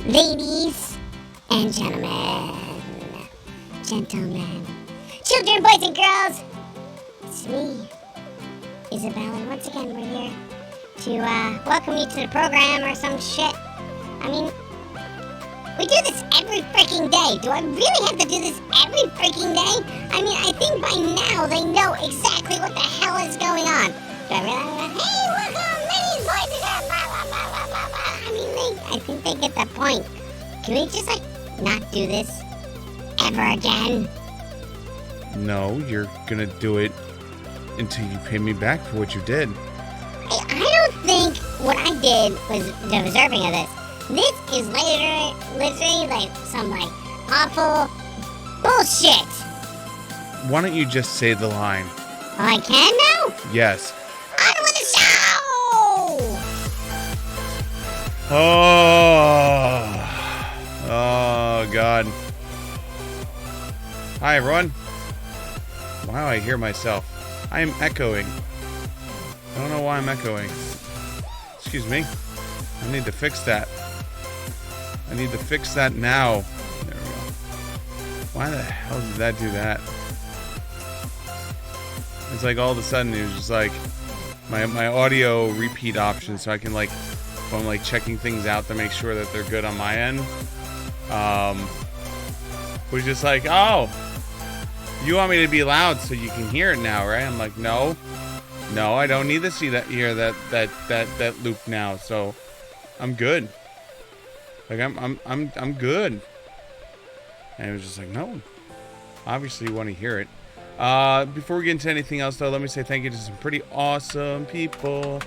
Ladies and gentlemen, children, boys and girls, it's me, Isabel, and once again we're here to welcome you to the program or some shit. I mean, we do this every freaking day. Do I really have to do this every freaking day? I mean, I think by now they know exactly what the hell is going on. Do I really have to, hey, welcome, ladies, boys and girls, blah, blah, blah, blah, blah, blah. I mean, I think they get the point. Can we just, not do this ever again? No, you're gonna do it until you pay me back for what you did. I don't think what I did was deserving of this. This is literally like some awful bullshit. Why don't you just say the line? Oh, I can now? Yes. On with the show! Oh, God. Hi, everyone. Wow, I hear myself. I am echoing. I don't know why I'm echoing. Excuse me. I need to fix that. I need to fix that now. There we go. Why the hell did that do that? It's like all of a sudden it was just like my audio repeat option, so I can if I'm checking things out to make sure that they're good on my end. Was just like, oh, you want me to be loud so you can hear it now, right? I'm like, no, I don't need to hear that loop now. So I'm good. I'm good. And it was just like, no, obviously you want to hear it. Before we get into anything else, though, let me say thank you to some pretty awesome people.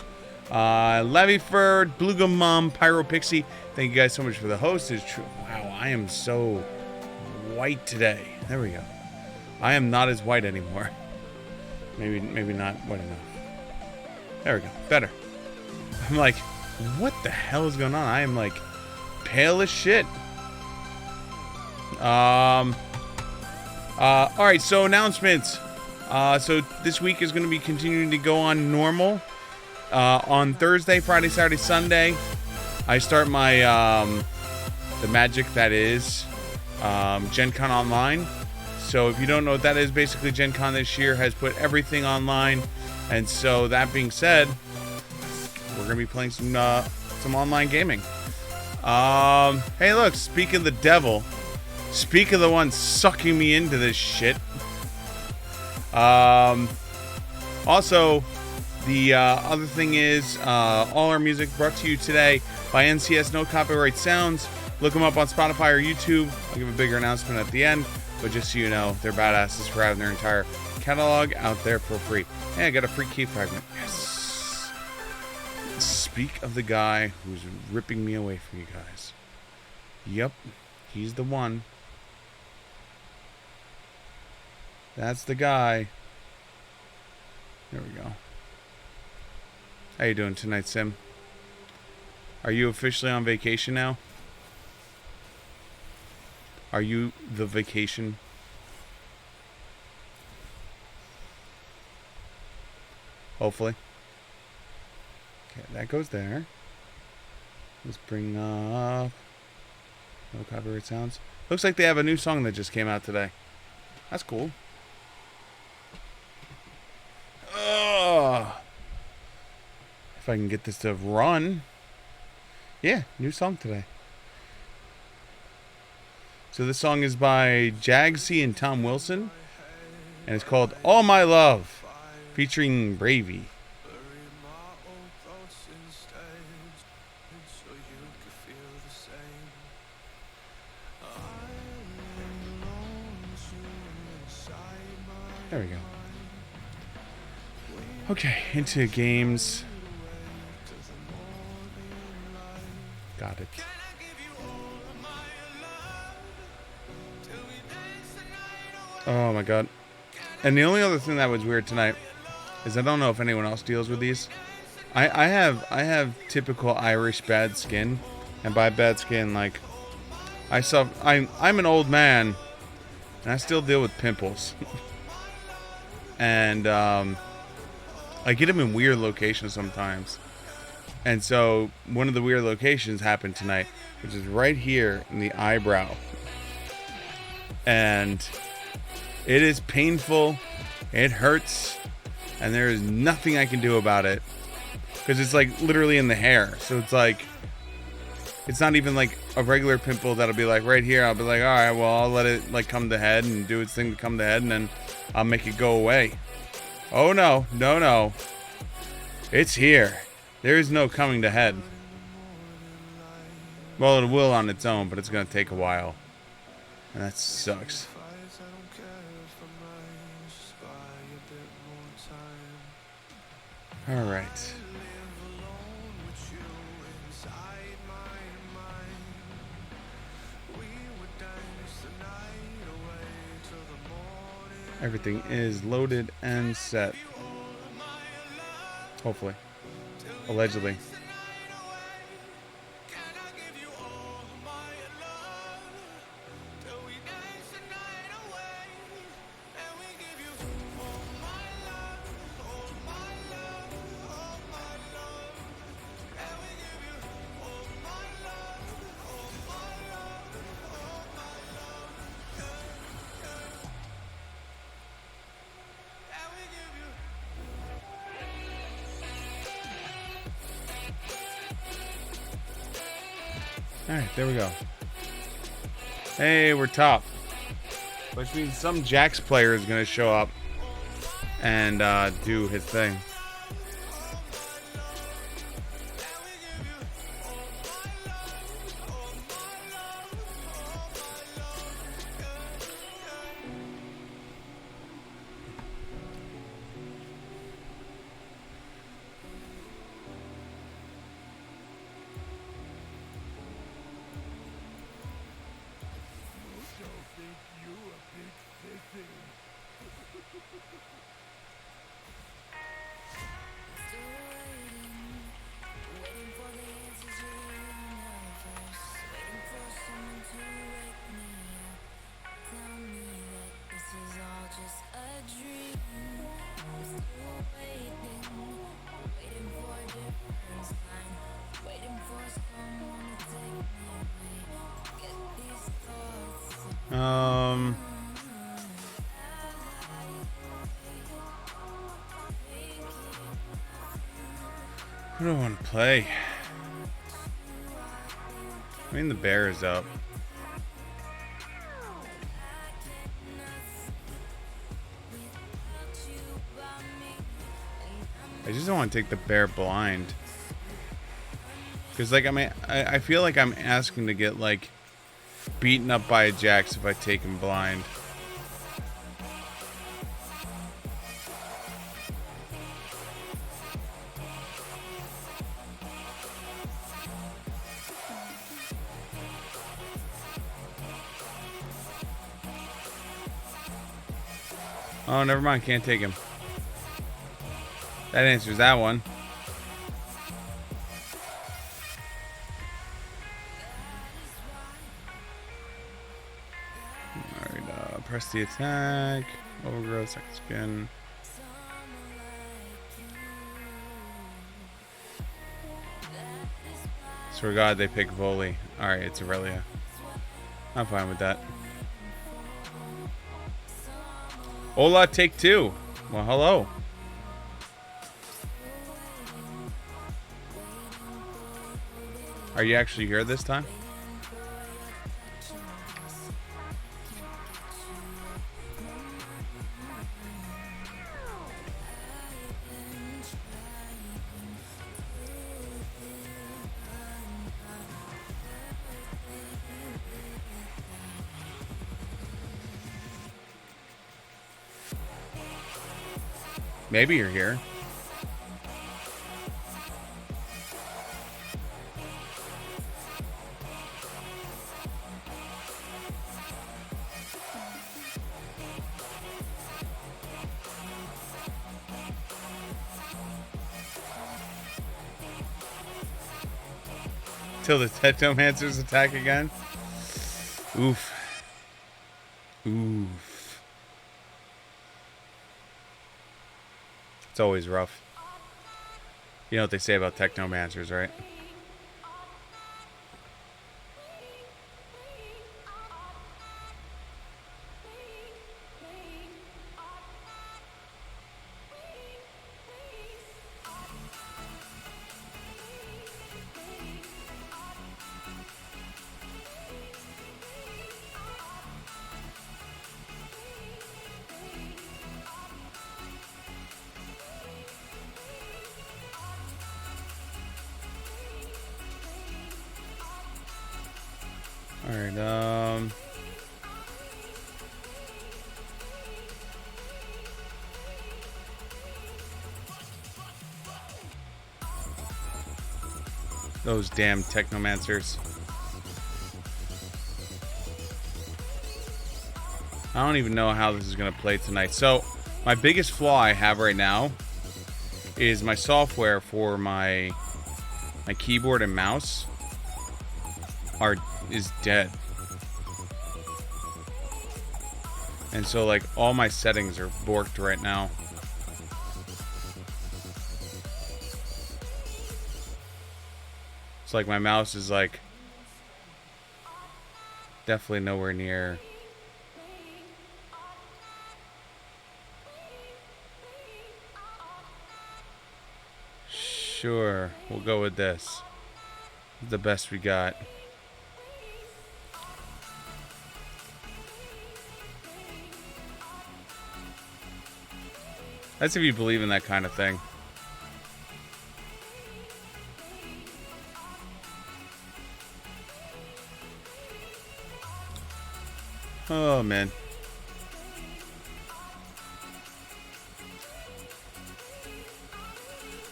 Levyford, Blugum Mom, Pyro Pixie. Thank you guys so much for the hostage. Wow, I am so white today. There we go. I am not as white anymore. Maybe not white enough. There we go. Better. I'm like, what the hell is going on? I am pale as shit. All right, so announcements. So this week is going to be continuing to go on normal. On Thursday, Friday, Saturday, Sunday, I start my the magic that is Gen Con Online. So if you don't know what that is, basically Gen Con this year has put everything online. And so that being said, we're going to be playing some online gaming. Hey, look, speak of the devil. Speak of the one sucking me into this shit. Also, the other thing is, all our music brought to you today by NCS No Copyright Sounds. Look them up on Spotify or YouTube. I'll give a bigger announcement at the end, but just so you know, they're badasses for having their entire catalog out there for free. Hey, I got a free key fragment. Yes. Speak of the guy who's ripping me away from you guys. Yep, he's the one. That's the guy. There we go. How you doing tonight, Sim? Are you officially on vacation now? Are you the vacation? Hopefully. Okay, that goes there. Let's bring up No Copyright Sounds. Looks like they have a new song that just came out today. That's cool. If I can get this to run. Yeah, new song today. So this song is by Jagsy and Tom Wilson, and it's called All My Love, featuring Bravey. There we go. Okay, into games. Got it. Oh my god. And the only other thing that was weird tonight is I don't know if anyone else deals with these. I have typical Irish bad skin, and by bad skin, I'm an old man, and I still deal with pimples. And I get them in weird locations sometimes. And so one of the weird locations happened tonight, which is right here in the eyebrow. And it is painful. It hurts. And there is nothing I can do about it. Because it's like literally in the hair. So it's like, it's not even like a regular pimple that'll be like right here. I'll be like, all right, well, I'll let it like come to head and do its thing to come to head. And then I'll make it go away. Oh, no. No, no. It's here. There is no coming to head. Well, it will on its own, but it's going to take a while. And that sucks. All right. Everything is loaded and set. Hopefully. Allegedly. Alright, there we go. Hey, we're top. Which means some Jax player is going to show up and do his thing. What do I want to play? I mean, the bear is up. I just don't want to take the bear blind. Because, like, I feel like I'm asking to get, like, beaten up by a Jax if I take him blind. Oh, never mind. Can't take him. That answers that one. Alright, press the attack. Overgrowth, second skin. Swear to God, they pick Volley. Alright, it's Aurelia. I'm fine with that. Hola, take two. Well, hello. Are you actually here this time? Maybe you're here. Till the Tectomancers attack again. Oof. Oof. It's always rough. You know what they say about technomancers, right? Alright, those damn technomancers. I don't even know how this is going to play tonight. So, my biggest flaw I have right now is my software for my keyboard and mouse is dead. And so, like, all my settings are borked right now. It's like my mouse is, like, definitely nowhere near. Sure, we'll go with this. The best we got. That's if you believe in that kind of thing. Oh, man.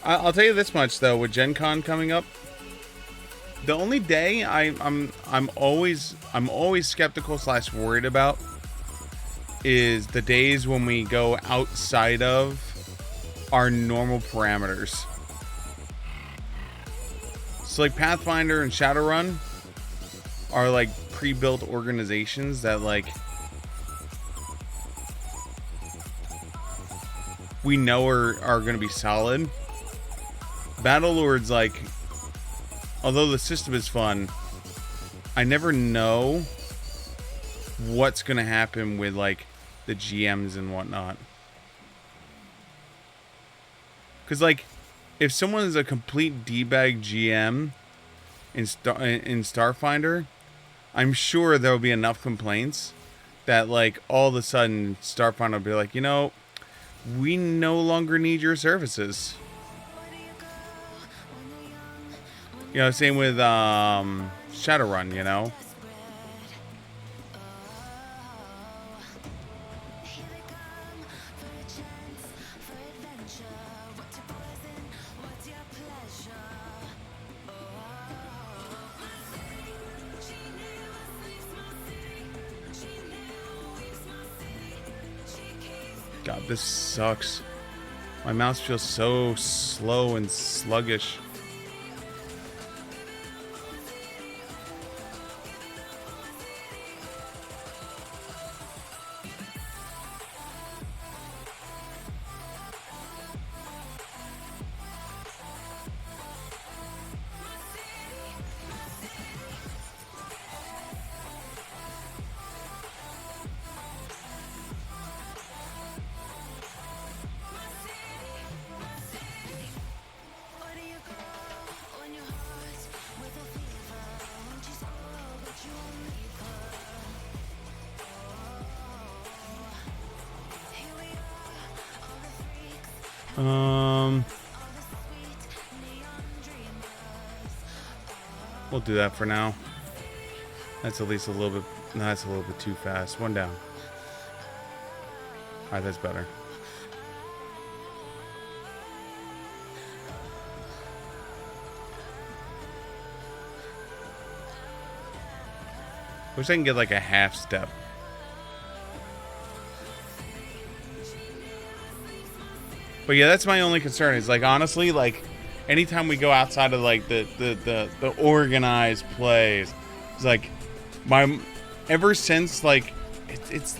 I'll tell you this much though, with Gen Con coming up, the only day I'm always skeptical / worried about is the days when we go outside of our normal parameters. So like Pathfinder and Shadowrun are like pre-built organizations that like we know are going to be solid. Battlelords, like, although the system is fun, I never know what's going to happen with, like, the GMs and whatnot. Because, like, if someone is a complete D-bag GM in Starfinder, I'm sure there'll be enough complaints that, like, all of a sudden Starfinder will be like, you know, we no longer need your services. You know, same with Shadowrun, you know. God, this sucks. My mouse feels so slow and sluggish. We'll do that for now. That's at least a little bit. No, that's a little bit too fast. One down. Alright, that's better. Wish I can get like a half step. But yeah, that's my only concern. Is like honestly, like anytime we go outside of like the organized plays, it's like ever since like it's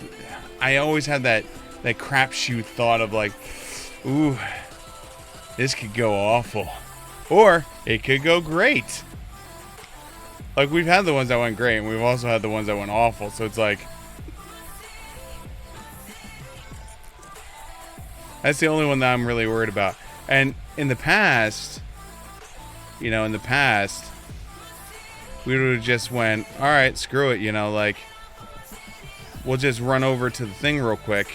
I always had that crapshoot thought of like, ooh, this could go awful. Or it could go great. Like, we've had the ones that went great, and we've also had the ones that went awful. So it's like, that's the only one that I'm really worried about. And in the past, we would have just went, all right, screw it, like, we'll just run over to the thing real quick.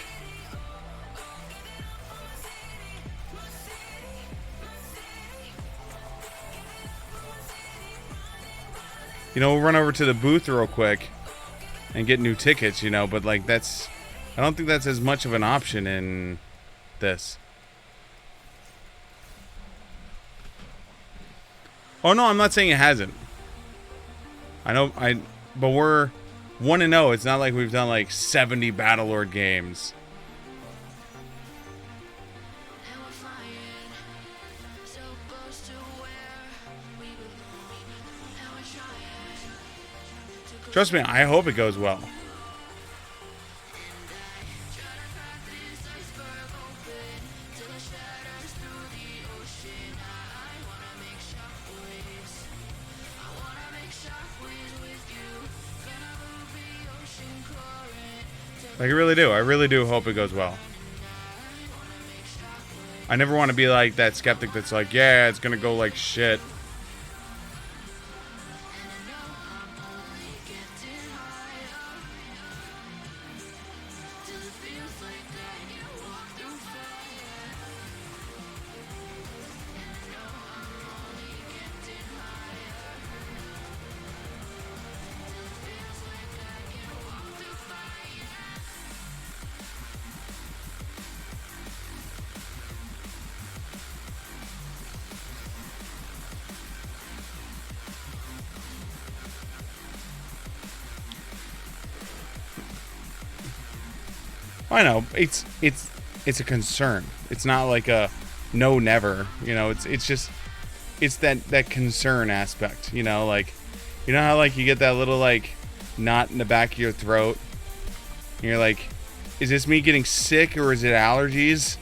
We'll run over to the booth real quick and get new tickets, but like, I don't think that's as much of an option in this. Oh no, I'm not saying it hasn't. But we're 1-0. It's not like we've done like 70 Battlelord games. Trust me, I hope it goes well. Like, I really do. I really do hope it goes well. I never want to be like that skeptic that's like, yeah, it's going to go like shit. I know it's a concern. It's not like a no never. It's that concern aspect. Like, how like you get that little like knot in the back of your throat. And you're like, is this me getting sick or is it allergies?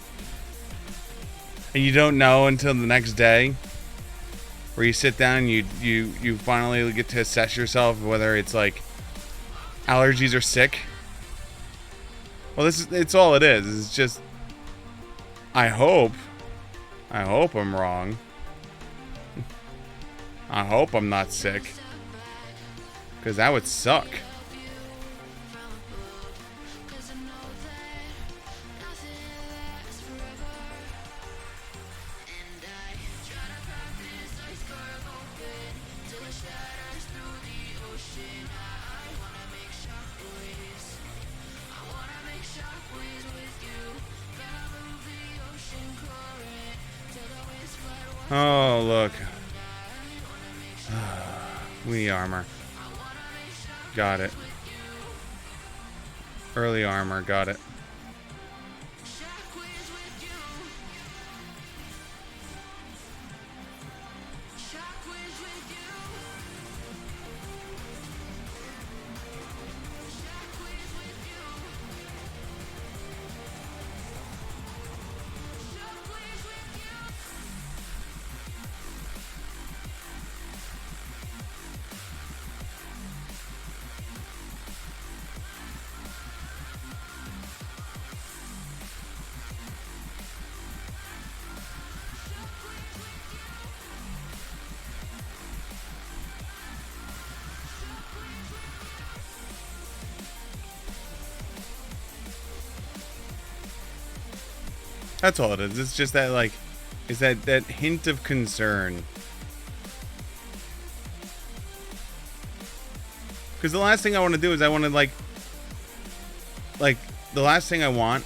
And you don't know until the next day, where you sit down and you finally get to assess yourself whether it's like allergies or sick. Well, it's all it is. It's just, I hope I'm wrong. I hope I'm not sick, because that would suck. Oh, look. Weenie armor. Got it. Early armor. Got it. That's all it is. It's just that, like, is that hint of concern. Because the last thing I want to do is I want to, like, the last thing I want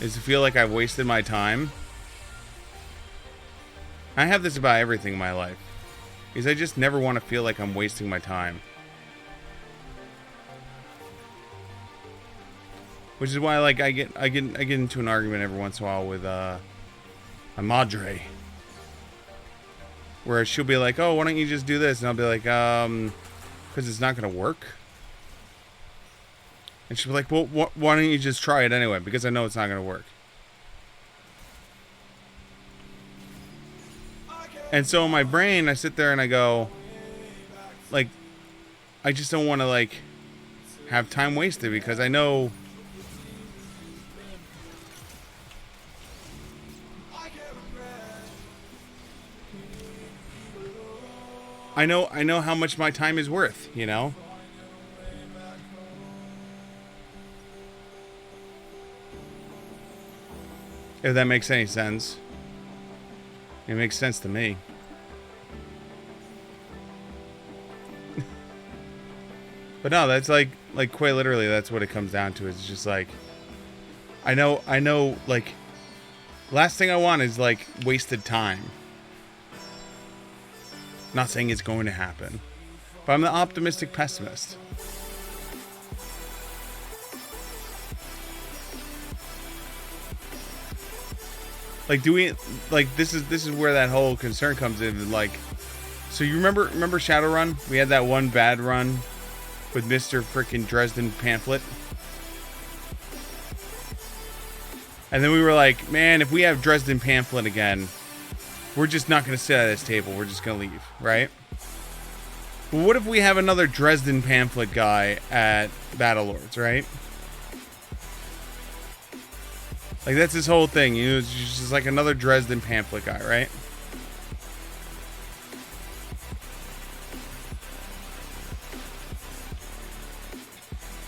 is to feel like I've wasted my time. I have this about everything in my life. Is I just never want to feel like I'm wasting my time. Which is why, like, I get into an argument every once in a while with my madre, where she'll be like, "Oh, why don't you just do this?" And I'll be like, "Because it's not gonna work." And she'll be like, "Well, why don't you just try it anyway? Because I know it's not gonna work." And so in my brain, I sit there and I go, like, I just don't want to, like, have time wasted because I know I know how much my time is worth, you know? If that makes any sense. It makes sense to me. But no, that's like quite literally that's what it comes down to. It's just like I know like last thing I want is like wasted time. Not saying it's going to happen. But I'm the optimistic pessimist. Like, do we like this is where that whole concern comes in. Like, so you remember Shadowrun? We had that one bad run with Mr. Frickin' Dresden Pamphlet. And then we were like, man, if we have Dresden Pamphlet again, we're just not going to sit at this table. We're just going to leave, right? But what if we have another Dresden Pamphlet guy at Battlelords, right? Like, that's his whole thing. You know, it's just like another Dresden Pamphlet guy, right?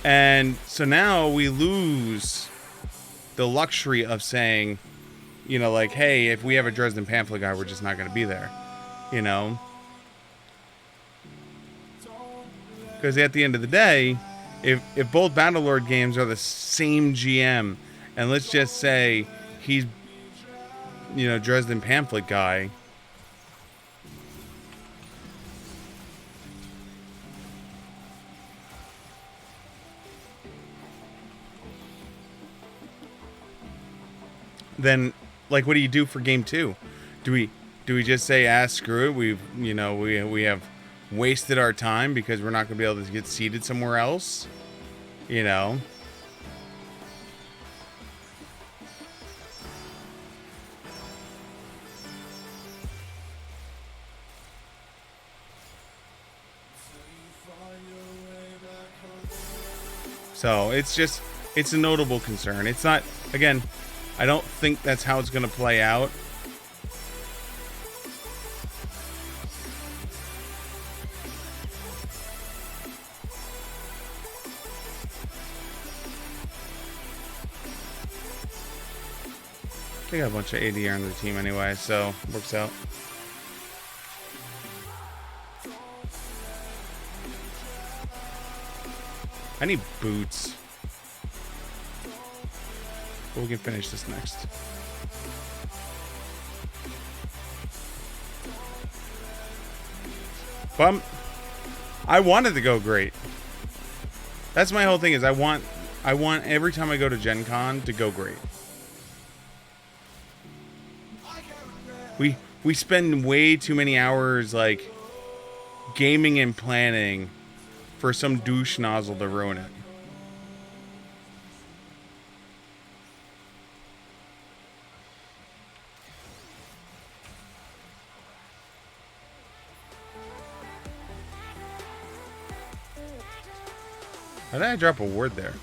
And so now we lose the luxury of saying, you know, like, hey, if we have a Dresden Pamphlet guy, we're just not going to be there, you know? Because at the end of the day, if both Battlelord games are the same GM, and let's just say he's, you know, Dresden Pamphlet guy, then, like, what do you do for game 2? Do we just say, screw it, we have wasted our time because we're not going to be able to get seated somewhere else, you know? So it's a notable concern. It's not, again, I don't think that's how it's going to play out. They got a bunch of ADR on the team anyway, so it works out. I need boots. But we can finish this next. But I wanted to go great. That's my whole thing is I want every time I go to Gen Con to go great. We spend way too many hours like gaming and planning for some douche nozzle to ruin it. How did I drop a word there?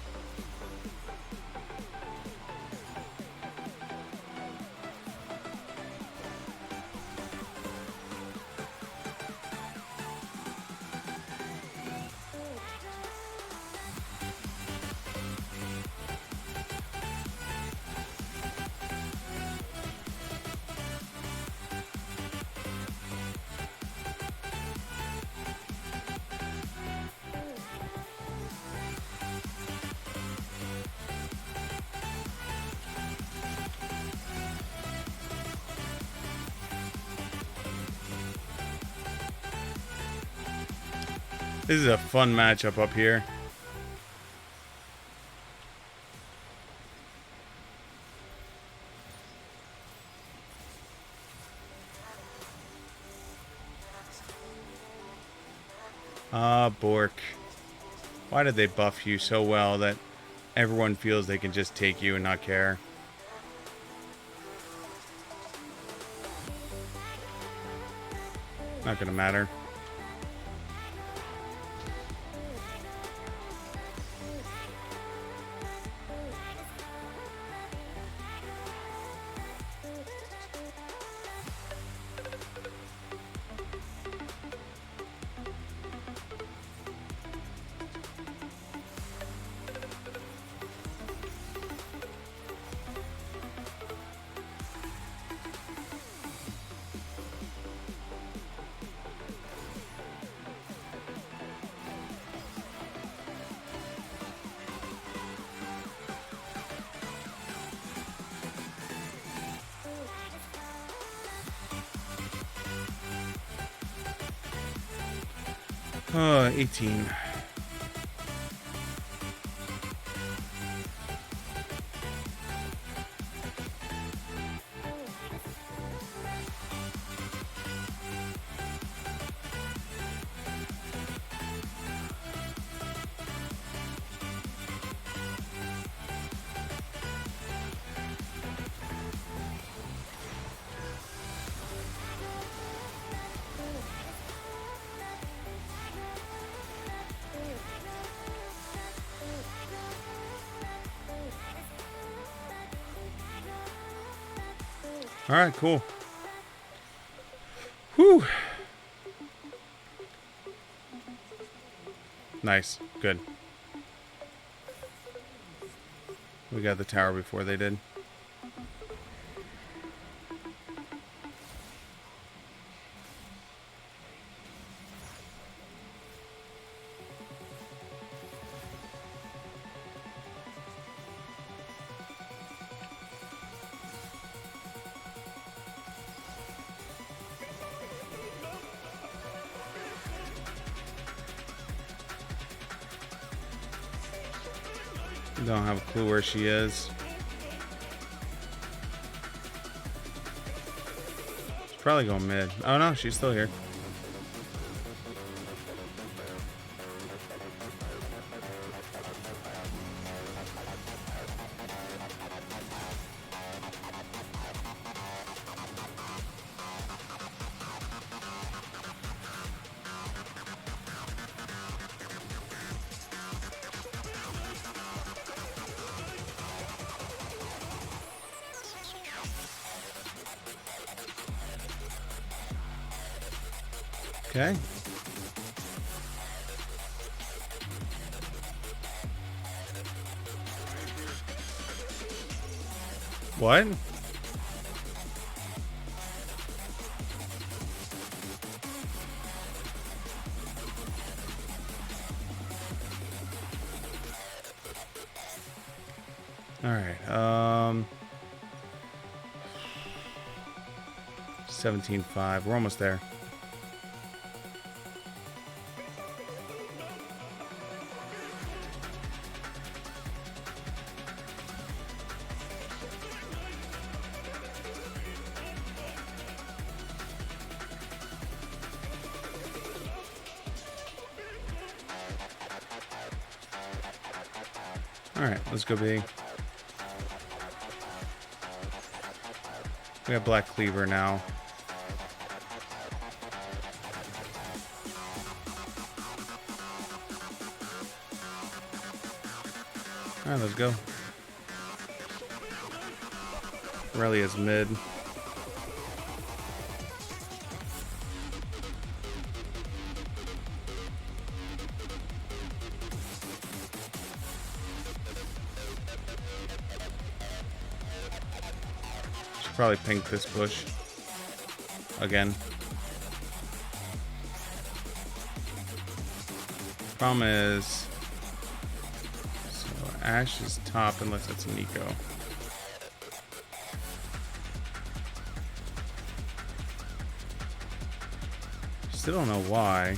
This is a fun matchup up here. Bork. Why did they buff you so well that everyone feels they can just take you and not care? Not gonna matter. Oh, 18. All right, cool. Whew. Nice. Good. We got the tower before they did. Don't have a clue where she is. She's probably going mid. Oh no, she's still here. Okay. What? All right. 17-5. We're almost there. Alright, let's go B. We have Black Cleaver now. Alright, let's go. Aurelia's mid. Probably pink this bush again. Problem is, so Ashe is top unless it's Nico. Still don't know why.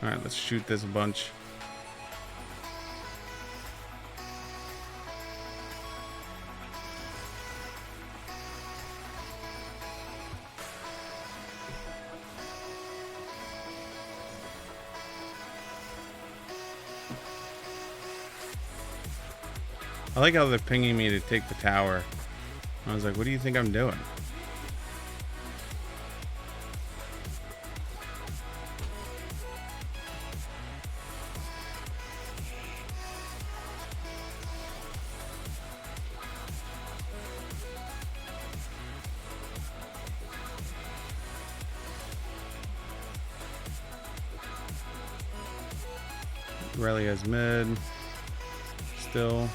Alright, let's shoot this a bunch. I like how they're pinging me to take the tower. I was like, what do you think I'm doing? Relia's mid. Still.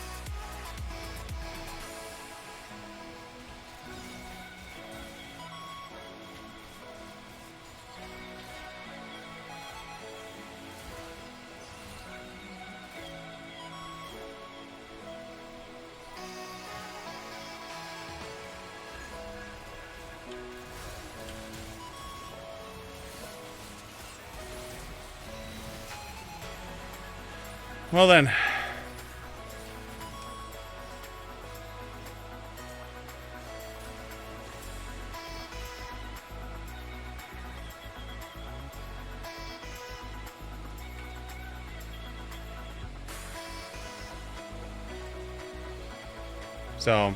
Well then. So.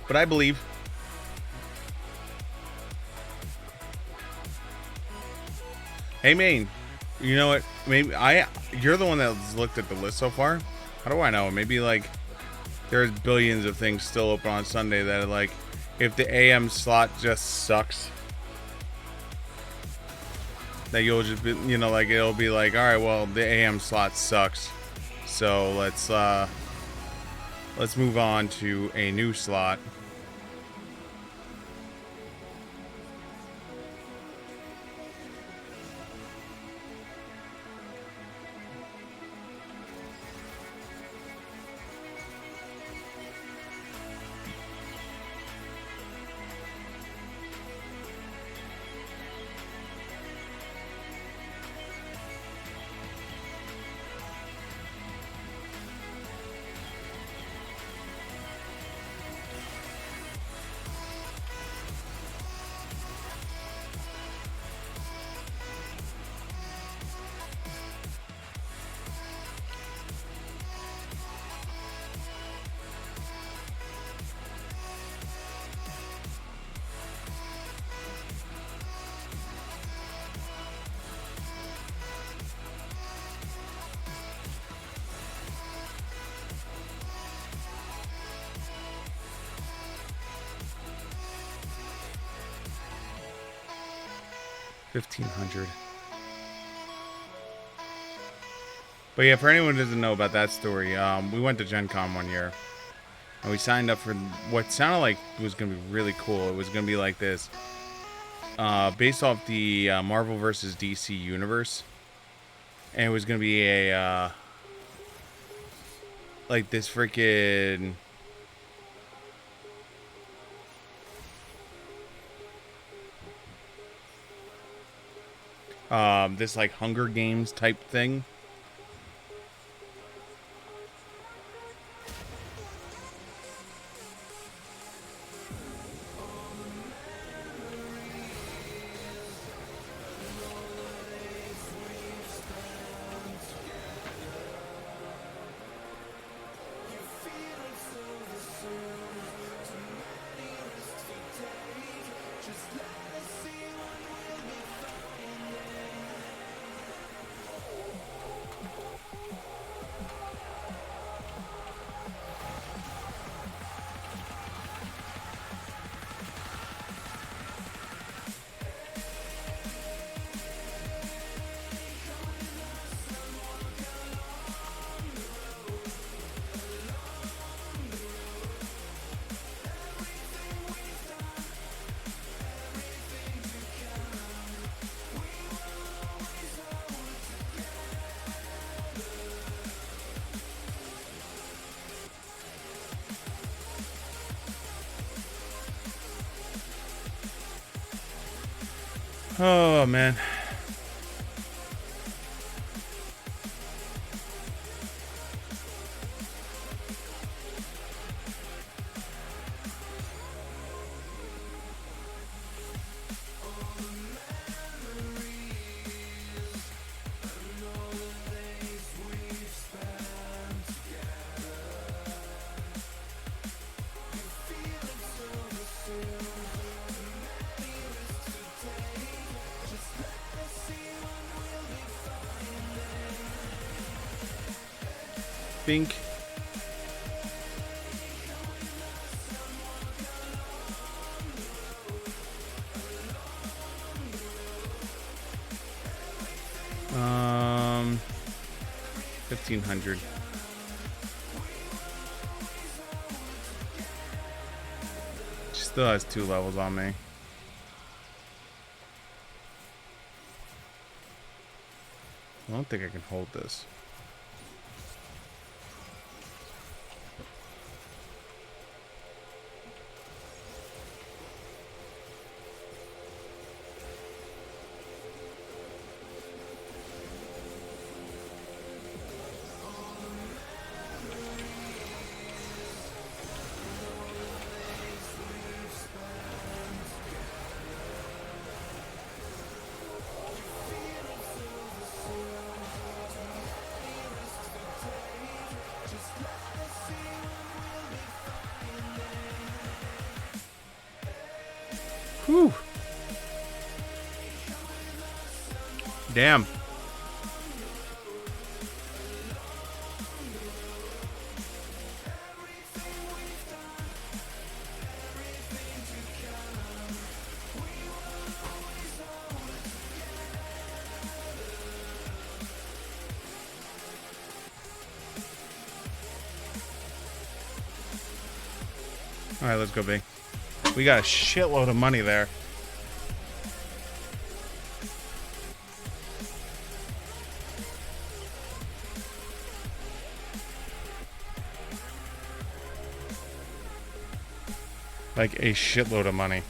But I believe. Hey, Maine, you know what? Maybe you're the one that's looked at the list so far. How do I know? Maybe like there's billions of things still open on Sunday that are like, if the AM slot just sucks, that you'll just be, you know, like it'll be like, all right, well, the AM slot sucks, so let's move on to a new slot. $1,500. But yeah, for anyone who doesn't know about that story, we went to Gen Con one year, and we signed up for what sounded like was going to be really cool. It was going to be like this, based off the Marvel vs. DC universe, and it was going to be a like this freaking this like Hunger Games type thing. Oh, man. Think. Um, 1,500. She still has 2 levels on me. I don't think I can hold this. Whew. Damn. All right, let's go, B. We got a shitload of money there. Like a shitload of money.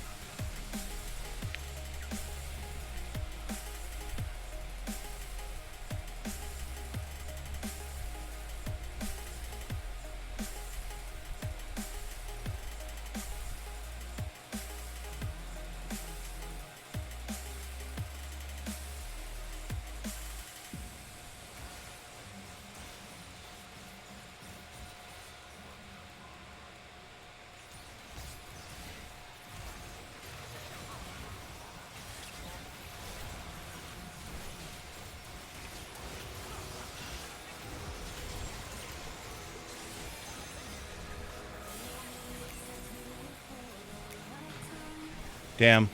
Damn.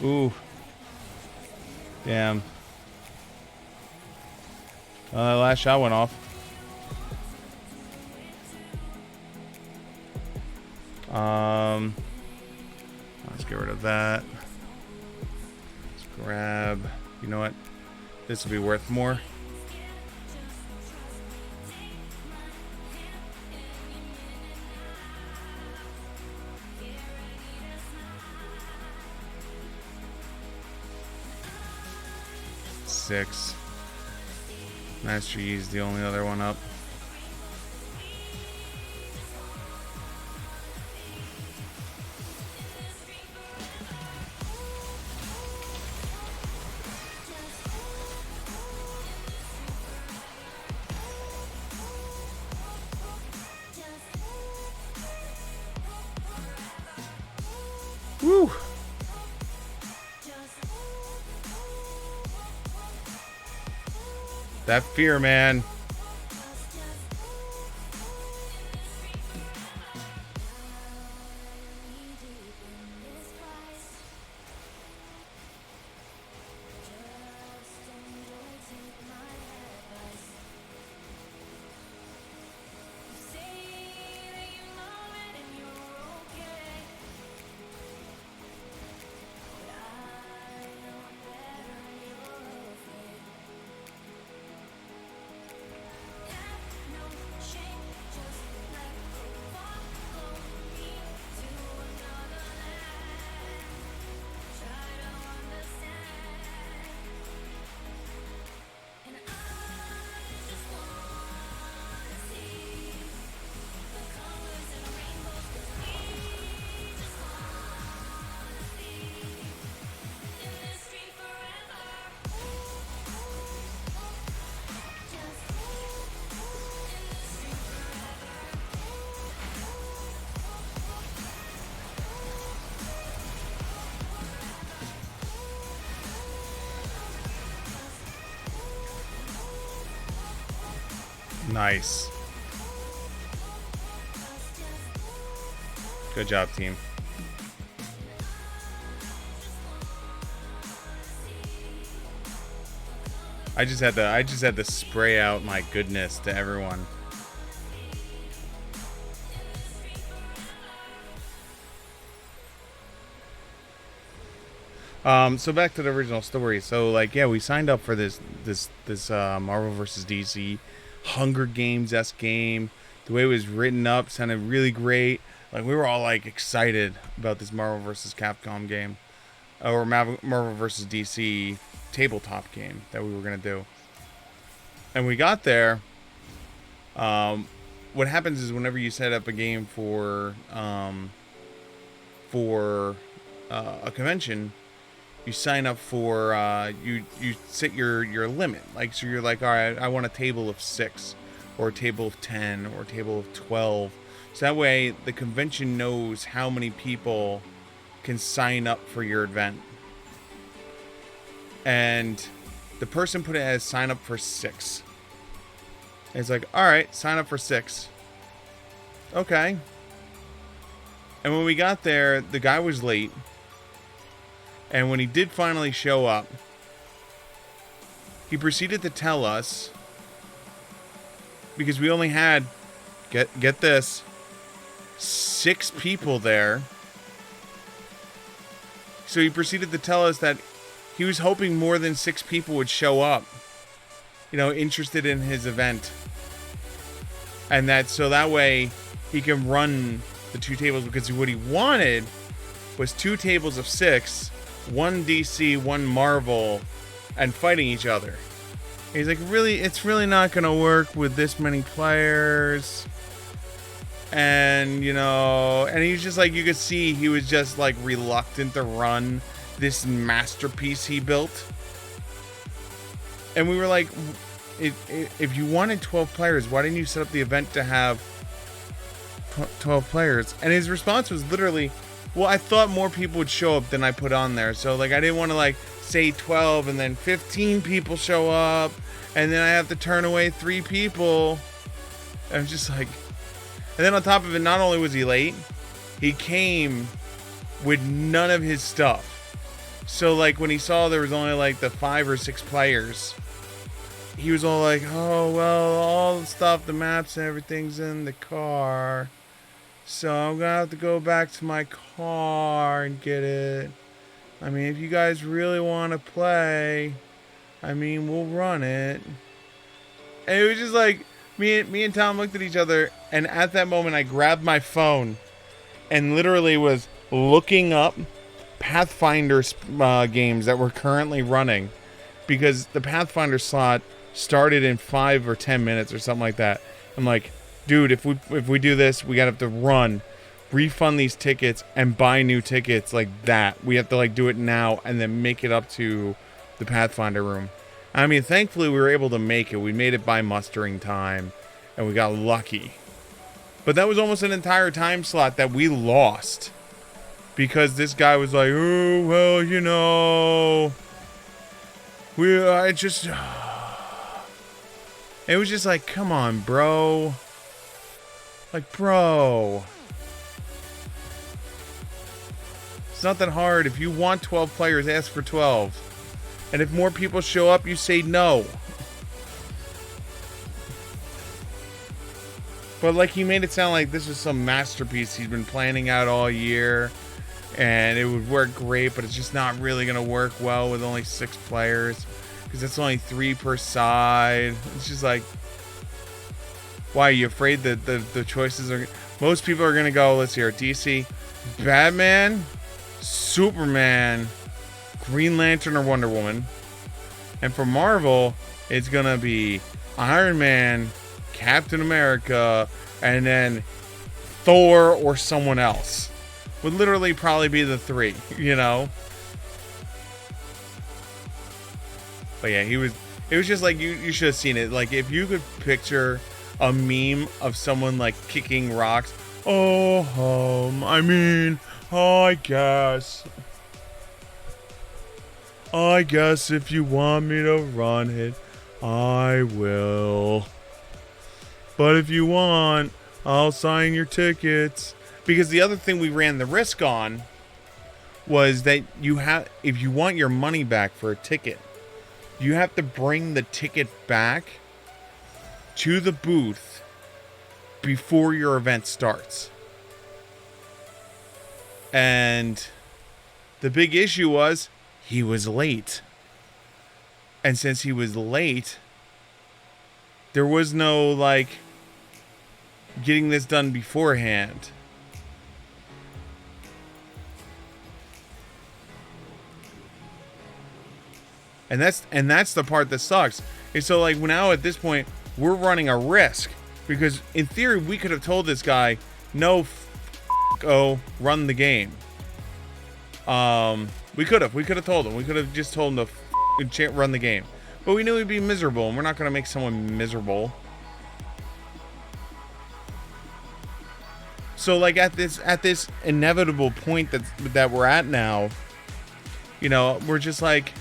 Ooh. Damn. Last shot went off. Let's get rid of that. Let's grab. You know what? This will be worth more. Six. Master Yi's the only other one up. Woo! That fear, man. Nice. Good job, team. I just had to spray out my goodness to everyone. So back to the original story. So like, yeah, we signed up for this Marvel vs. DC Hunger Games-esque game. The way it was written up sounded really great. Like, we were all like excited about this Marvel vs. Capcom game, or Marvel vs. DC tabletop game that we were gonna do. And we got there. What happens is whenever you set up a game for a convention, you sign up for you set your limit. Like, so you're like, all right, I want a table of 6, or a table of 10, or a table of 12. So that way the convention knows how many people can sign up for your event. And the person put it as sign up for 6. And it's like, all right, sign up for 6. Okay. And when we got there, the guy was late. And when he did finally show up, he proceeded to tell us, because we only had, get this, 6 people there. So he proceeded to tell us that he was hoping more than 6 people would show up, you know, interested in his event. And that way he can run the 2 tables, because what he wanted was 2 tables of 6, 1 DC, 1 Marvel, and fighting each other. He's like, really, it's really not gonna work with this many players. And, you know, and he's just like, you could see he was just like reluctant to run this masterpiece he built. And we were like, if you wanted 12 players, why didn't you set up the event to have 12 players? And his response was literally, well, I thought more people would show up than I put on there. So, like, I didn't want to, like, say 12 and then 15 people show up, and then I have to turn away 3 people. I'm just like... And then on top of it, not only was he late, he came with none of his stuff. So, like, when he saw there was only, like, the 5 or 6 players, he was all like, oh, well, all the stuff, the maps and everything's in the car. So I'm gonna have to go back to my car and get it. I mean, if you guys really want to play, I mean, we'll run it. And it was just like, me and Tom looked at each other, and at that moment I grabbed my phone and literally was looking up Pathfinder games that were currently running, because the Pathfinder slot started in 5 or 10 minutes or something like that. I'm like, dude, if we do this, we gotta have to run, refund these tickets, and buy new tickets like that. We have to, like, do it now and then make it up to the Pathfinder room. I mean, thankfully we were able to make it. We made it by mustering time, and we got lucky. But that was almost an entire time slot that we lost, because this guy was like, oh, well, you know, it was just like, come on, bro. Like, bro. It's not that hard. If you want 12 players, ask for 12. And if more people show up, you say no. But, like, he made it sound like this was some masterpiece he's been planning out all year, and it would work great, but it's just not really going to work well with only 6 players, because it's only 3 per side. It's just like, why are you afraid that the choices are... Most people are going to go, let's hear, DC, Batman, Superman, Green Lantern, or Wonder Woman. And for Marvel, it's going to be Iron Man, Captain America, and then Thor or someone else. Would literally probably be the 3, you know? But yeah, it was just like, you should have seen it. Like, if you could picture a meme of someone, like, kicking rocks. Oh, I guess if you want me to run it, I will. but if you want, I'll sign your tickets. Because the other thing we ran the risk on was that if you want your money back for a ticket, you have to bring the ticket back to the booth before your event starts. And the big issue was he was late. And since he was late, there was no, like, getting this done beforehand. And that's the part that sucks. And so, like, now at this point, we're running a risk. Because in theory, we could have told this guy, no, run the game. We could have told him. We could have just told him to run the game. But we knew he'd be miserable, and we're not going to make someone miserable. So, like, at this inevitable point that we're at now, you know, we're just like,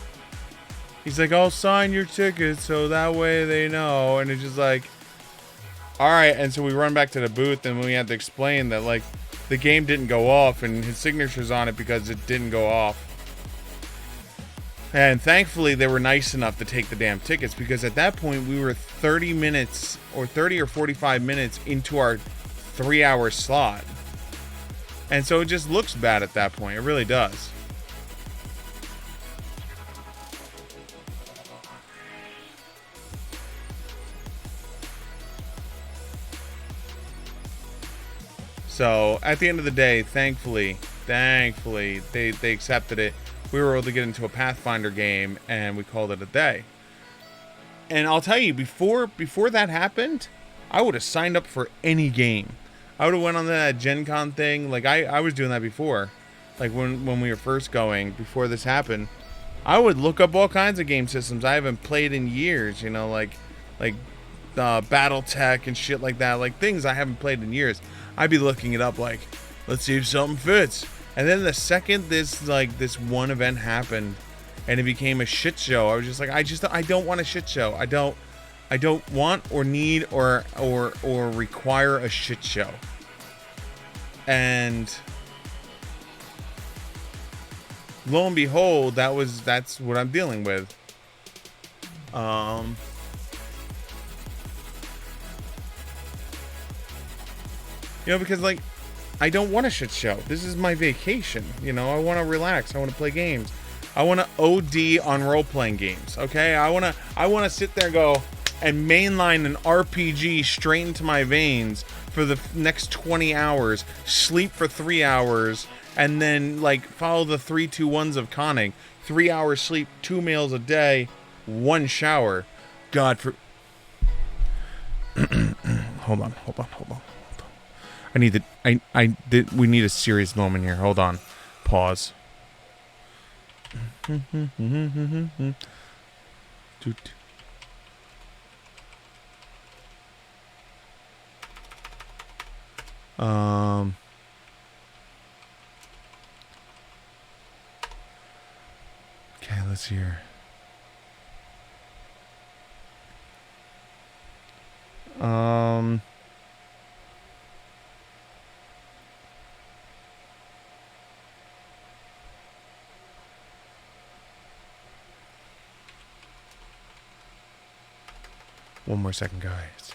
he's like, I'll sign your ticket so that way they know. And it's just like, all right. And so we run back to the booth, and we had to explain that, like, the game didn't go off, and his signature's on it because it didn't go off. And thankfully, they were nice enough to take the damn tickets, because at that point, we were 30 or 45 minutes into our 3-hour slot. And so it just looks bad at that point. It really does. So at the end of the day, thankfully, they accepted it. We were able to get into a Pathfinder game, and we called it a day. And I'll tell you, before that happened, I would have signed up for any game. I would have went on that Gen Con thing. Like, I was doing that before. Like, when we were first going, before this happened, I would look up all kinds of game systems I haven't played in years, you know, like BattleTech and shit like that, like things I haven't played in years. I'd be looking it up, like, let's see if something fits. And then the second this one event happened and it became a shit show, I was just like, I don't want a shit show. I don't want or need or require a shit show. And lo and behold, that's what I'm dealing with. You know, because, like, I don't want a shit show. This is my vacation. You know, I want to relax. I want to play games. I want to OD on role-playing games. Okay, I want to sit there and go and mainline an RPG straight into my veins for the next 20 hours, sleep for 3 hours, and then, like, follow the 3-2-1s of conning. 3 hours sleep, 2 meals a day, 1 shower. God for. Hold on. We need a serious moment here. Hold on. Pause. Okay, let's hear. One more second, guys.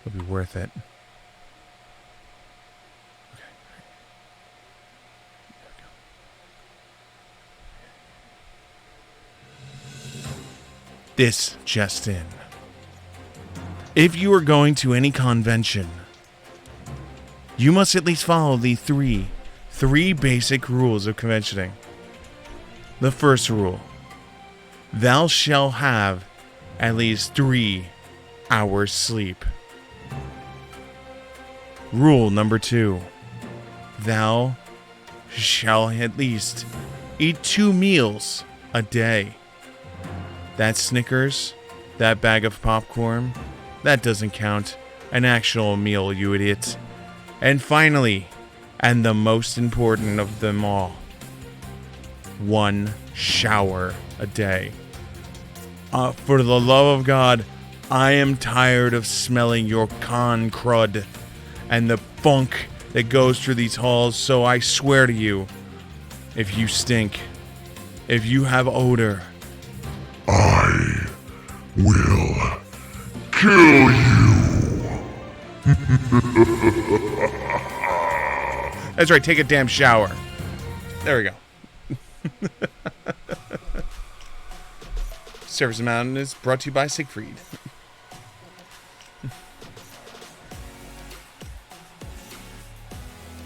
It'll be worth it. Okay. This just in. If you are going to any convention, you must at least follow the three basic rules of conventioning. The first rule: thou shalt have at least 3 hours sleep. Rule number 2: thou shalt at least eat 2 meals a day. That Snickers, that bag of popcorn, that doesn't count. An actual meal, you idiot. And finally, and the most important of them all, 1 shower a day. For the love of God, I am tired of smelling your con crud and the funk that goes through these halls, so I swear to you, if you stink, if you have odor, I will kill you. That's right, take a damn shower. There we go. Service Mountain is brought to you by Siegfried.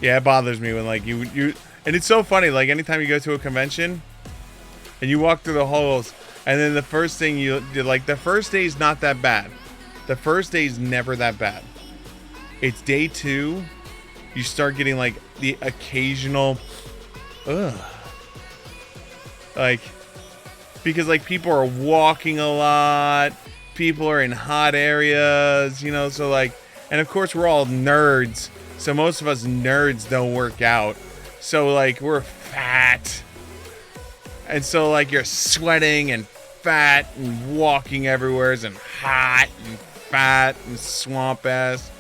Yeah, it bothers me when like you and it's so funny, like anytime you go to a convention and you walk through the halls and then the first thing you like, the first day is not that bad. The first day is never that bad. It's day 2, you start getting like the occasional like, because like people are walking a lot, people are in hot areas, you know, so like, and of course we're all nerds, so most of us nerds don't work out, so like we're fat, and so like you're sweating and fat and walking everywhere and hot and fat and swamp ass,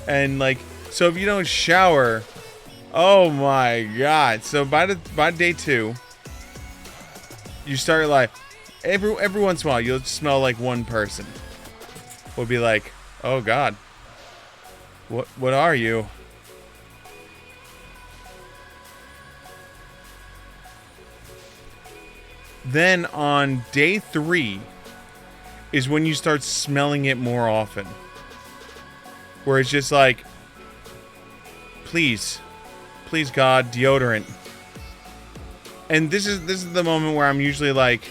and like, so if you don't shower, oh my god. So by day 2, you start like every once in a while you'll smell like one person will be like, oh god, what are you? Then on day 3 is when you start smelling it more often, where it's just like, please God, deodorant. And this is the moment where I'm usually like,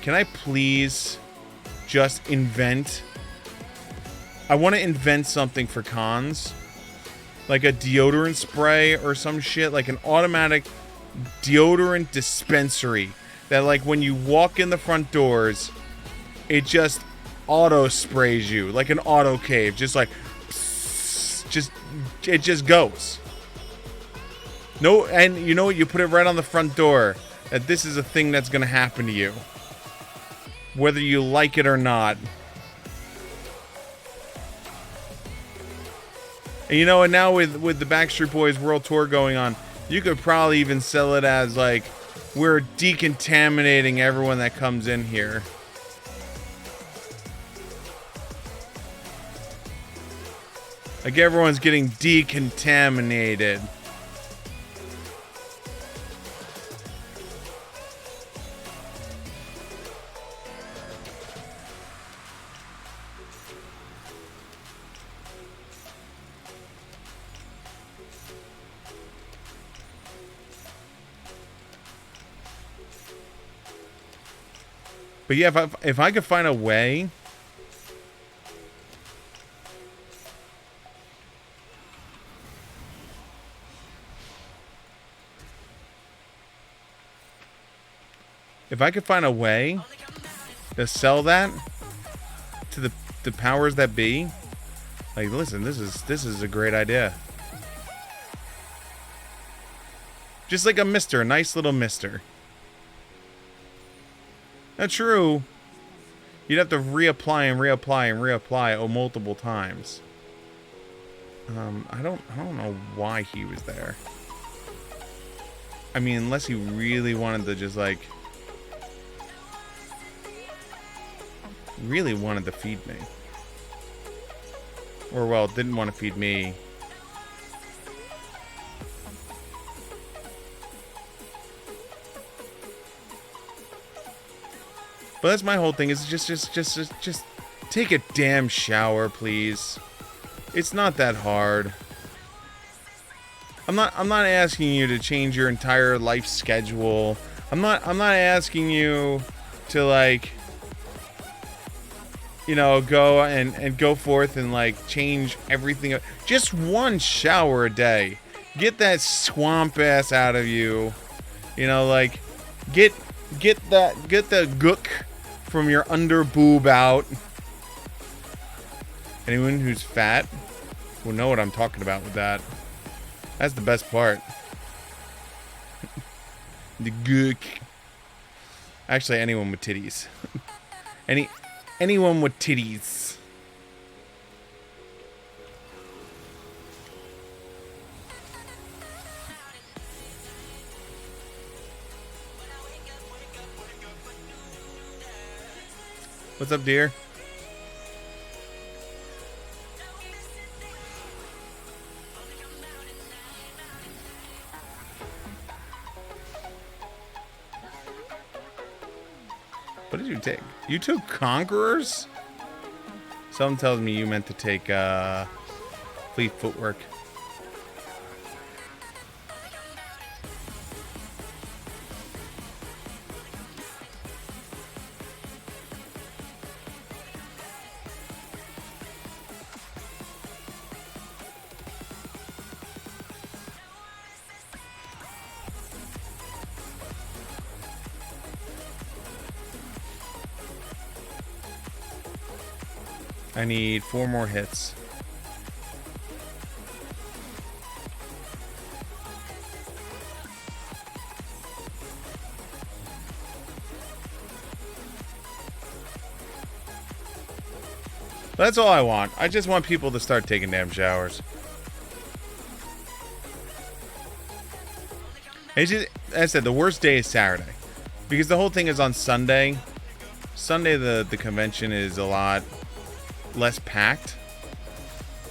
can I please just invent? I want to invent something for cons, like a deodorant spray or some shit, like an automatic deodorant dispensary that like when you walk in the front doors, it just auto sprays you like an auto cave, just like it just goes. No, and you know what? You put it right on the front door that this is a thing that's going to happen to you, whether you like it or not. And you know, and now with the Backstreet Boys World Tour going on, you could probably even sell it as like, we're decontaminating everyone that comes in here. Like everyone's getting decontaminated. But yeah, if I could find a way to sell that to the powers that be, like, listen, this is a great idea. Just like a nice little mister. Not true. You'd have to reapply and reapply and reapply multiple times. I don't know why he was there. I mean, unless he really wanted to just like really wanted to feed me. Or well, didn't want to feed me. But that's my whole thing, is just take a damn shower, please. It's not that hard. I'm not asking you to change your entire life schedule. I'm not asking you to, like, you know, go and go forth and like change everything. Just one shower a day. Get that swamp ass out of you. You know, like get the gook from your under boob out. Anyone who's fat will know what I'm talking about with that. That's the best part. The gook. Actually, anyone with titties. Anyone with titties. What's up, dear? What did you take? You took Conquerors? Something tells me you meant to take Fleet Footwork. I need 4 more hits. That's all I want. I just want people to start taking damn showers. It's just, as I said, the worst day is Saturday. Because the whole thing is on Sunday. Sunday, the convention is a lot less packed.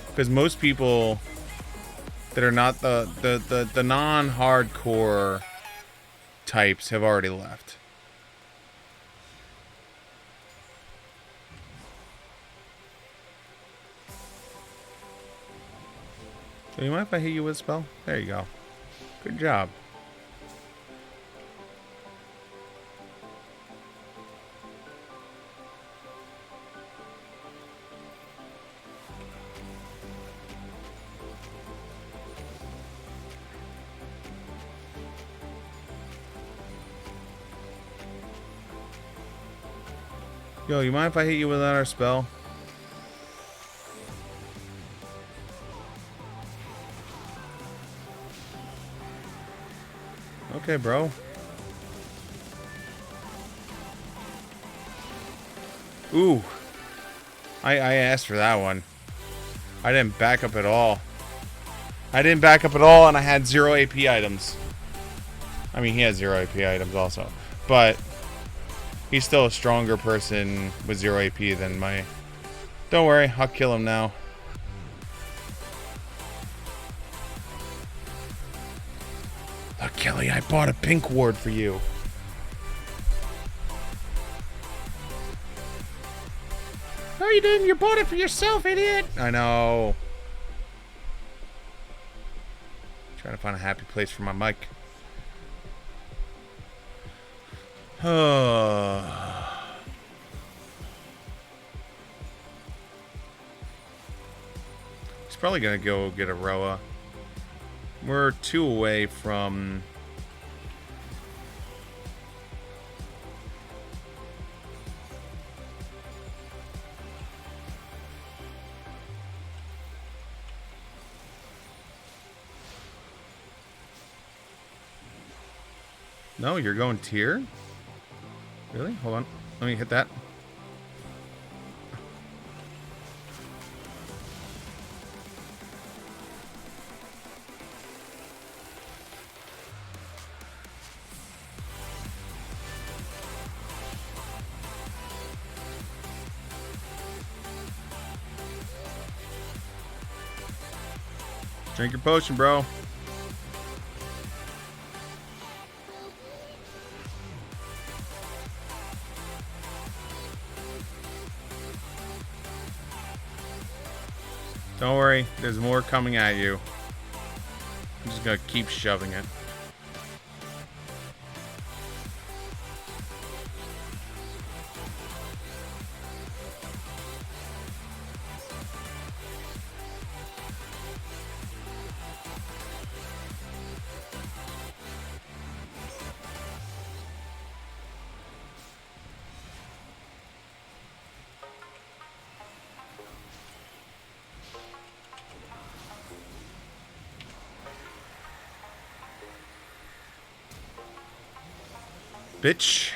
Because most people that are not the non-hardcore types have already left. So you mind if I hit you with a spell? There you go. Good job. Yo, you mind if I hit you with another spell? Okay, bro. Ooh. I asked for that one. I didn't back up at all. And I had 0 AP items. I mean, he has 0 AP items also. But he's still a stronger person with 0 AP than my... Don't worry, I'll kill him now. Look, Kelly, I bought a pink ward for you. No, you didn't. You bought it for yourself, idiot. I know. Trying to find a happy place for my mic. He's probably gonna go get a Roa. We're 2 away from... No, you're going tier? Really? Hold on. Let me hit that. Drink your potion, bro. Don't worry, there's more coming at you. I'm just gonna keep shoving it. Bitch.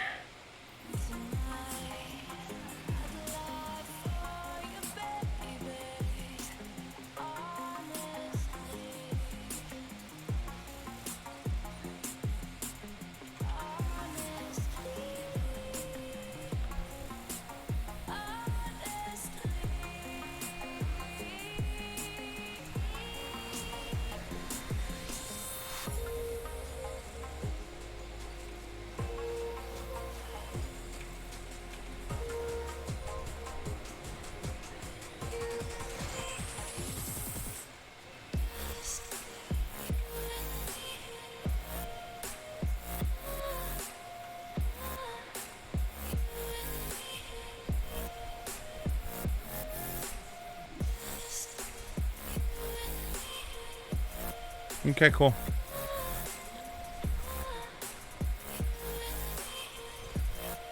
Okay, cool.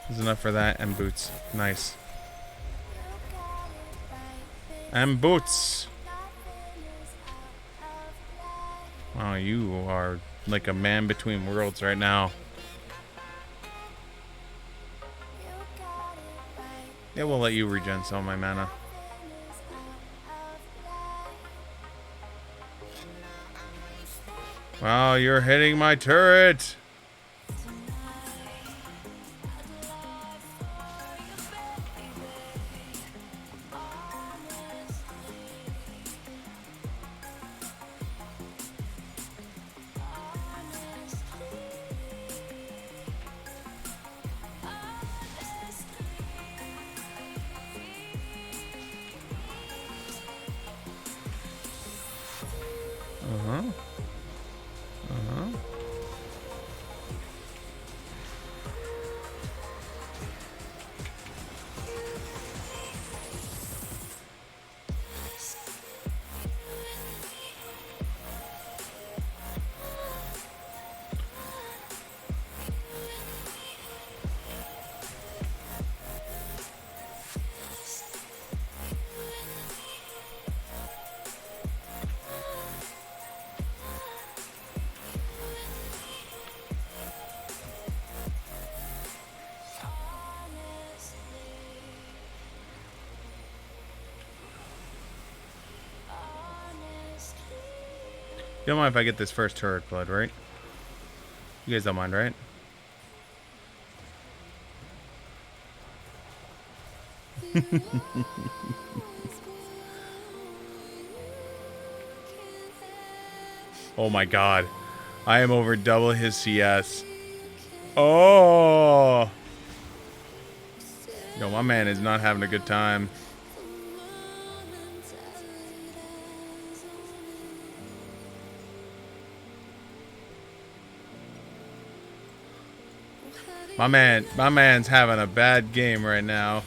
There's enough for that and boots. Nice. And boots. Wow, you are like a man between worlds right now. Yeah, we'll let you regen some of my mana. Wow, you're hitting my turret! Uh-huh. Uh-huh. You don't mind if I get this first turret blood, right? You guys don't mind, right? Oh my god. I am over double his CS. Oh! Yo, my man is not having a good time. My man's having a bad game right now.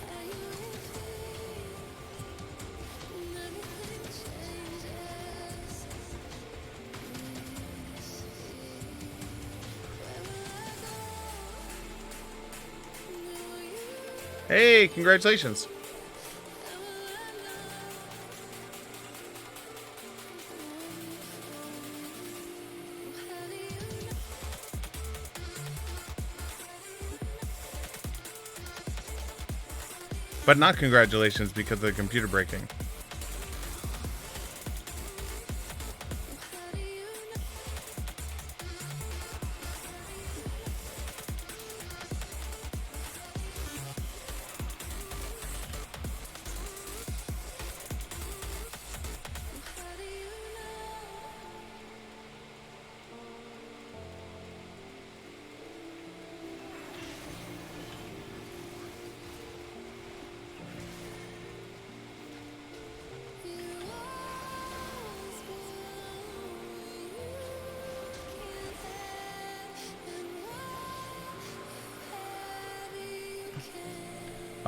Hey, congratulations. But not congratulations because of the computer breaking.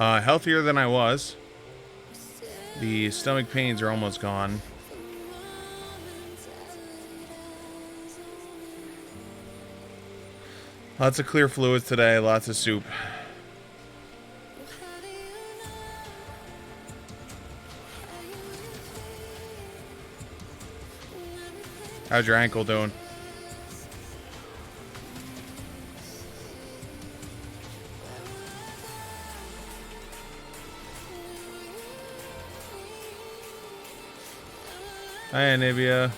Healthier than I was. The stomach pains are almost gone. Lots of clear fluids today, lots of soup. How's your ankle doing? Hi, Anivia.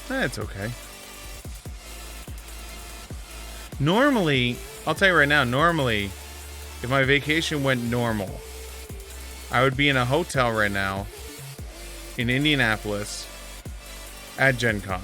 That's okay. Normally, I'll tell you right now, normally, if my vacation went normal, I would be in a hotel right now in Indianapolis at Gen Con.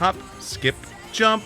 hop, skip, jump.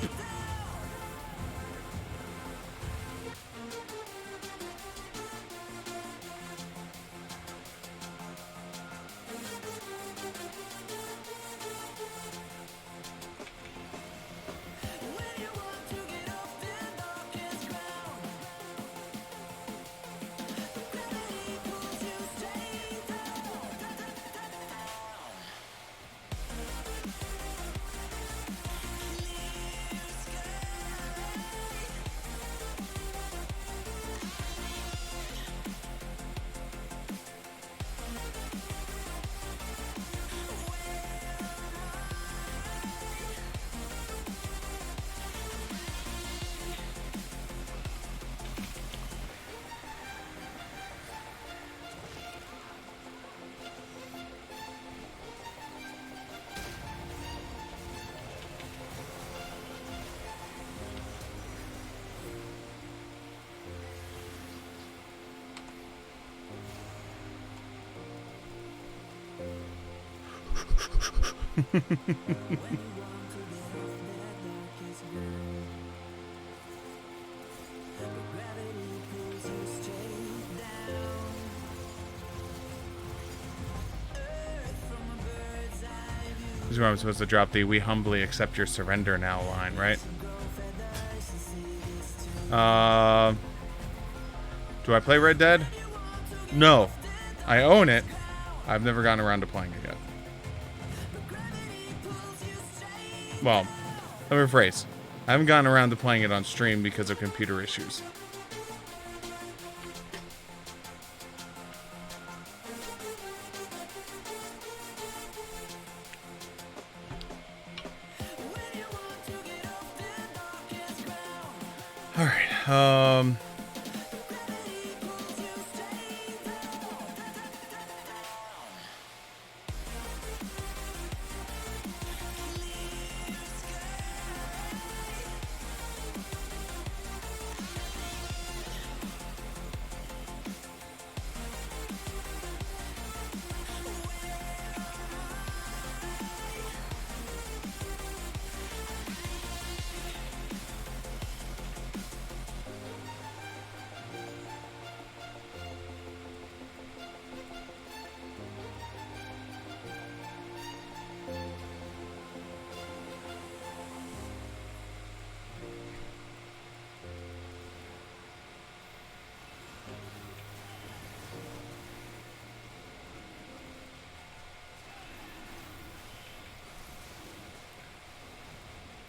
This is where I'm supposed to drop the "We humbly accept your surrender now" line, right? Do I play Red Dead? No. I own it. I've never gotten around to playing it yet. Well, let me rephrase. I haven't gotten around to playing it on stream because of computer issues. Alright,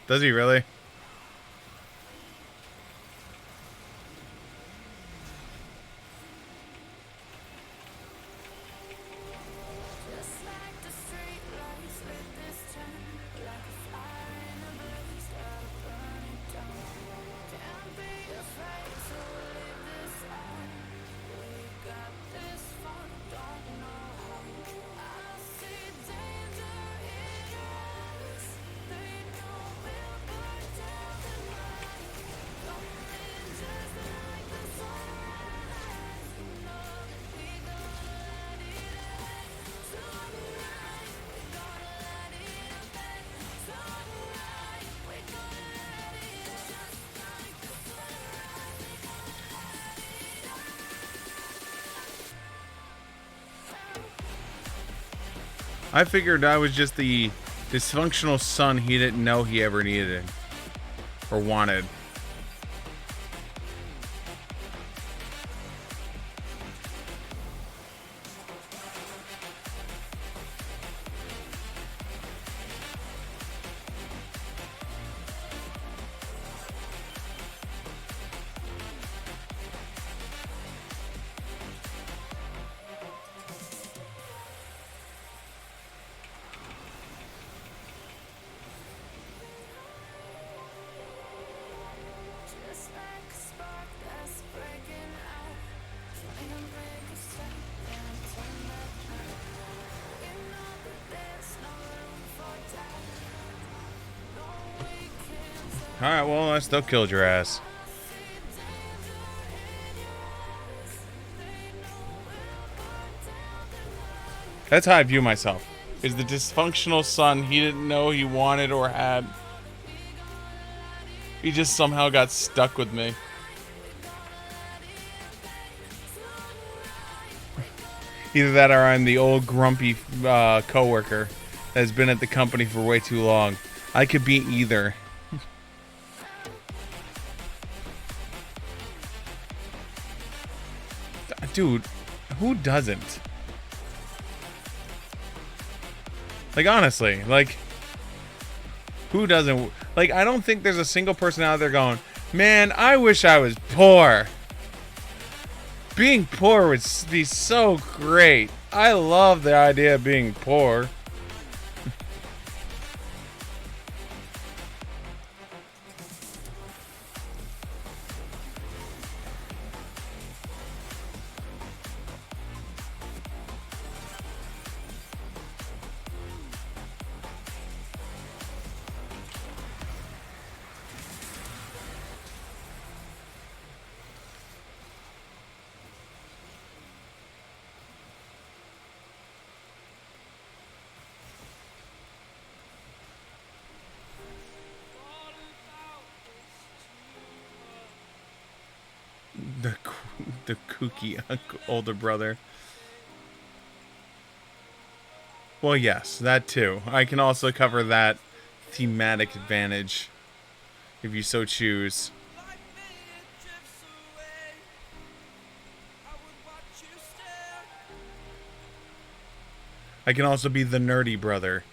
does he really? I figured I was just the dysfunctional son he didn't know he ever needed or wanted. Alright, well, I still killed your ass. That's how I view myself. is the dysfunctional son he didn't know he wanted or had. He just somehow got stuck with me. Either that or I'm the old grumpy coworker that's been at the company for way too long. I could be either. Dude, who doesn't? Like, honestly, like, who doesn't? Like, I don't think there's a single person out there going, man, I wish I was poor. Being poor would be so great. I love the idea of being poor. The kooky older brother. Well, yes, that too. I can also cover that thematic advantage if you so choose. I can also be the nerdy brother.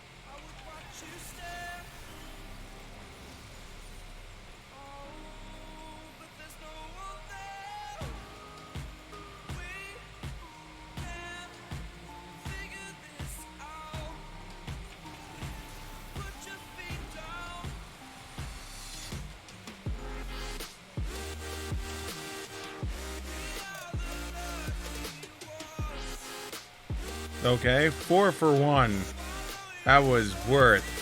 Okay, 4 for 1. That was worth.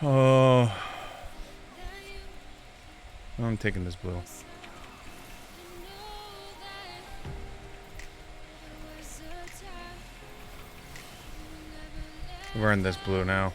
Oh, I'm taking this blue. We're in this blue now.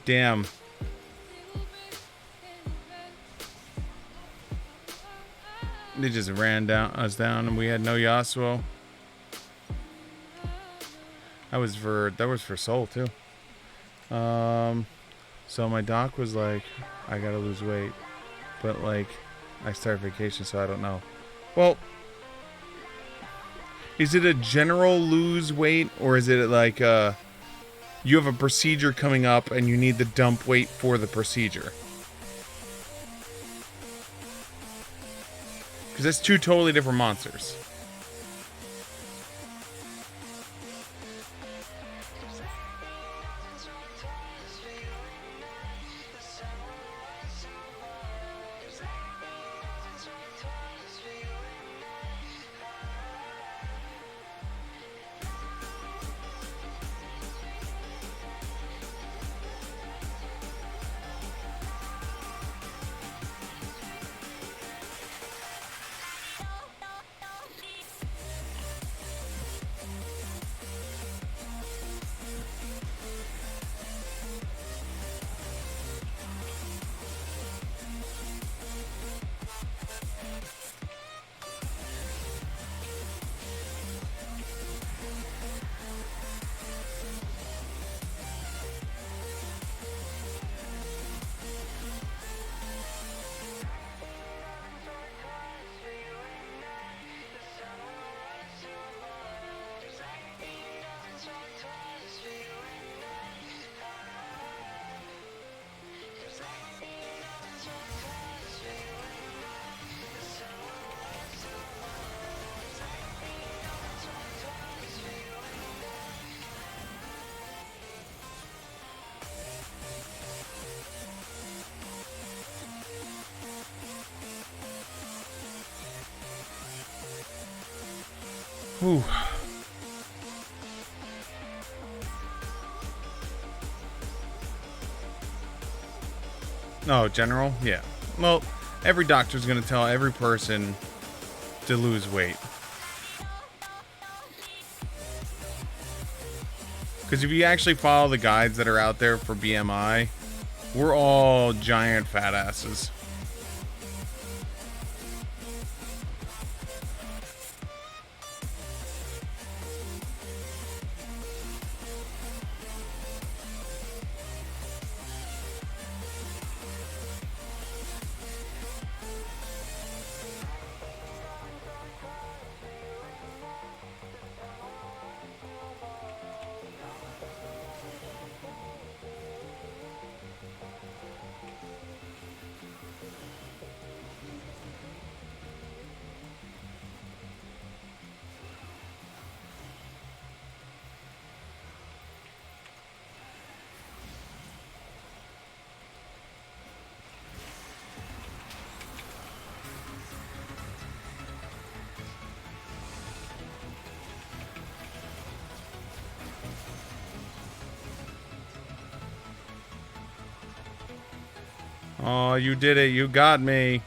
Damn. They just ran us down and we had no Yasuo. That was for Soul too. So my doc was like, I gotta lose weight. But like, I start vacation, so I don't know. Well, is it a general lose weight, or is it like you have a procedure coming up and you need the dump weight for the procedure? Because that's two totally different monsters. Whew. Oh, general? Yeah. Well, every doctor's gonna tell every person to lose weight. Because if you actually follow the guides that are out there for BMI, we're all giant fat asses. Oh, you did it. You got me.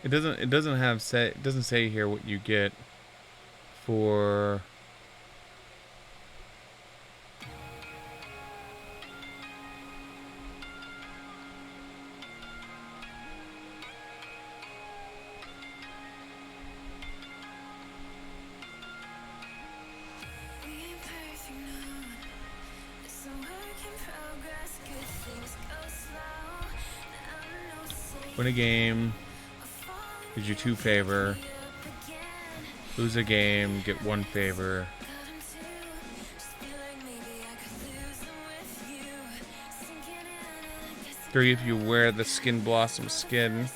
It doesn't say here what you get for win a game, gives you 2 favor. Lose a game, get 1 favor. Three if you wear the Skin Blossom skin.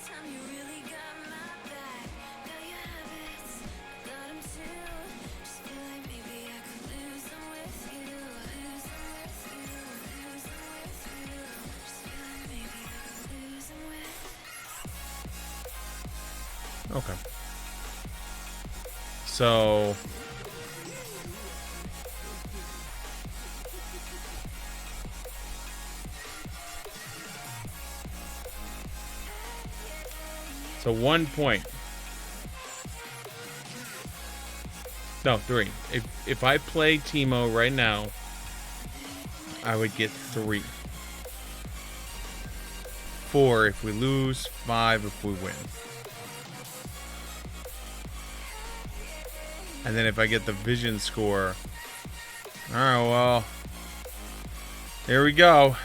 Okay. So So 1 point. No, 3. If I play Teemo right now, I would get 3. 4 if we lose, 5 if we win. And then if I get the vision score, alright, well, here we go.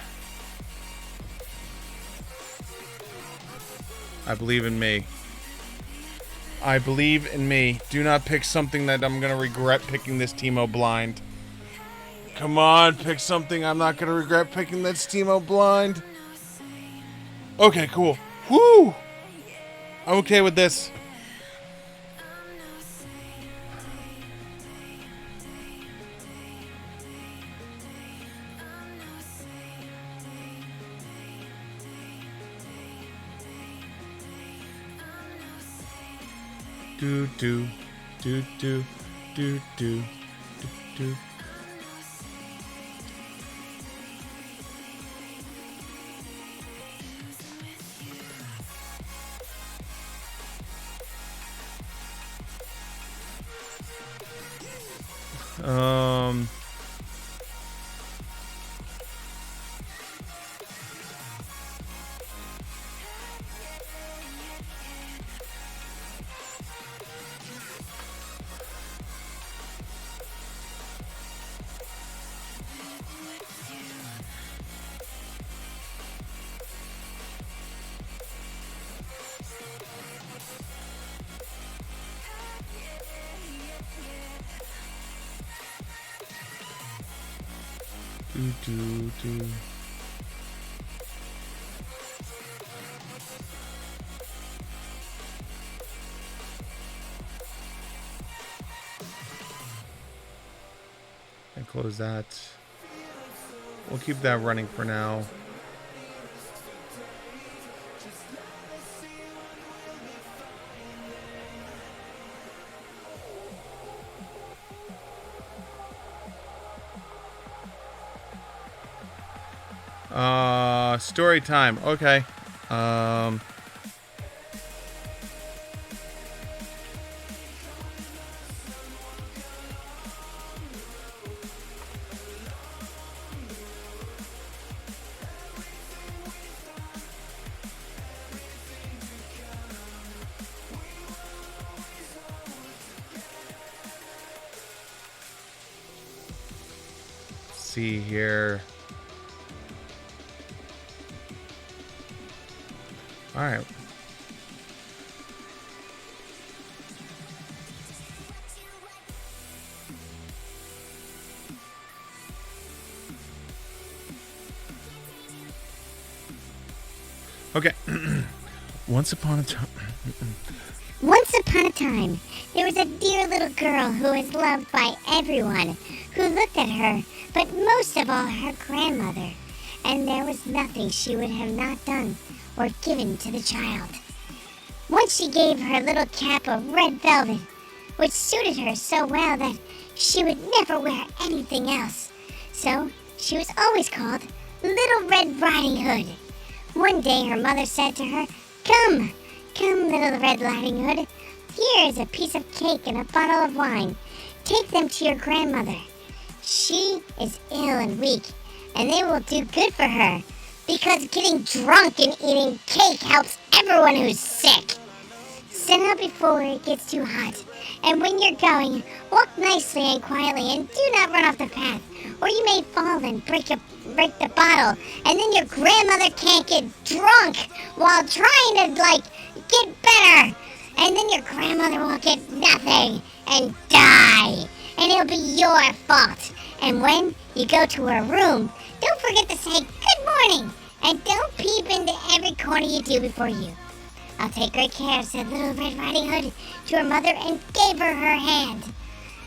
I believe in me. I believe in me. Do not pick something that I'm gonna regret picking this Teemo blind. Come on, pick something I'm not gonna regret picking this Teemo blind. Okay, cool. Woo! I'm okay with this. Do do do do do do do. Do. And close that. We'll keep that running for now. Story time. Okay. See here. All right. Okay. Once upon a time. Once upon a time, there was a dear little girl who was loved by everyone who looked at her, but most of all her grandmother. And there was nothing she would have not done or given to the child. Once she gave her little cap of red velvet, which suited her so well that she would never wear anything else. So she was always called Little Red Riding Hood. One day her mother said to her, Come, Little Red Riding Hood. Here is a piece of cake and a bottle of wine. Take them to your grandmother. She is ill and weak, and they will do good for her, because getting drunk and eating cake helps everyone who's sick. Sit out before it gets too hot, and when you're going, walk nicely and quietly, and do not run off the path, or you may fall and break the bottle, and then your grandmother can't get drunk while trying to, get better, and then your grandmother will get nothing and die, and it'll be your fault. And when you go to her room, don't forget to say good morning, and don't peep into every corner you do before you. I'll take great care, said Little Red Riding Hood to her mother and gave her her hand.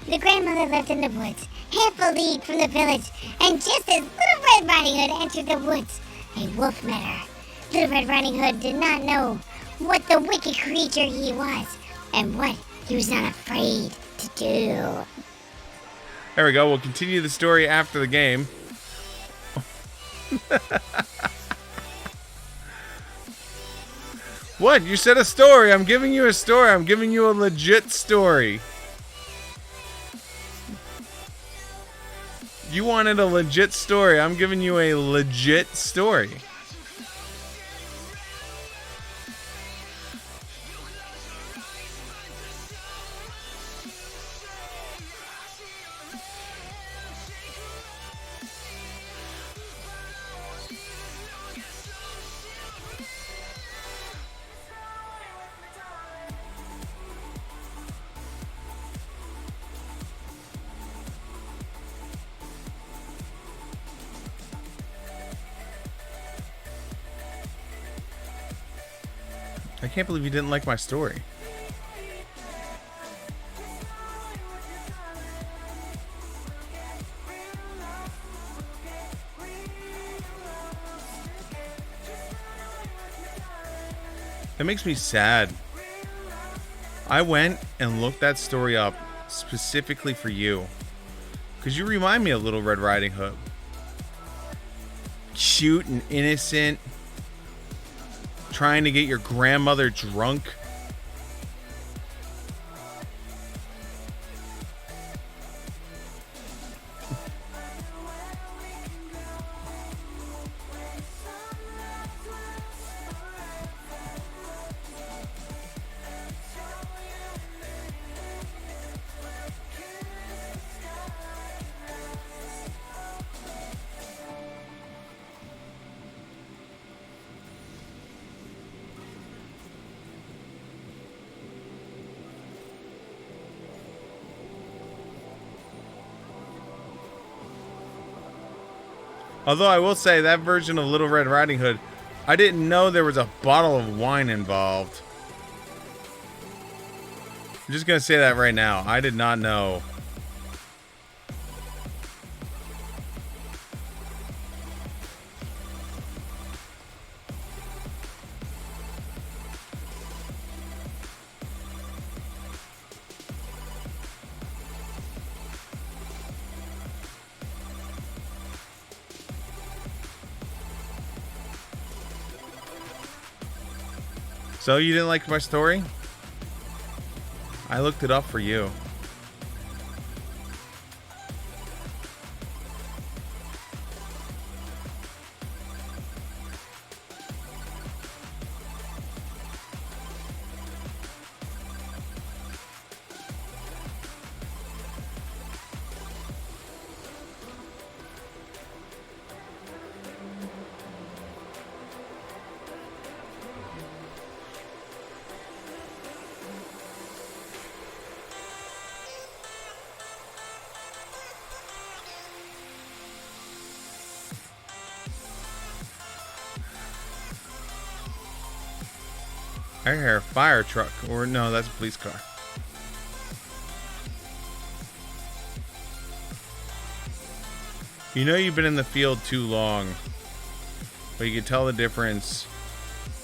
The grandmother lived in the woods, half a league from the village, and just as Little Red Riding Hood entered the woods, a wolf met her. Little Red Riding Hood did not know what the wicked creature he was, and what he was not afraid to do. There we go. We'll continue the story after the game. What? You said a story. I'm giving you a story. I'm giving you a legit story. You wanted a legit story. I'm giving you a legit story. I can't believe you didn't like my story. That makes me sad. I went and looked that story up specifically for you, because you remind me of Little Red Riding Hood. Cute and innocent, trying to get your grandmother drunk. Although I will say that version of Little Red Riding Hood, I didn't know there was a bottle of wine involved. I'm just going to say that right now. I did not know. So you didn't like my story? I looked it up for you. I hear a fire truck. Or no, that's a police car. You know you've been in the field too long, but you can tell the difference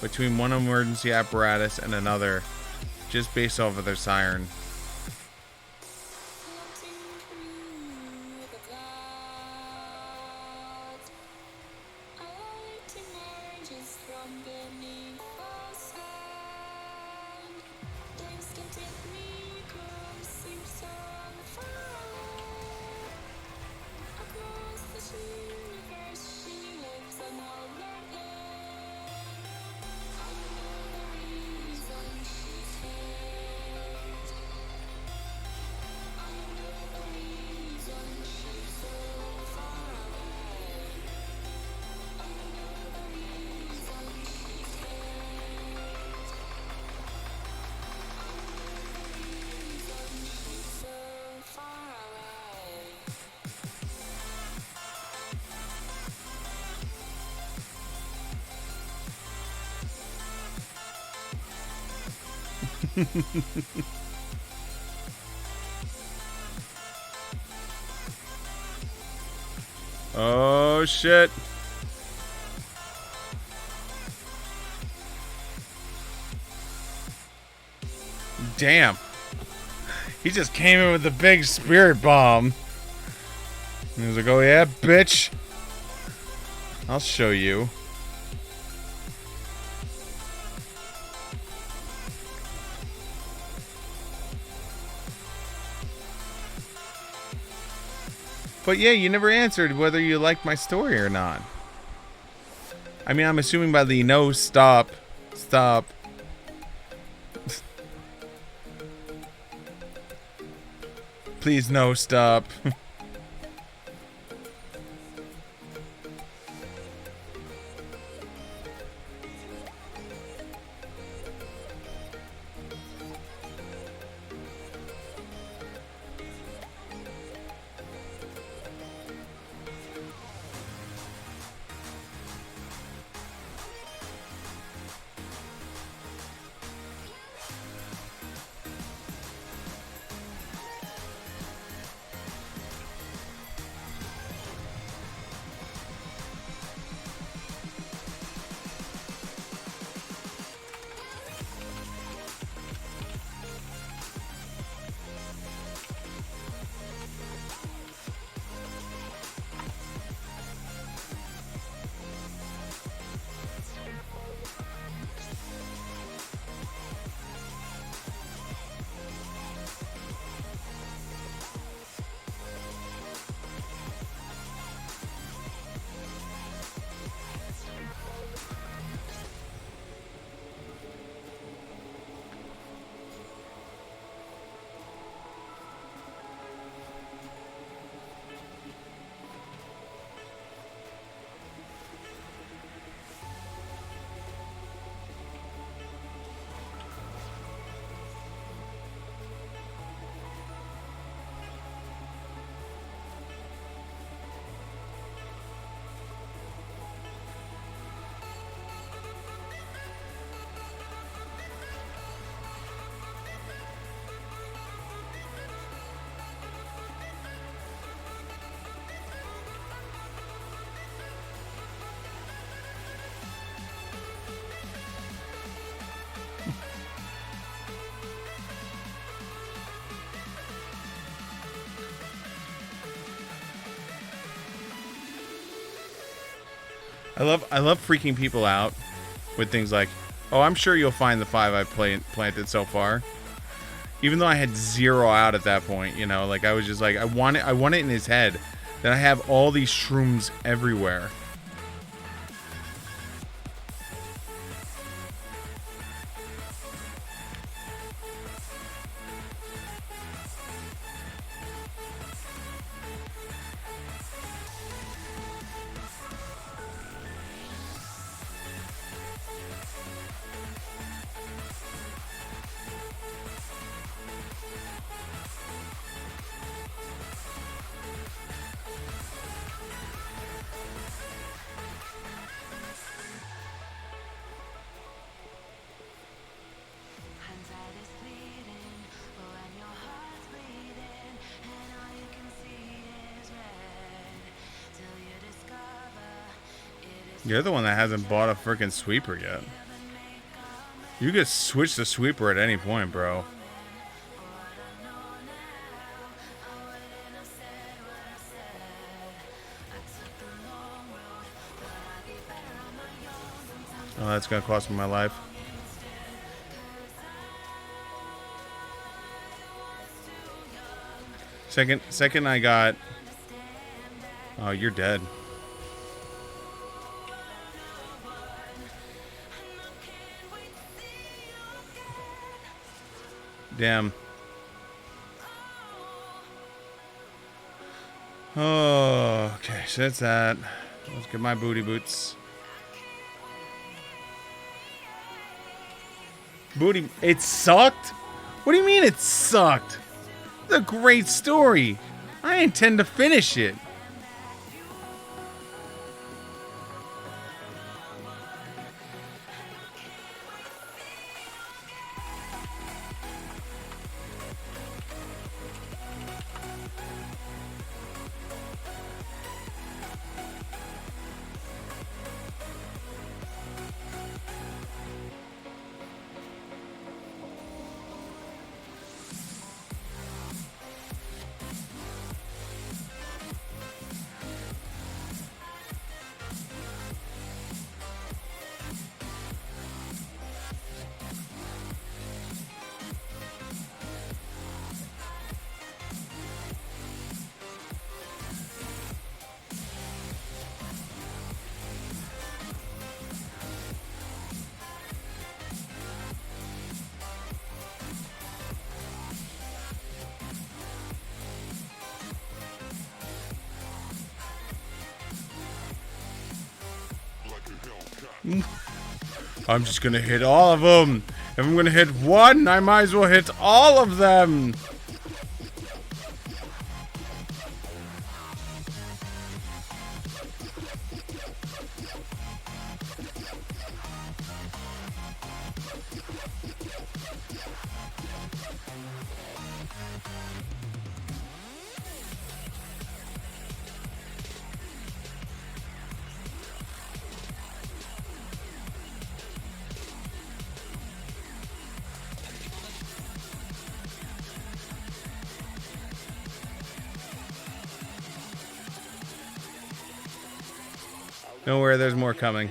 between one emergency apparatus and another just based off of their siren. Oh shit. Damn. He just came in with a big spirit bomb. And he was like, oh yeah, bitch. I'll show you. But yeah, you never answered whether you liked my story or not. I mean, I'm assuming by the no, stop. Please, no, stop. I love freaking people out with things like, oh, I'm sure you'll find the 5 I've planted so far. Even though I had 0 out at that point, you know, like I was just like, I want it in his head that I have all these shrooms everywhere. You're the one that hasn't bought a freaking sweeper yet. You could switch the sweeper at any point, bro. Oh, that's gonna cost me my life. Second I got... Oh, you're dead. Damn. Oh, okay, so that's that. Let's get my booty boots. Booty... It sucked? What do you mean it sucked? It's a great story. I intend to finish it. I'm just gonna hit all of them. If I'm gonna hit one, I might as well hit all of them. Don't worry, there's more coming.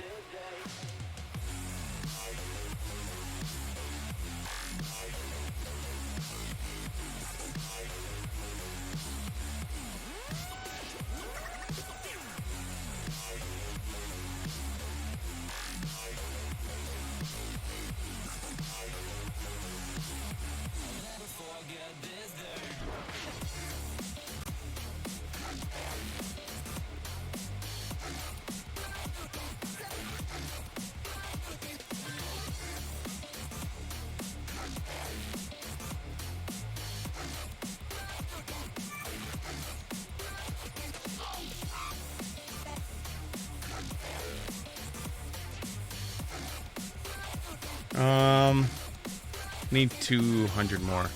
Need 200 more.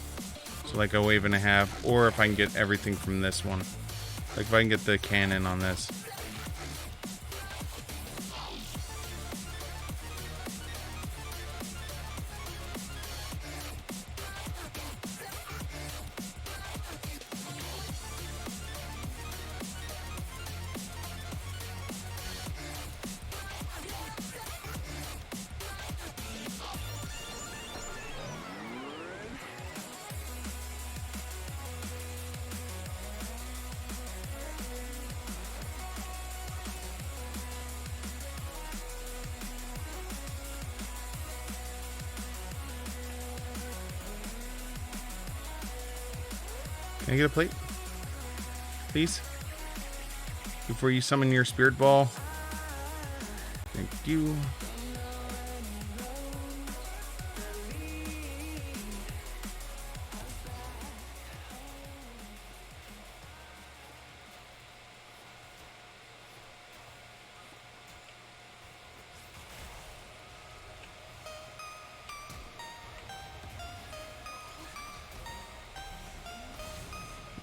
So like a wave and a half. Or if I can get everything from this one. Like if I can get the cannon on this. Can I get a plate? Please? Before you summon your spirit ball. Thank you.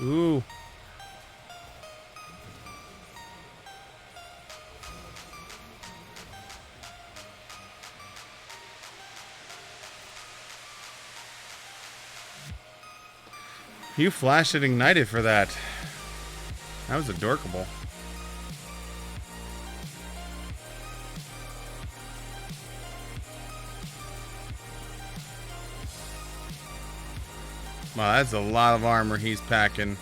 Ooh. You flashed it ignited for that. That was adorable. Wow, that's a lot of armor he's packing.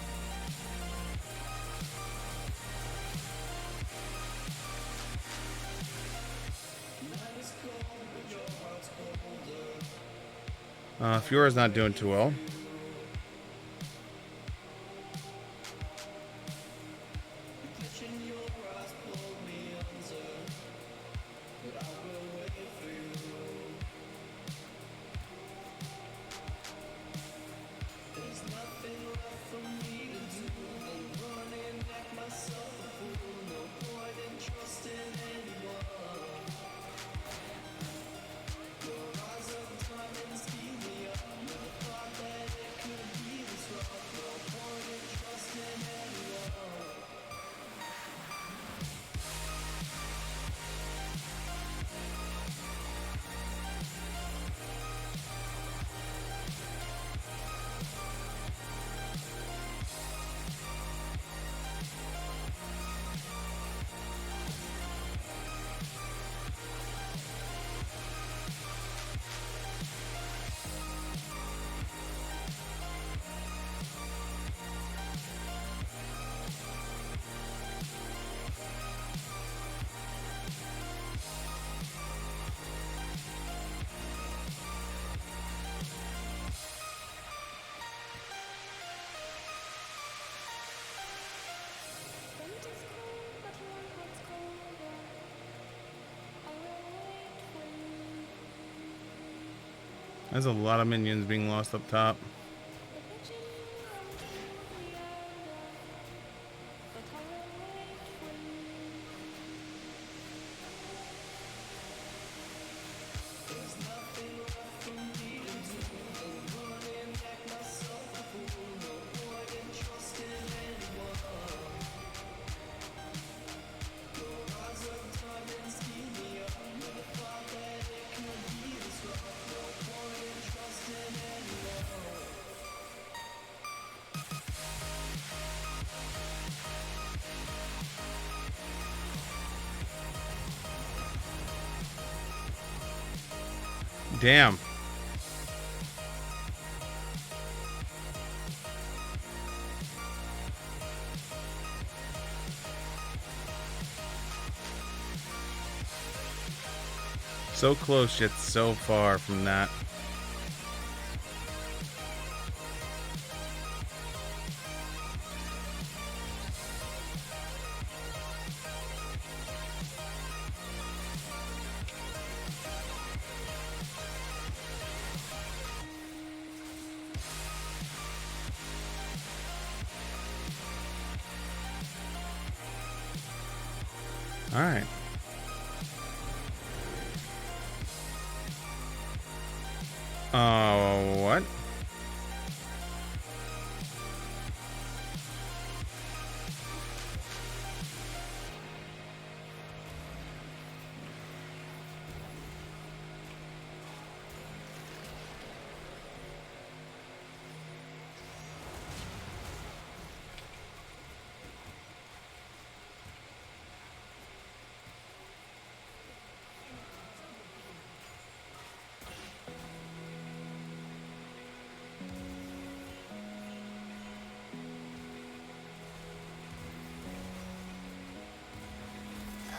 Fiora's not doing too well. There's a lot of minions being lost up top. Damn. So close yet so far from that. All right. What?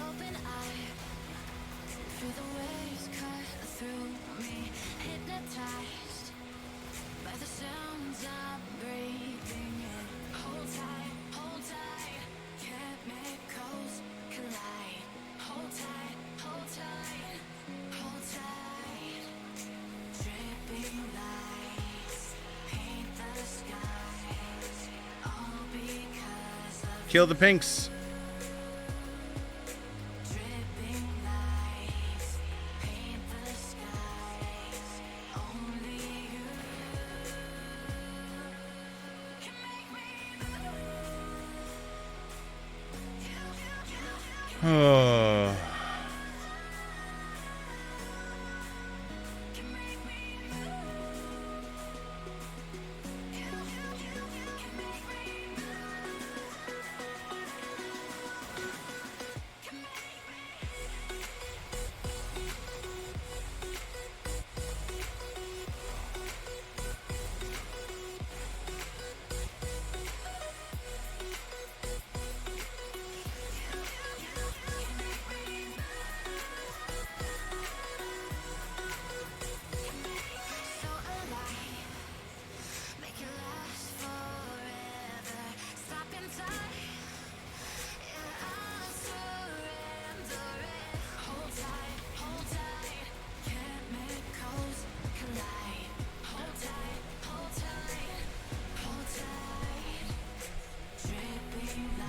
Open eye, feel the waves cut through me, hypnotized by the sounds I'm breathing in. Hold tight, chemicals collide. Hold tight, hold tight, hold tight. Dripping lights paint the skies, all because of Kill the pinks. Oh.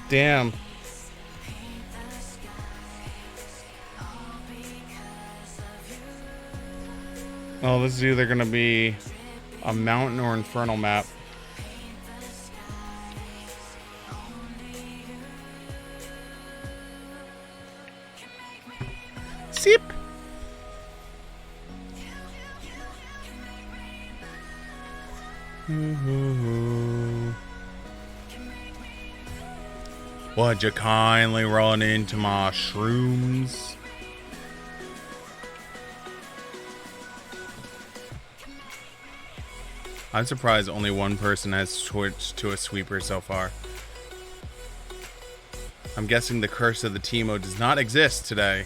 Damn. Oh, this is either gonna be a mountain or infernal map. Sip. Would you kindly run into my shrooms? I'm surprised only one person has switched to a sweeper so far. I'm guessing the curse of the Teemo does not exist today.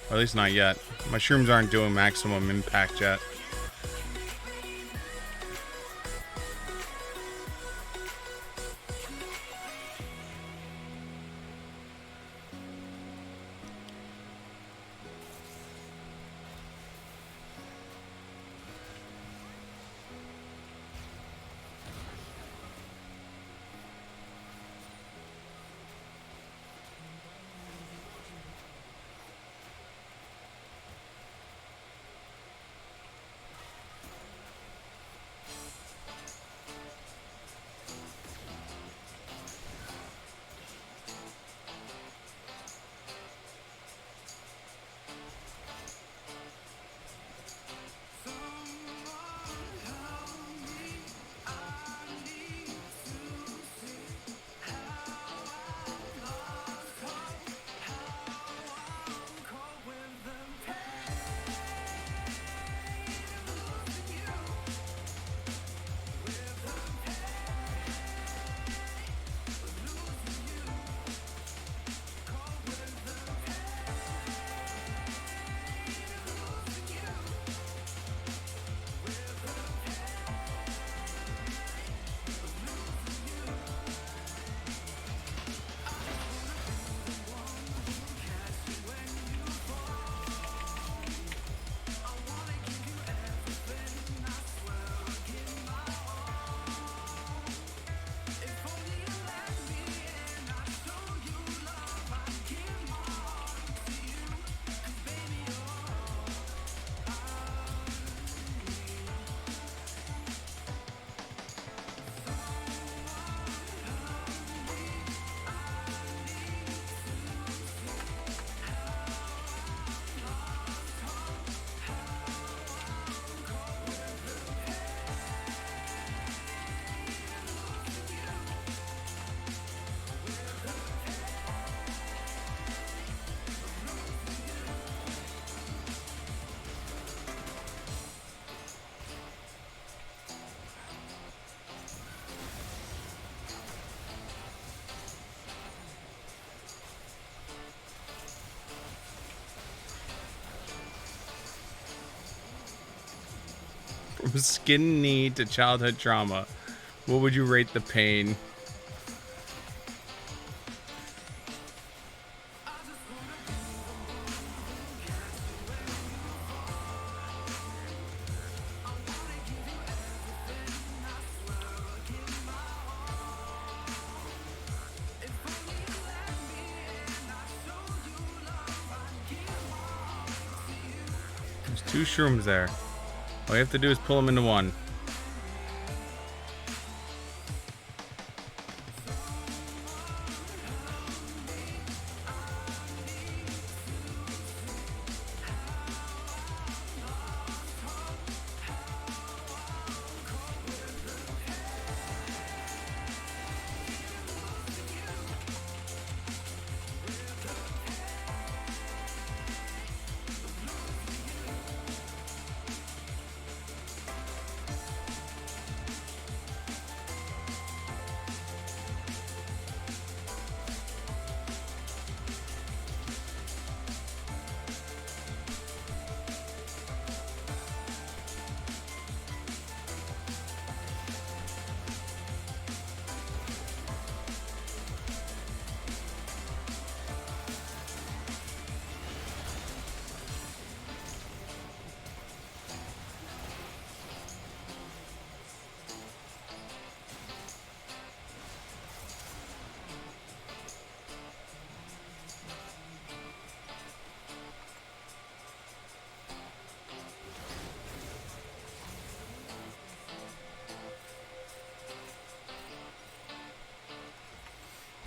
Or at least not yet. My shrooms aren't doing maximum impact yet. From skin knee to childhood trauma, what would you rate the pain? There's 2 shrooms there. All you have to do is pull them into one.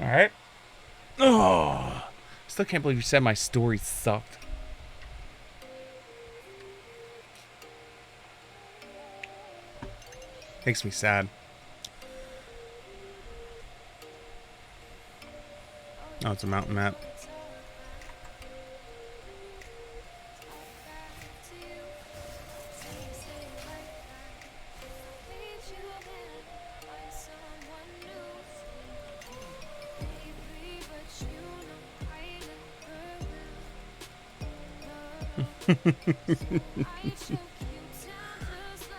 All right. Oh, still can't believe you said my story sucked. Makes me sad. Oh, it's a mountain map.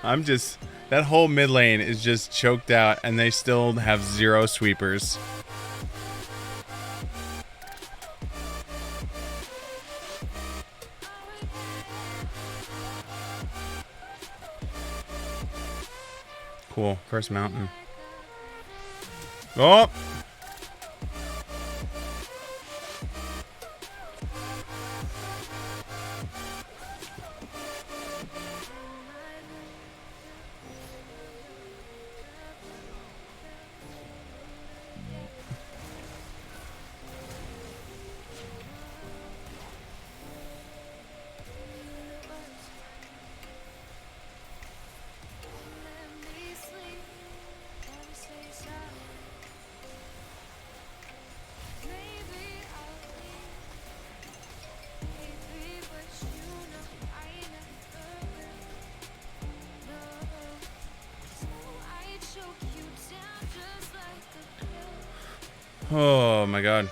I'm just... That whole mid lane is just choked out, and they still have 0 sweepers. Cool. First mountain. Oh! Oh my god.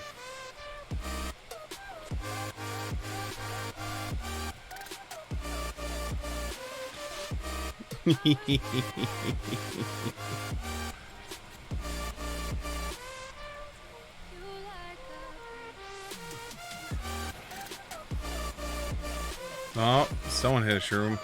Oh, someone hit a shroom.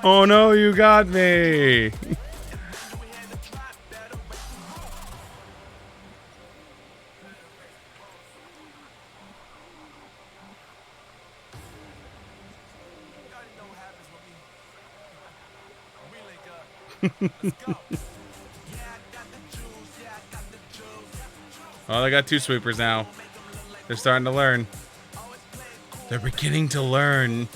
Oh no, you got me. Oh, they got 2 sweepers now. They're starting to learn. They're beginning to learn.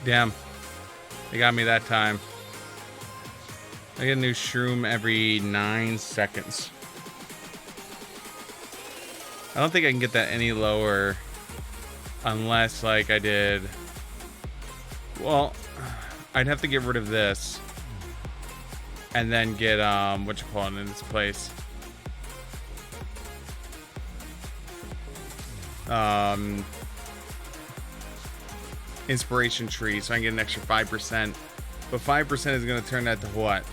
Damn. They got me that time. I get a new shroom every 9 seconds. I don't think I can get that any lower unless, like, I did... Well, I'd have to get rid of this. And then get, what you call it in its place. Inspiration tree, so I can get an extra 5%. But 5% is going to turn that to what?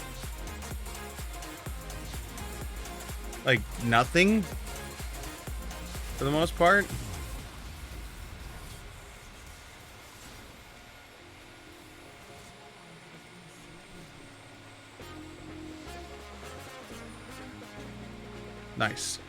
Like, nothing? For the most part? Nice.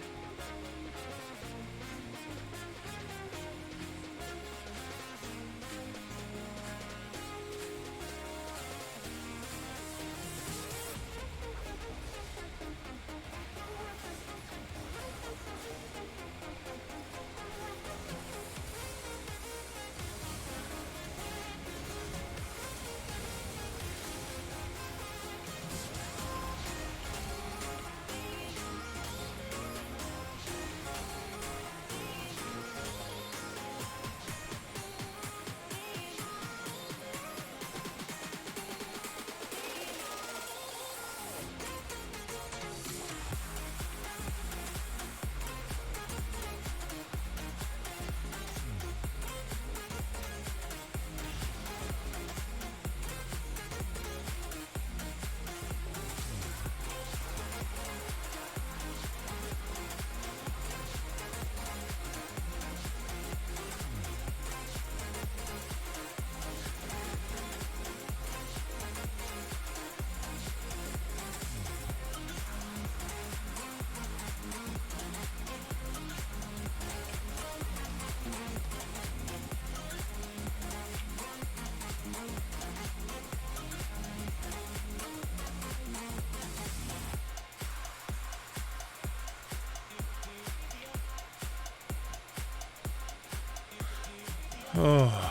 Oh.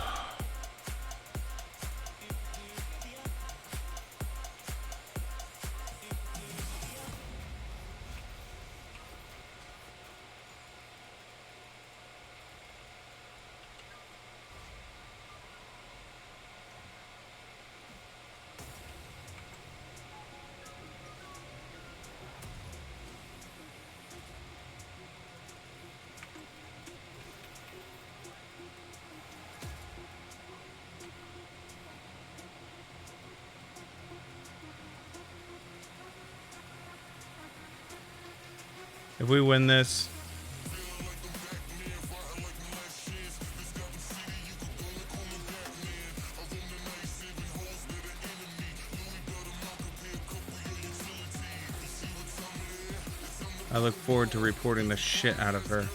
If we win this, I look forward to reporting the shit out of her.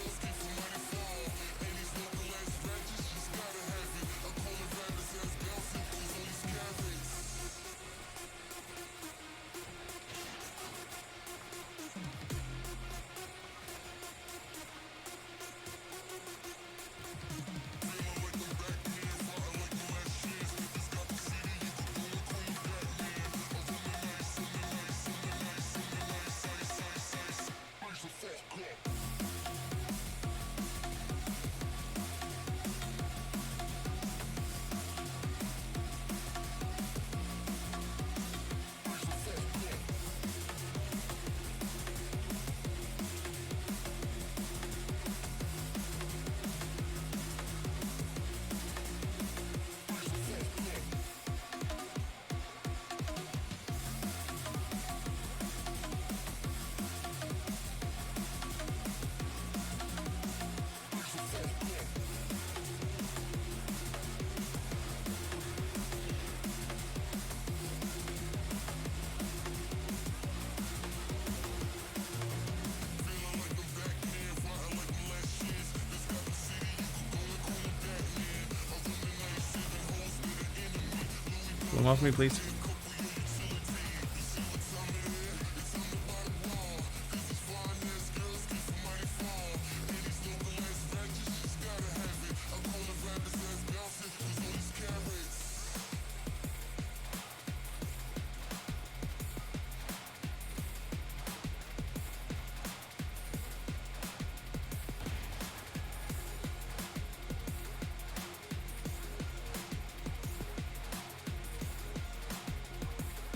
Come off me, please.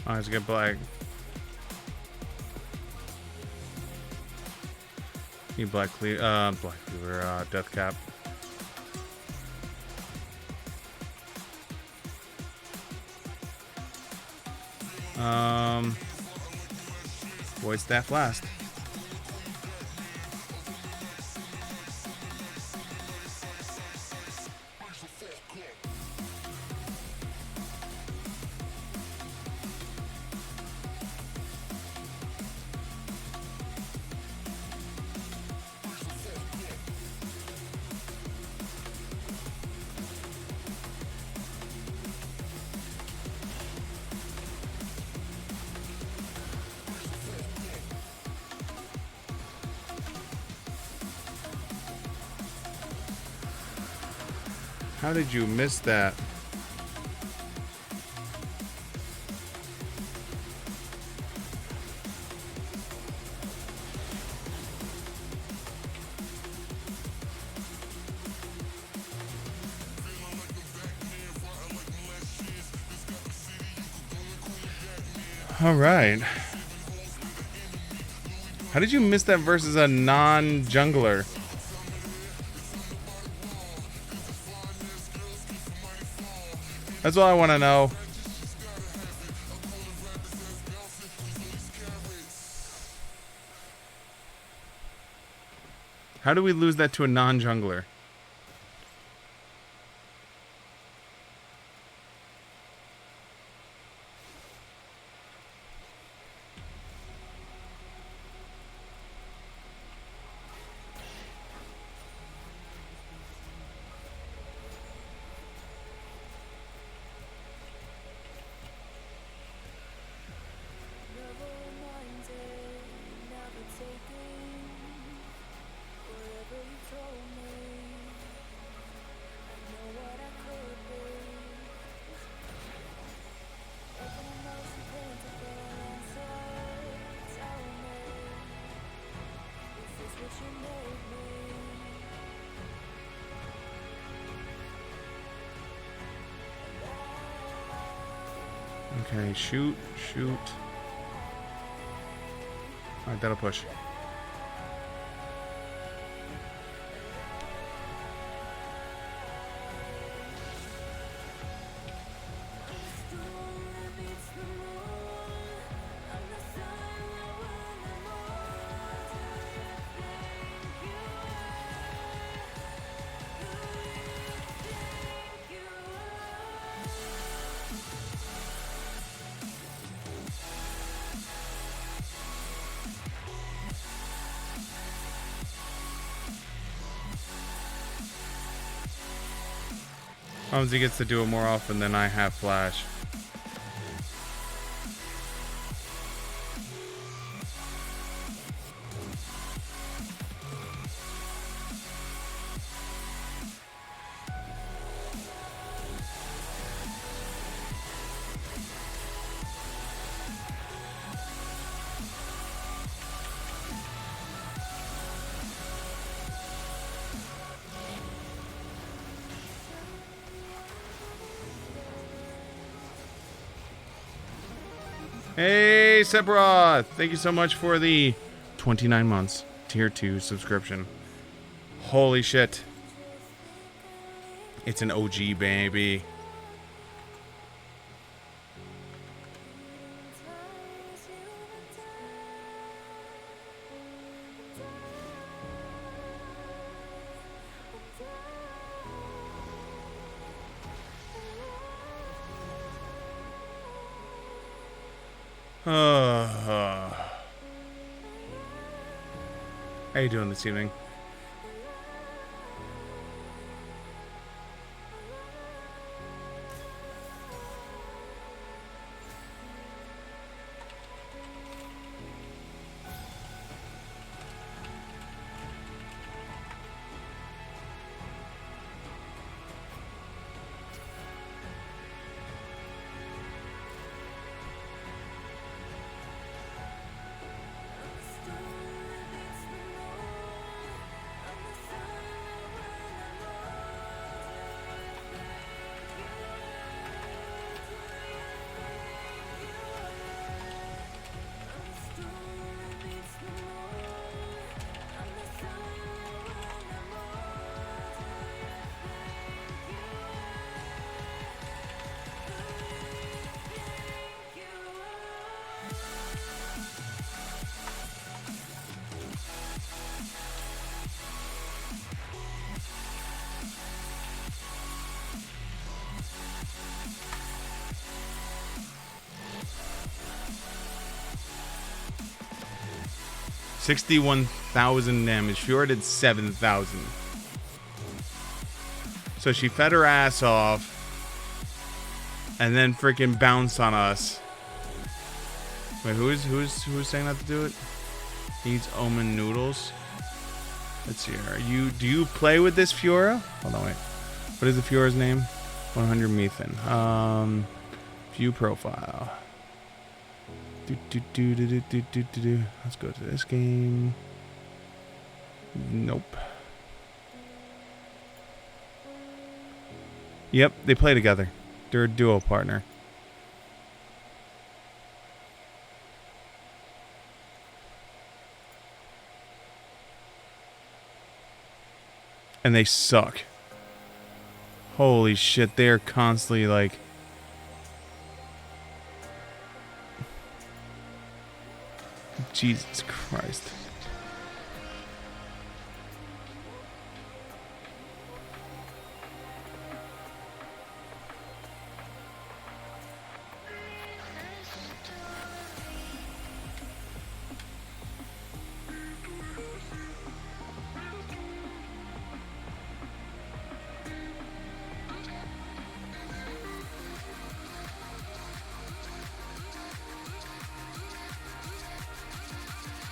Oh, let's get black. Need black cleaver, death cap. Void staff last. How did you miss that? All right. How did you miss that versus a non-jungler? That's all I want to know. How do we lose that to a non-jungler? Okay, shoot. Alright, that'll push. He gets to do it more often than I have flash. Hey, Sephiroth! Thank you so much for the 29 months tier 2 subscription. Holy shit. It's an OG, baby. How you doing this evening? 61,000 damage. Fiora did 7,000. So she fed her ass off. And then freaking bounced on us. Wait, who's saying not to do it? Needs Omen Noodles. Let's see. Do you play with this Fiora? Hold on, wait. What is the Fiora's name? 100 Methan. View profile. Let's go to this game. Nope. Yep, they play together. They're a duo partner. And they suck. Holy shit, they are constantly like... Jesus Christ.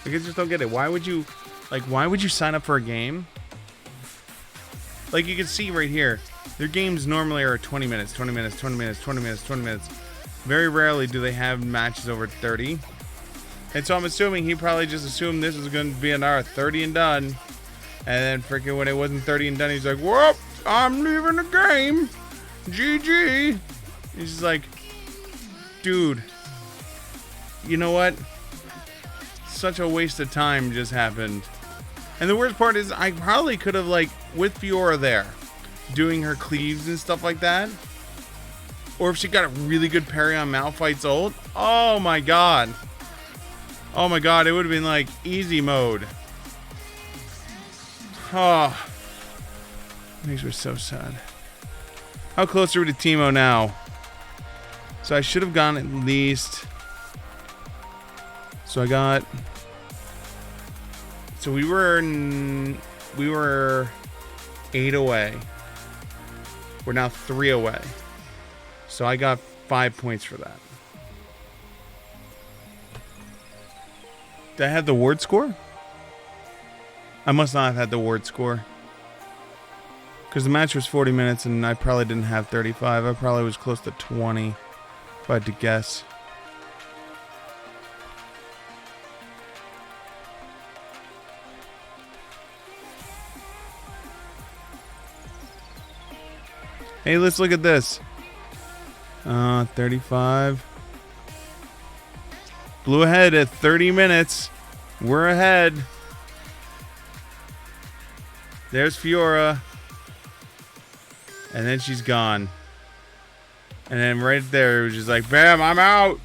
I just don't get it. Why would you sign up for a game? Like you can see right here, their games normally are 20 minutes, 20 minutes, 20 minutes, 20 minutes, 20 minutes. Very rarely do they have matches over 30. And so I'm assuming he probably just assumed this was going to be an hour 30 and done. And then freaking when it wasn't 30 and done, he's like, whoop, I'm leaving the game. GG. He's just like, dude, you know what? Such a waste of time just happened. And the worst part is I probably could have, like, with Fiora there doing her cleaves and stuff like that, or if she got a really good parry on Malphite's ult, oh my god, it would have been like easy mode. Oh, makes me so sad. How close are we to Teemo now? So I should have gone at least. So I got. So we were 8 away. We're now 3 away. So I got 5 points for that. Did I have the ward score? I must not have had the ward score. Because the match was 40 minutes and I probably didn't have 35. I probably was close to 20, if I had to guess. Hey, let's look at this. 35. Blew ahead at 30 minutes. We're ahead. There's Fiora. And then she's gone. And then right there, it was just like, bam, I'm out.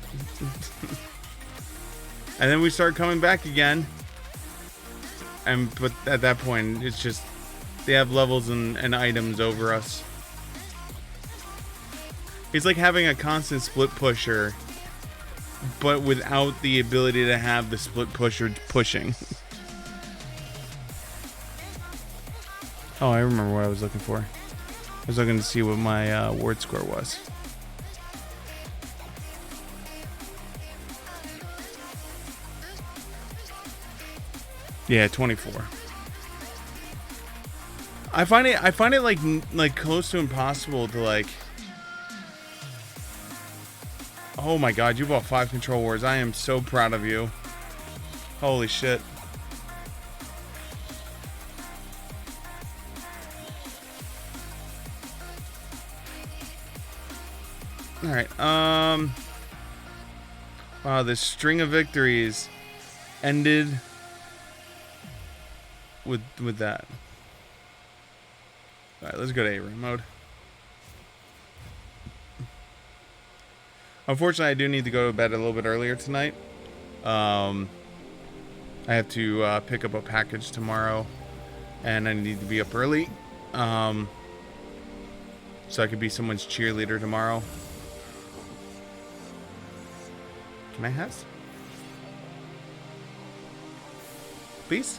And then we start coming back again. But at that point, it's just, they have levels and items over us. It's like having a constant split pusher, but without the ability to have the split pusher pushing. Oh, I remember what I was looking for. I was looking to see what my ward score was. Yeah, 24. I find it like close to impossible to like. Oh my god, you bought 5 control wards. I am so proud of you. Holy shit. Alright, wow, this string of victories ended with that. Alright, let's go to A-room mode. Unfortunately, I do need to go to bed a little bit earlier tonight. I have to pick up a package tomorrow, and I need to be up early, so I could be someone's cheerleader tomorrow. Can I have? Please?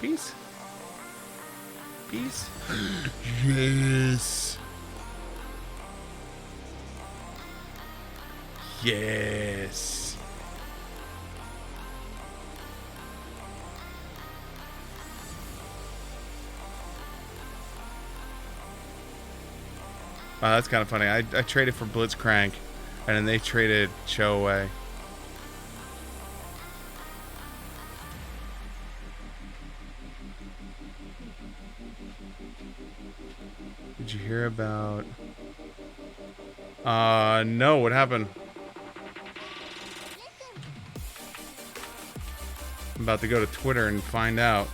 Peace? Peace? Yes. Yes. Wow, that's kind of funny. I traded for Blitzcrank, and then they traded Cho away. Did you hear about... no, what happened? I'm about to go to Twitter and find out.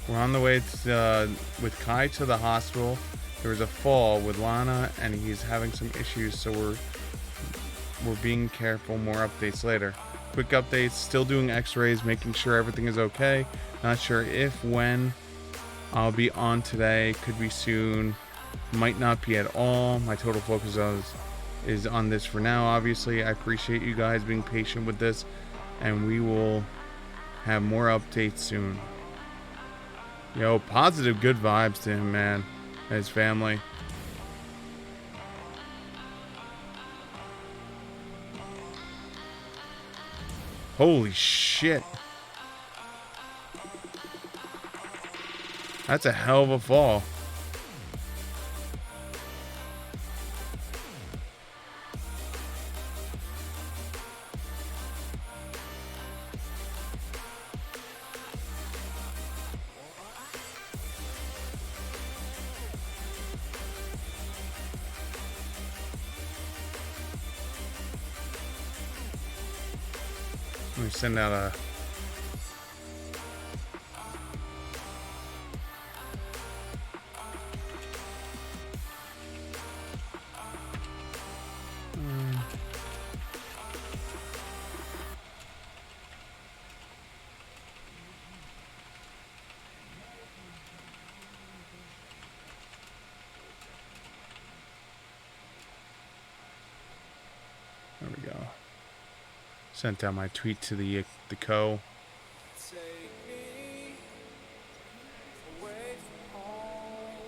We're on the way to, with Kai to the hospital. There was a fall with Lana, and he's having some issues, so we're being careful. More updates later. Quick updates. Still doing x-rays, making sure everything is okay. Not sure if, when. I'll be on today. Could be soon. Might not be at all. My total focus is on this for now, obviously. I appreciate you guys being patient with this, and we will have more updates soon. Yo, positive, good vibes to him, man. And his family. Holy shit. That's a hell of a fall. Let me send out a... There we go. Sent out my tweet to the co. Take me away from home.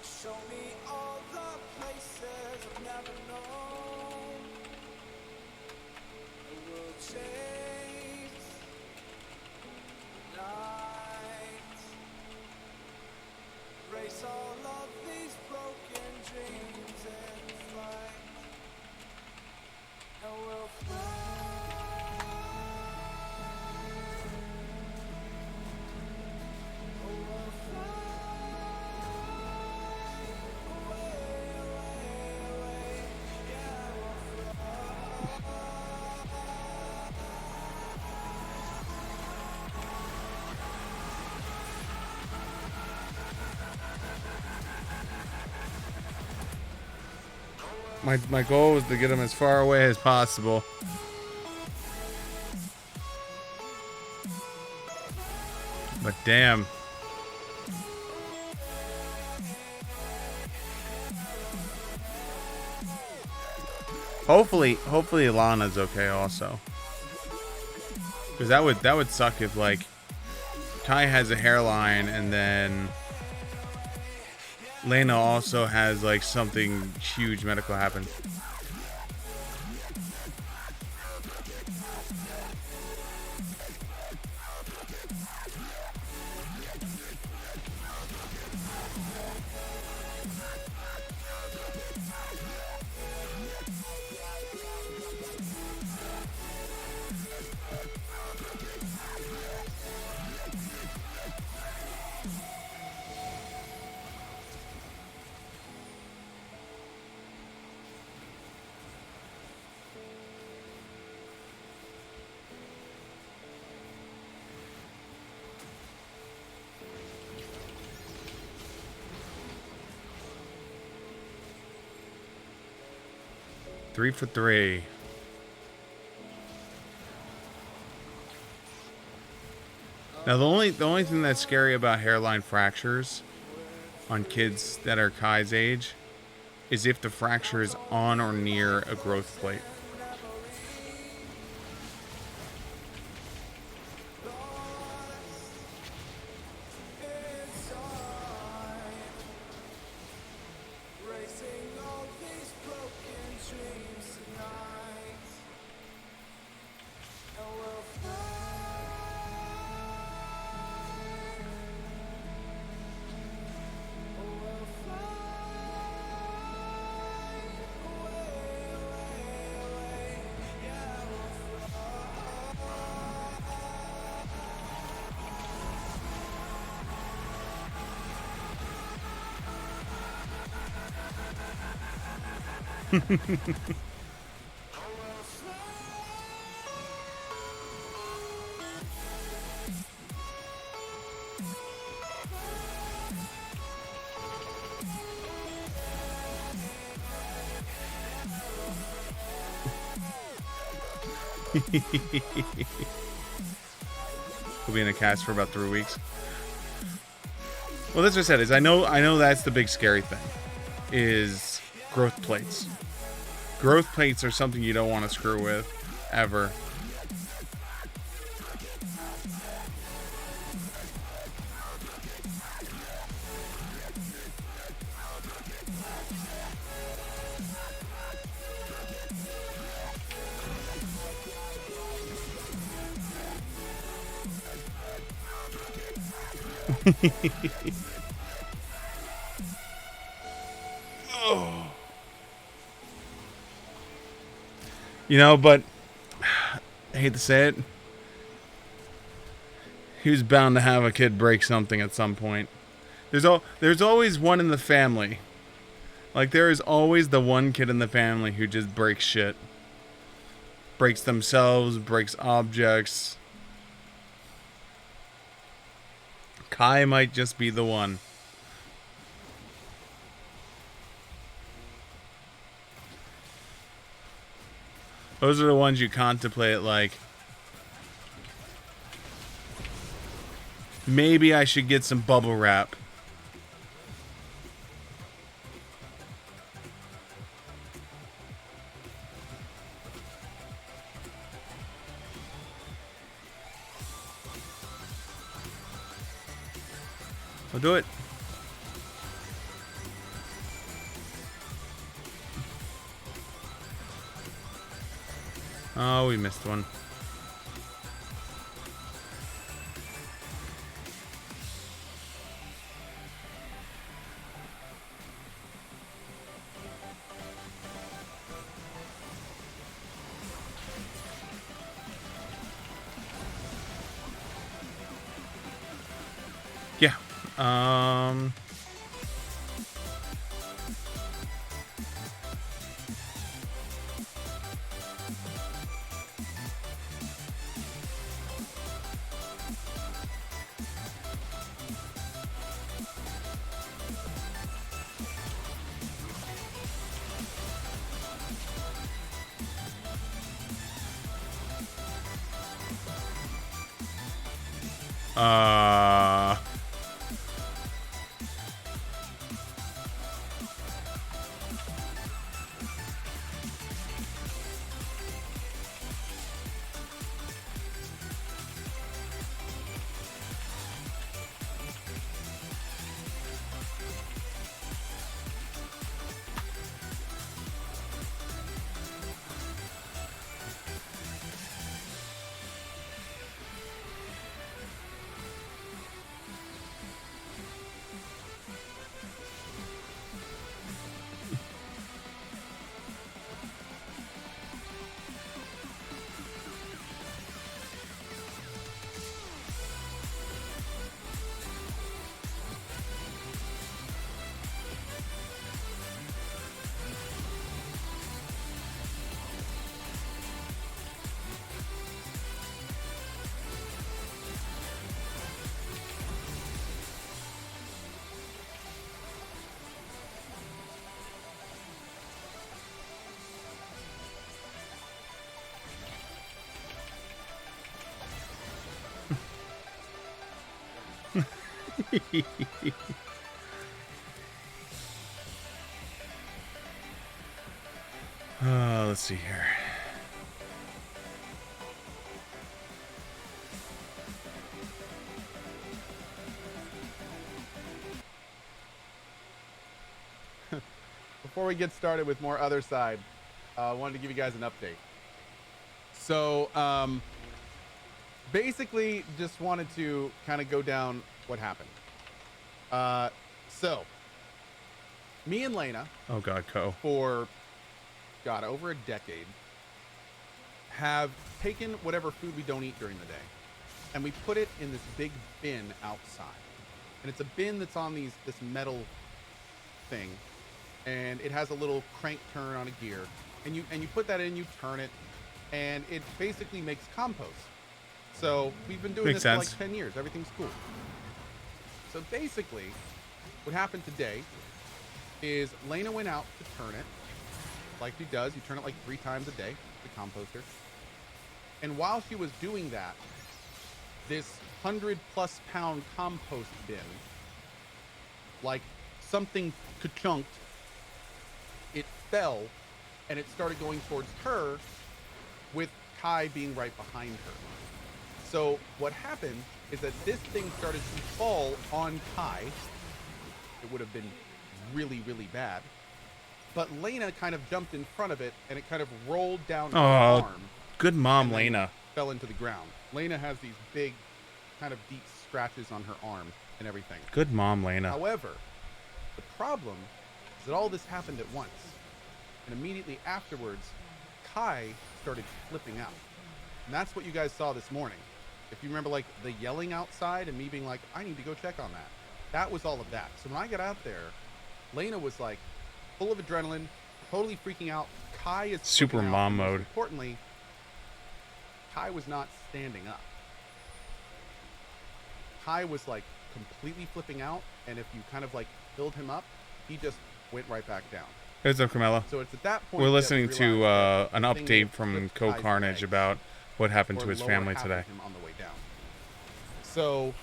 Show me all the places I've never known. I will chase the night. Erase all of these broken dreams and flight. And we'll fly. Oh, we'll fly away, away, away. Yeah, we'll fly. My goal was to get him as far away as possible. But damn. Hopefully Lana's okay also. Because that would suck if like Kai has a hairline and then Lena also has like something huge medical happen. Three for three. Now the only thing that's scary about hairline fractures on kids that are Kai's age is if the fracture is on or near a growth plate. Racing all these broken dreams tonight. And we'll We'll be in a cast for about 3 weeks. Well, that's what I said. Is I know that's the big scary thing, is growth plates. Growth plates are something you don't want to screw with, ever. You know, but I hate to say it, he was bound to have a kid break something at some point. There's always one in the family. Like, there is always the one kid in the family who just breaks shit. Breaks themselves, breaks objects. Kai might just be the one. Those are the ones you contemplate, like, maybe I should get some bubble wrap. I'll do it. Oh, we missed one. Yeah. Uh... Let's see here. Before we get started with more other side, I wanted to give you guys an update. So, basically, just wanted to kind of go down what happened. So, me and Lena, Oh God, Co. for, God, over a decade, have taken whatever food we don't eat during the day, and we put it in this big bin outside. And it's a bin that's on this metal thing, and it has a little crank turn on a gear, and you put that in, you turn it, and it basically makes compost. So we've been doing Makes this for sense. like 10 years. Everything's cool. So basically, what happened today is Lena went out to turn it, like she does. You turn it like 3 times a day, the composter. And while she was doing that, this 100+ pound compost bin, like something ka-chunked, it fell, and it started going towards her, with Kai being right behind her. So what happened is that this thing started to fall on Kai. It would have been really, really bad. But Lena kind of jumped in front of it, and it kind of rolled down her Oh, arm. good mom, and then Lena. fell into the ground. Lena has these big, kind of deep scratches on her arm and everything. Good mom, Lena. However, the problem is that all this happened at once. And immediately afterwards, Kai started flipping out. And that's what you guys saw this morning. If you remember, like, the yelling outside and me being like, I need to go check on that. That was all of that. So when I got out there, Lena was, like, full of adrenaline, totally freaking out. Kai is Super flipping out, mom and most mode. Importantly, Kai was not standing up. Kai was, like, completely flipping out, and if you kind of, like, filled him up, he just went right back down. What's up, Camilla? So it's at that point We're that we listening to realized that an the thing update had from flipped Co Kai's Carnage legs, about what happened or to his lower family half today. of him on the way down. So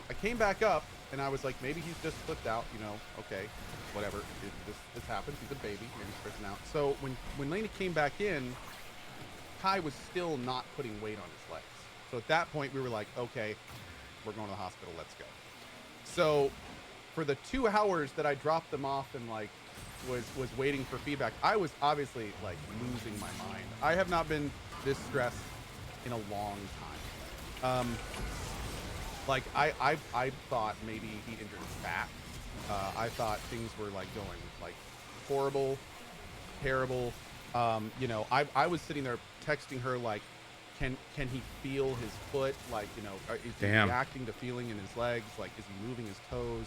I came back up, and I was like, maybe he's just flipped out, you know, okay, whatever. This happens. He's a baby. Maybe he's freaking out. So when Lena came back in, Kai was still not putting weight on his legs. So at that point, we were like, okay, we're going to the hospital. Let's go. So for the 2 hours that I dropped them off and like was waiting for feedback, I was obviously like losing my mind. I have not been this stressed in a long time. Like I thought maybe he injured his back. I thought things were like going like horrible, terrible. You know, I was sitting there texting her like, can he feel his foot? Like, you know, is he Damn. reacting to feeling in his legs? Like, is he moving his toes?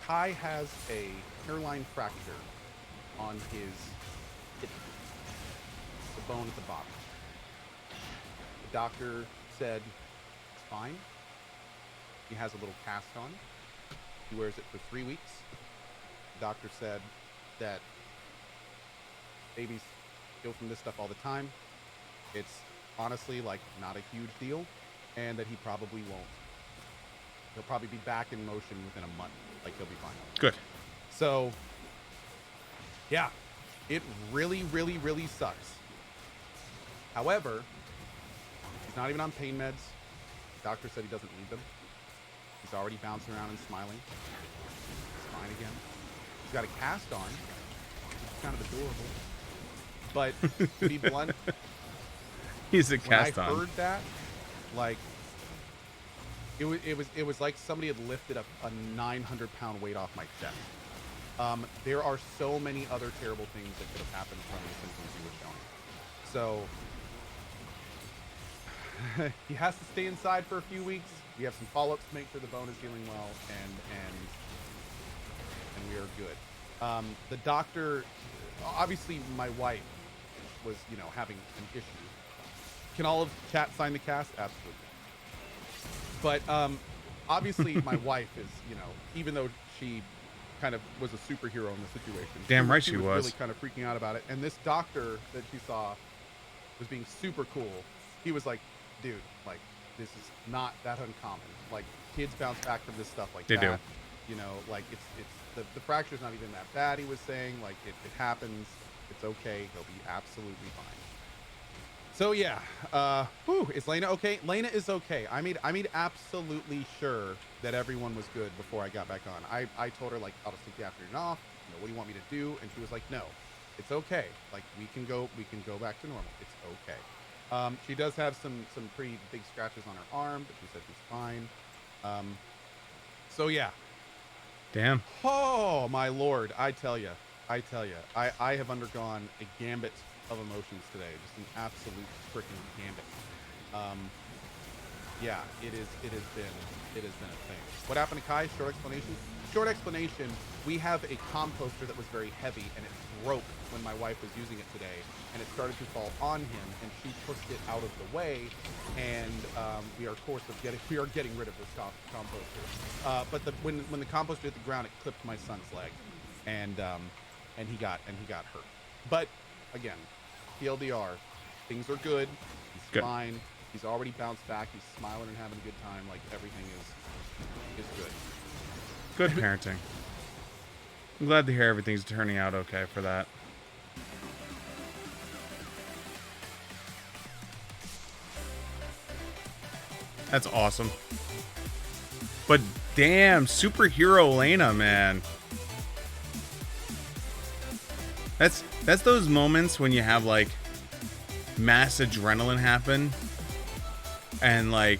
Kai has a hairline fracture on his hip, the bone at the bottom. The doctor said it's fine. He has a little cast on. He wears it for 3 weeks. The doctor said that babies go from this stuff all the time. It's honestly like not a huge deal, and that he probably won't. He'll probably be back in motion within a month. Like, he'll be fine. Good. So, yeah, it really, really, really sucks. However, he's not even on pain meds. The doctor said he doesn't need them. He's already bouncing around and smiling. He's fine again. He's got a cast on. It's kind of adorable. But to be blunt, He's a when cast I on. heard that, like, it was like somebody had lifted a 900-pound weight off my chest. There are so many other terrible things that could have happened from the symptoms he was showing. So he has to stay inside for a few weeks. We have some follow-ups to make sure the bone is healing well, and we are good. The doctor, obviously, my wife was, you know, having an issue. Can all of chat sign the cast? Absolutely. But obviously, my wife is, you know, even though she kind of was a superhero in the situation, Damn right she was was. really kind of freaking out about it. And this doctor that she saw was being super cool. He was like, dude, like, this is not that uncommon. Like kids bounce back from this stuff like They that. do. You know, like it's the fracture's not even that bad. He was saying like it happens. It's okay. He'll be absolutely fine. So yeah, is Lena okay? Lena is okay. I made absolutely sure that everyone was good before I got back on. I told her like I'll just take the afternoon off. You know, what do you want me to do? And she was like, no, it's okay. Like we can go back to normal. It's okay. She does have some pretty big scratches on her arm, but she said she's fine. So yeah. Damn. Oh my lord, I tell you, I have undergone a gambit of emotions today, just an absolute freaking gambit. Yeah, it has been a thing. What happened to Kai? Short explanation. We have a composter that was very heavy, and it broke when my wife was using it today, and it started to fall on him, and she pushed it out of the way, and we are getting rid of this composter. But when the composter hit the ground, it clipped my son's leg, and he got hurt. But again, TLDR, things are good. He's Good. fine. He's already bounced back. He's smiling and having a good time. Like everything is good. Good parenting. I'm glad to hear everything's turning out okay for that. That's awesome. But damn, superhero Lena, man. That's those moments when you have like mass adrenaline happen and like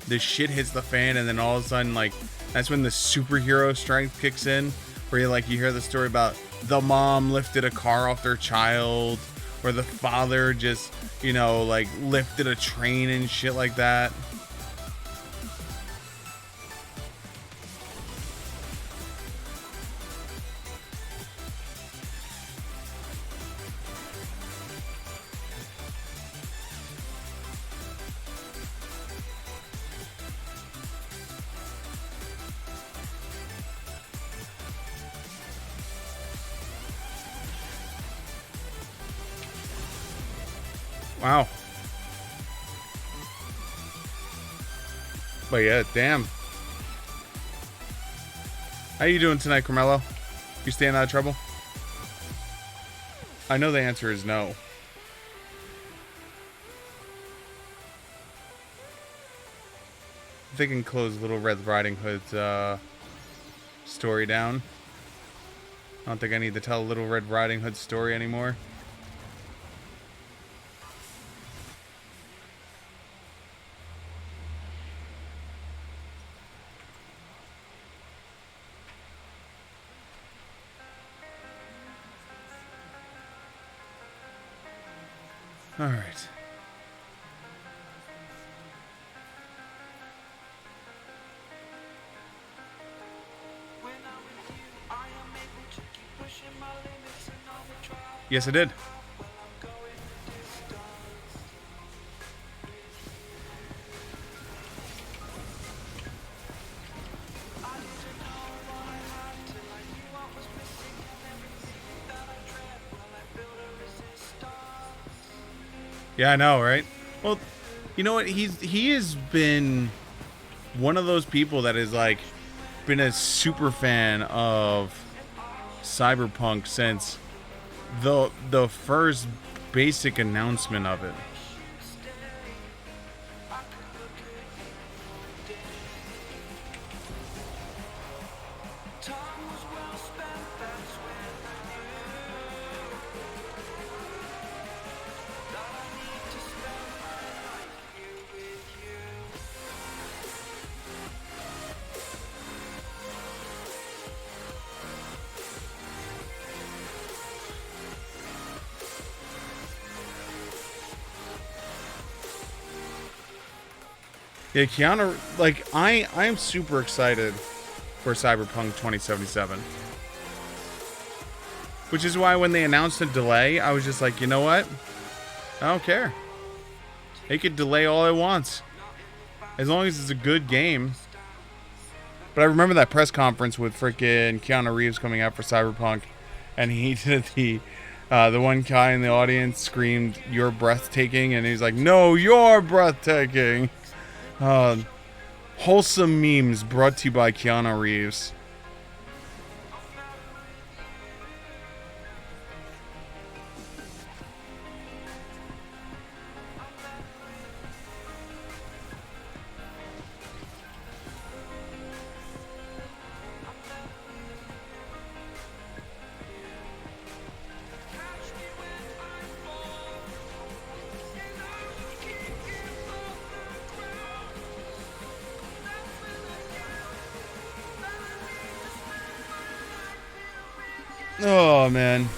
the shit hits the fan, and then all of a sudden like that's when the superhero strength kicks in, where you hear the story about the mom lifted a car off their child, or the father just, you know, like lifted a train and shit like that. Wow. But yeah, damn. How you doing tonight, Carmelo? You staying out of trouble? I know the answer is no. I think I can close Little Red Riding Hood's story down. I don't think I need to tell Little Red Riding Hood's story anymore. All right. Yes, I did. Yeah, I know, right? Well, you know what? He has been one of those people that is like been a super fan of Cyberpunk since the first basic announcement of it. Yeah, Keanu, like, I'm super excited for Cyberpunk 2077. Which is why when they announced a delay, I was just like, you know what? I don't care. They could delay all it wants. As long as it's a good game. But I remember that press conference with freaking Keanu Reeves coming out for Cyberpunk. And he did the one guy in the audience screamed, "You're breathtaking." And he's like, "No, you're breathtaking." Wholesome memes brought to you by Keanu Reeves. Oh, man.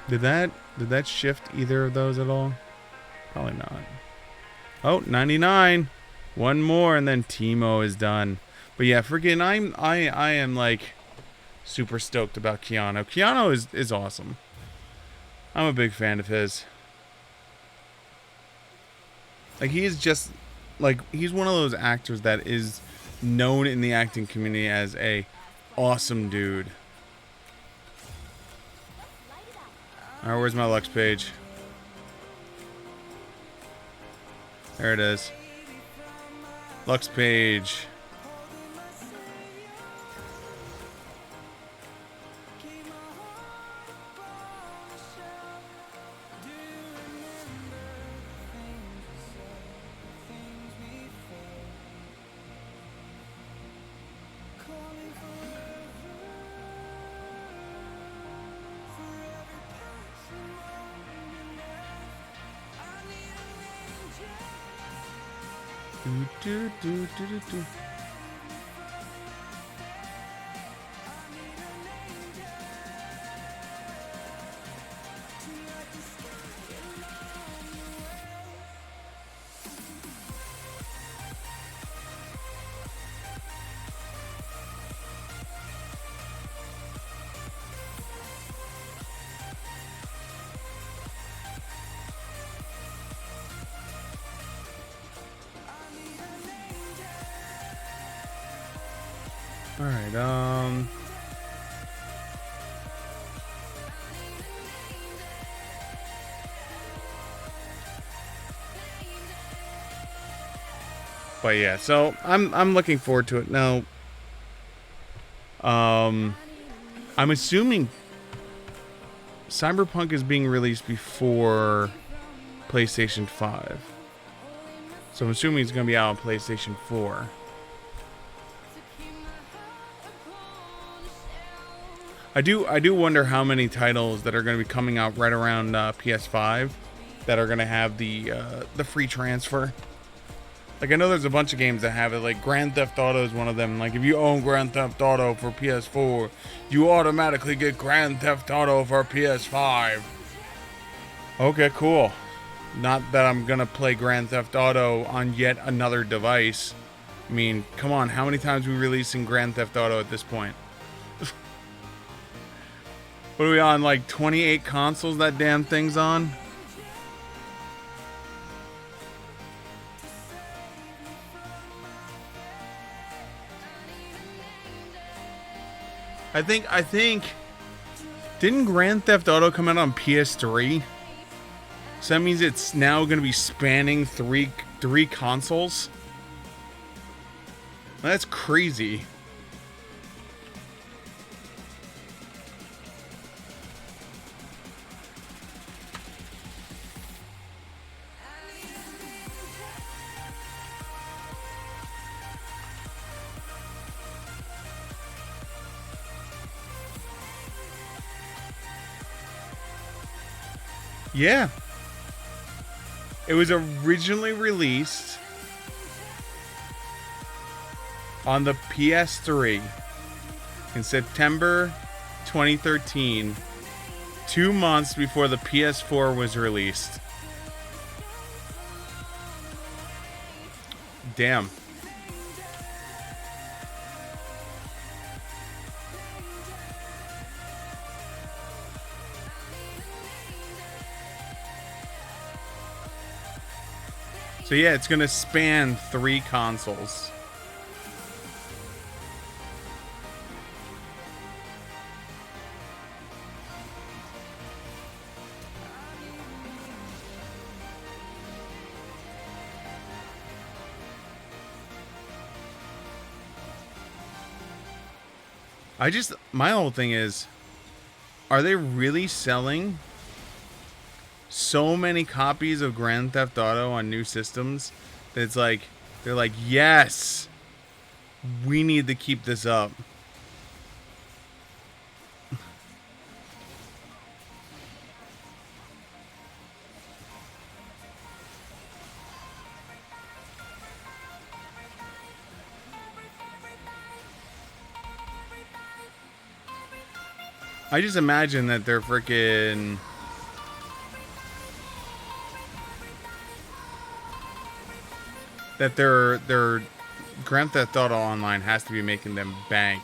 Did that shift either of those at all? Probably not. Oh, 99. One more and then Teemo is done. But yeah, freaking I am like super stoked about Keanu. Keanu is awesome. I'm a big fan of his. Like he is just like he's one of those actors that is known in the acting community as a awesome dude. Alright, where's my Lux page? There it is. Lux page. Do. All right, but yeah, so I'm looking forward to it now. I'm assuming Cyberpunk is being released before PlayStation 5. So I'm assuming it's going to be out on PlayStation 4. I do wonder how many titles that are going to be coming out right around PS5 that are going to have the free transfer. Like, I know there's a bunch of games that have it. Like, Grand Theft Auto is one of them. Like, if you own Grand Theft Auto for PS4, you automatically get Grand Theft Auto for PS5. Okay, cool. Not that I'm going to play Grand Theft Auto on yet another device. I mean, come on. How many times are we releasing Grand Theft Auto at this point? What are we on? Like 28 consoles that damn thing's on? I think didn't Grand Theft Auto come out on PS3? So that means it's now going to be spanning three consoles. That's crazy. Yeah. It was originally released on the PS3 in September 2013 2 months before the PS4 was released. Damn. So yeah, it's gonna span 3 consoles. My whole thing is, are they really selling so many copies of Grand Theft Auto on new systems that it's like, they're like, yes, we need to keep this up. I just imagine that they're freaking... that their Grand Theft Auto Online has to be making them bank.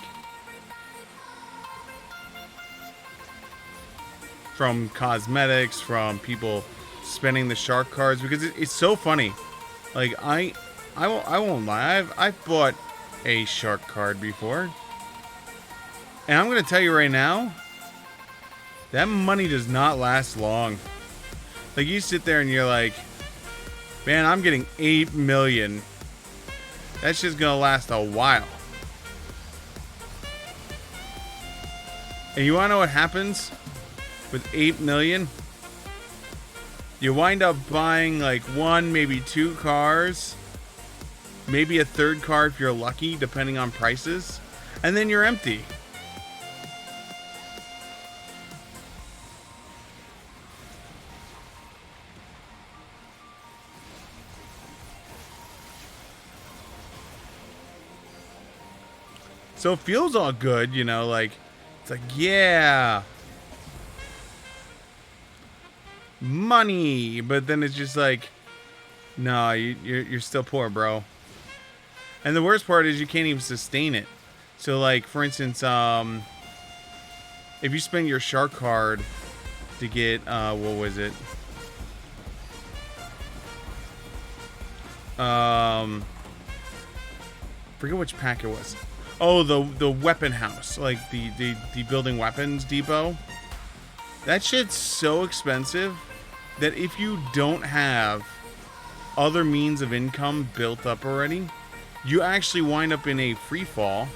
From cosmetics, from people spending the shark cards, because it's so funny. Like, I won't lie, I've bought a shark card before. And I'm going to tell you right now, that money does not last long. Like, you sit there and you're like, man, I'm getting 8 million. That's just gonna last a while. And you wanna know what happens with 8 million? You wind up buying like 1, maybe 2 cars, maybe a 3rd car if you're lucky, depending on prices, and then you're empty. So it feels all good, you know, like, it's like, yeah, money, but then it's just like, no, you're still poor, bro. And the worst part is you can't even sustain it. So, like, for instance, if you spend your shark card to get, what was it? Forget which pack it was. Oh, the weapon house, like the building weapons depot. That shit's so expensive that if you don't have other means of income built up already, you actually wind up in a free fall.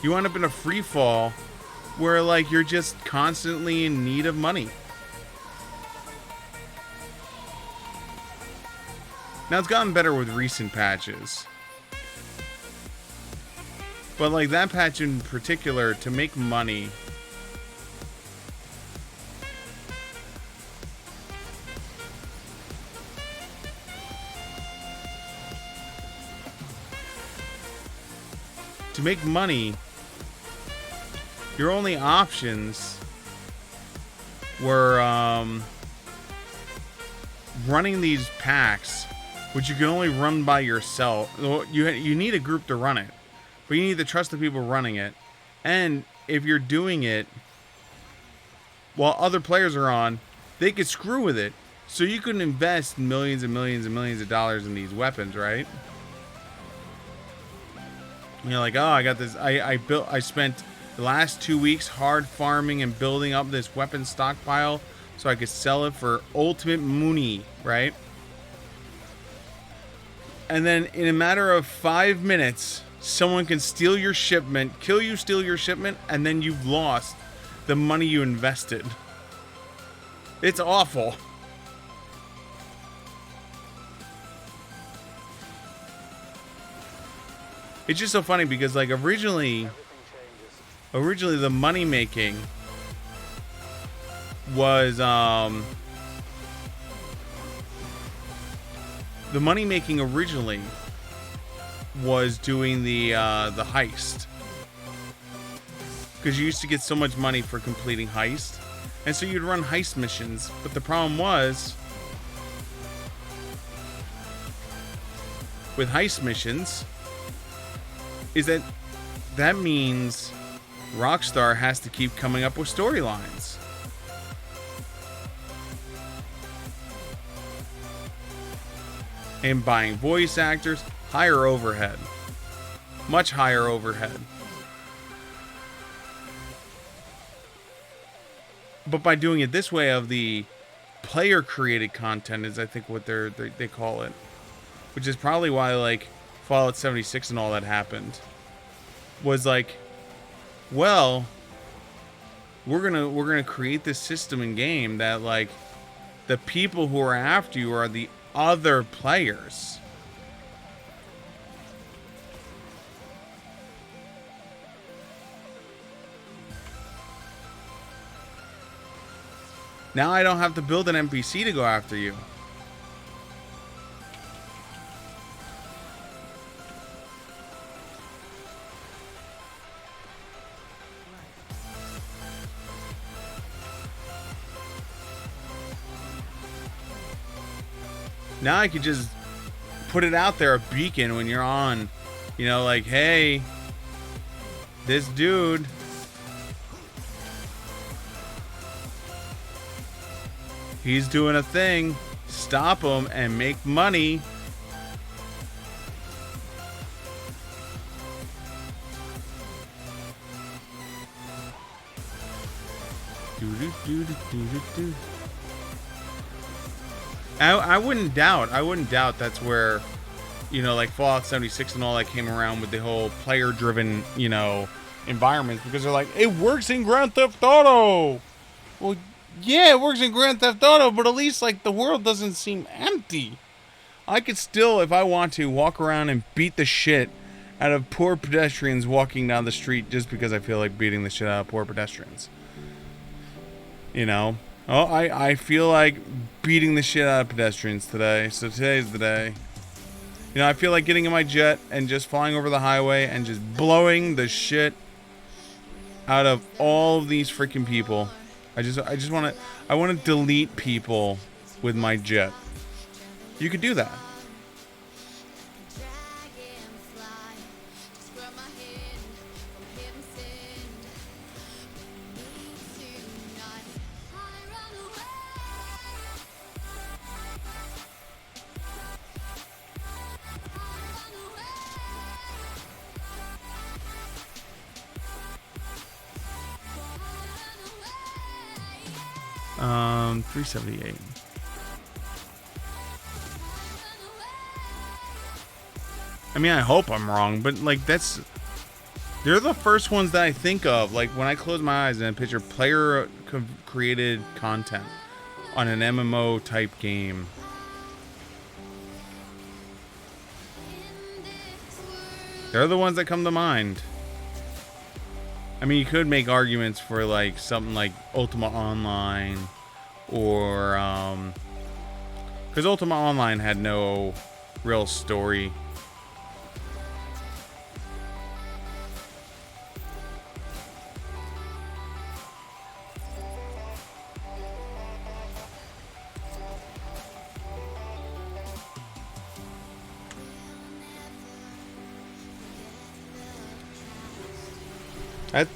You wind up in a free fall where, like, you're just constantly in need of money. Now, it's gotten better with recent patches. But, like, that patch in particular, to make money... To make money, your only options were running these packs, which you can only run by yourself. You need a group to run it, but you need to trust the people running it. And if you're doing it while other players are on, they could screw with it. So you can invest millions and millions and millions of dollars in these weapons, right? You're like, oh, I got this. I spent the last 2 weeks hard farming and building up this weapon stockpile so I could sell it for ultimate money, right? And then in a matter of 5 minutes, someone can steal your shipment, kill you, steal your shipment, and then you've lost the money you invested. It's awful. It's just so funny because, like, originally the money making was originally was doing the heist, because you used to get so much money for completing heist, and so you'd run heist missions. But the problem was with heist missions is that means Rockstar has to keep coming up with storylines. And buying voice actors, higher overhead. Much higher overhead. But by doing it this way of the player created content is I think what they call it. Which is probably why like Fallout 76 and all that happened. Was like, well, we're gonna create this system in game that like the people who are after you are the other players. Now I don't have to build an NPC to go after you. Now I could just put it out there, a beacon, when you're on, you know, like, hey, this dude, he's doing a thing, stop him and make money. Do. I wouldn't doubt that's where, you know, like Fallout 76 and all that came around with the whole player driven, you know, environments, because they're like, it works in Grand Theft Auto. Well, yeah, it works in Grand Theft Auto, but at least like the world doesn't seem empty. I could still, if I want to, walk around and beat the shit out of poor pedestrians walking down the street just because I feel like beating the shit out of poor pedestrians. You know? Oh, I feel like beating the shit out of pedestrians today, so today's the day. You know, I feel like getting in my jet and just flying over the highway and just blowing the shit out of all of these freaking people. I want to delete people with my jet. You could do that. $378. I mean, I hope I'm wrong, but like they're the first ones that I think of. Like when I close my eyes and I picture player created content on an MMO type game. They're the ones that come to mind. I mean, you could make arguments for like something like Ultima Online, or because Ultima Online had no real story.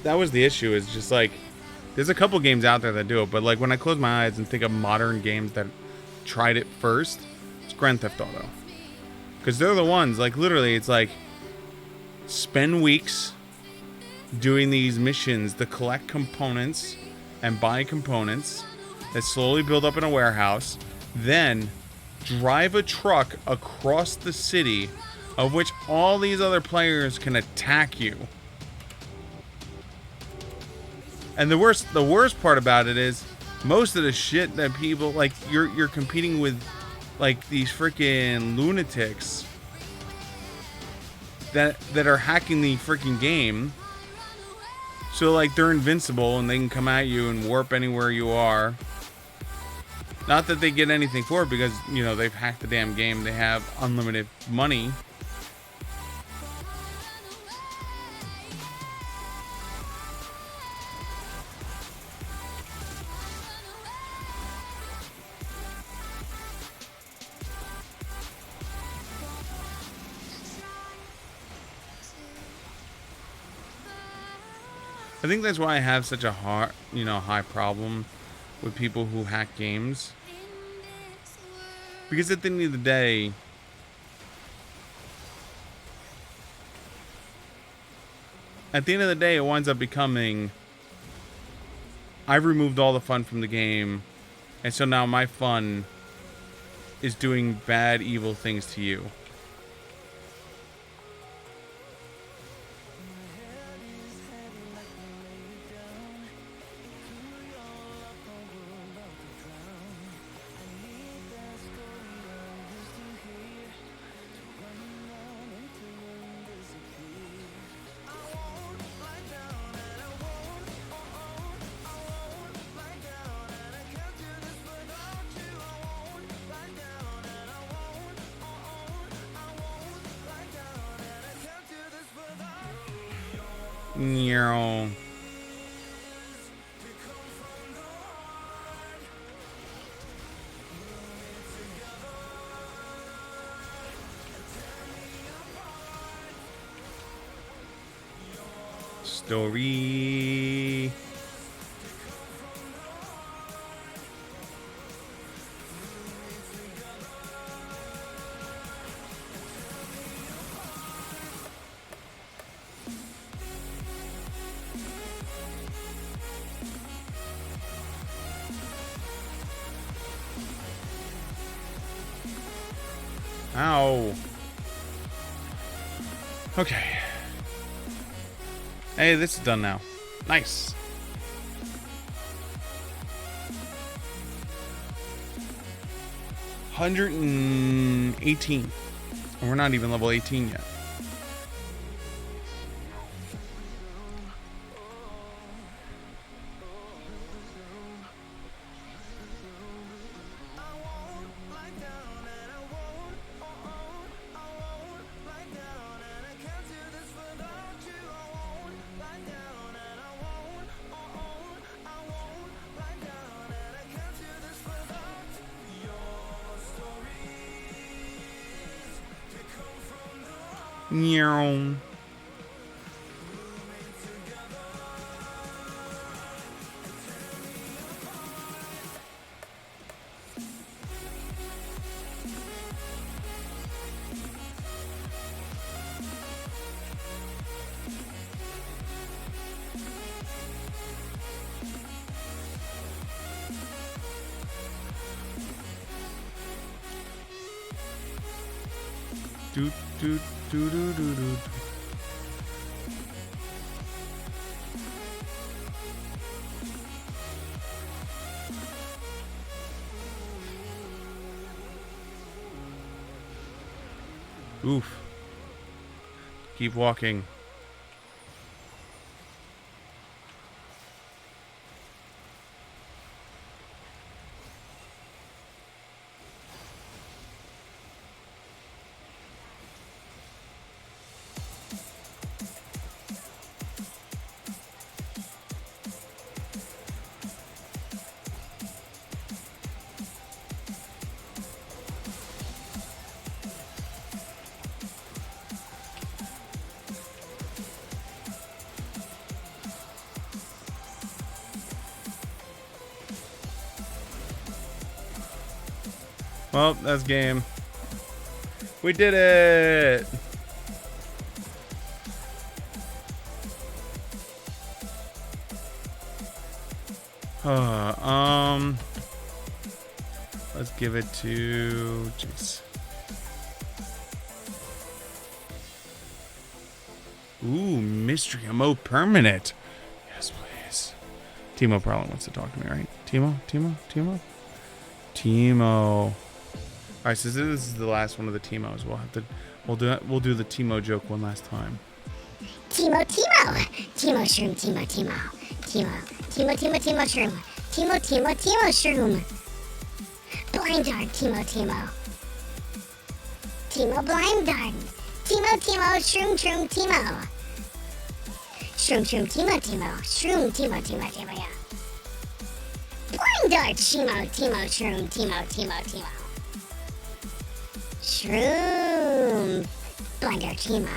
That was the issue. Is just like there's a couple games out there that do it, but like when I close my eyes and think of modern games that tried it first, it's Grand Theft Auto, because they're the ones. Like literally, it's like spend weeks doing these missions to collect components and buy components that slowly build up in a warehouse, then drive a truck across the city, of which all these other players can attack you. And the worst part about it is most of the shit that people like, you're competing with like these freaking lunatics that are hacking the freaking game. So like they're invincible and they can come at you and warp anywhere you are. Not that they get anything for it, because you know they've hacked the damn game. They have unlimited money. I think that's why I have such a high problem with people who hack games. Because at the end of the day, it winds up becoming, I've removed all the fun from the game, and so now my fun is doing bad, evil things to you. Meow. Story. Ow. Okay. Hey, this is done now. Nice. $118. And we're not even level 18 yet. Meow. Do do do do do do. Oof. Keep walking. Well, that's game. We did it! Let's give it to Jace. Ooh, mystery MO permanent. Yes, please. Timo probably wants to talk to me, right? Timo. All right, so this is the last one of the Timos. We'll do the Timo joke one last time. Timo shroom, Timo shroom. Timo shroom. Blind dart, Timo. Timo blind dart. Timo, shroom, Timo. Shroom, Timo. Shroom, Timo, yeah. Blind dart, Timo, shroom, Timo. Shroom. Blind dart, Timo.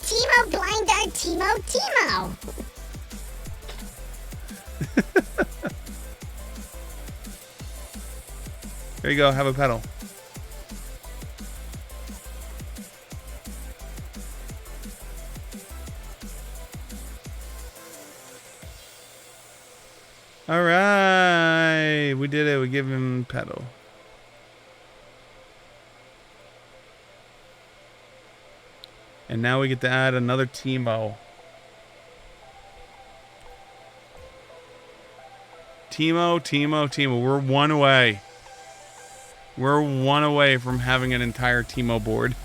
Timo Blind Dart Timo. There you go. Have a pedal. All right, we did it. We give him pedal. And now we get to add another Timo. Timo. We're one away. We're one away from having an entire Timo board.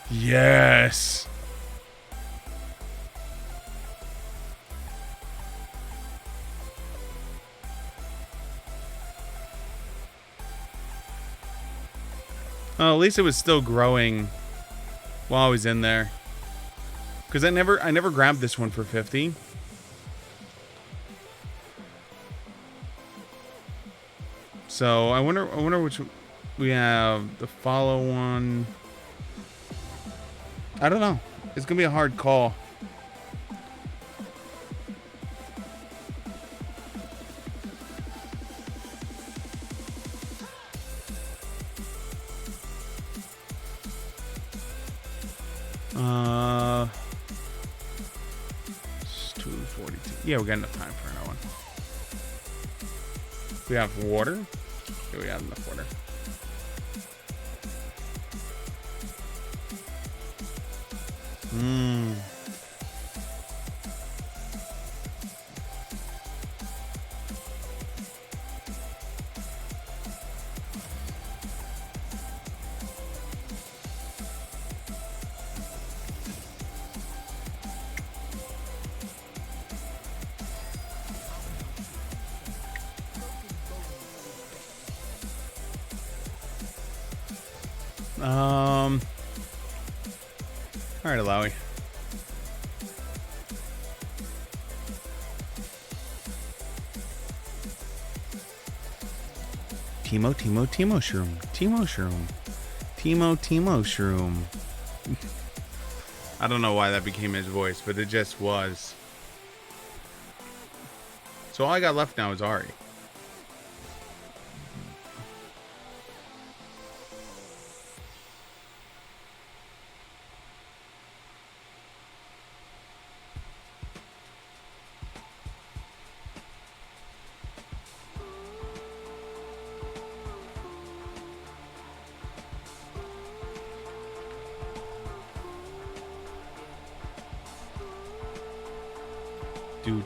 Yes. Oh, at least it was still growing while I was in there. Because I never grabbed this one for 50. So I wonder which we have. The follow one. I don't know. It's gonna be a hard call. It's 2:42. Yeah, we got enough time for another one. We have water. Yeah, we have enough water. All right, Alawi. Timo Shroom. Timo Shroom. I don't know why that became his voice, but it just was. So all I got left now is Ari. Do.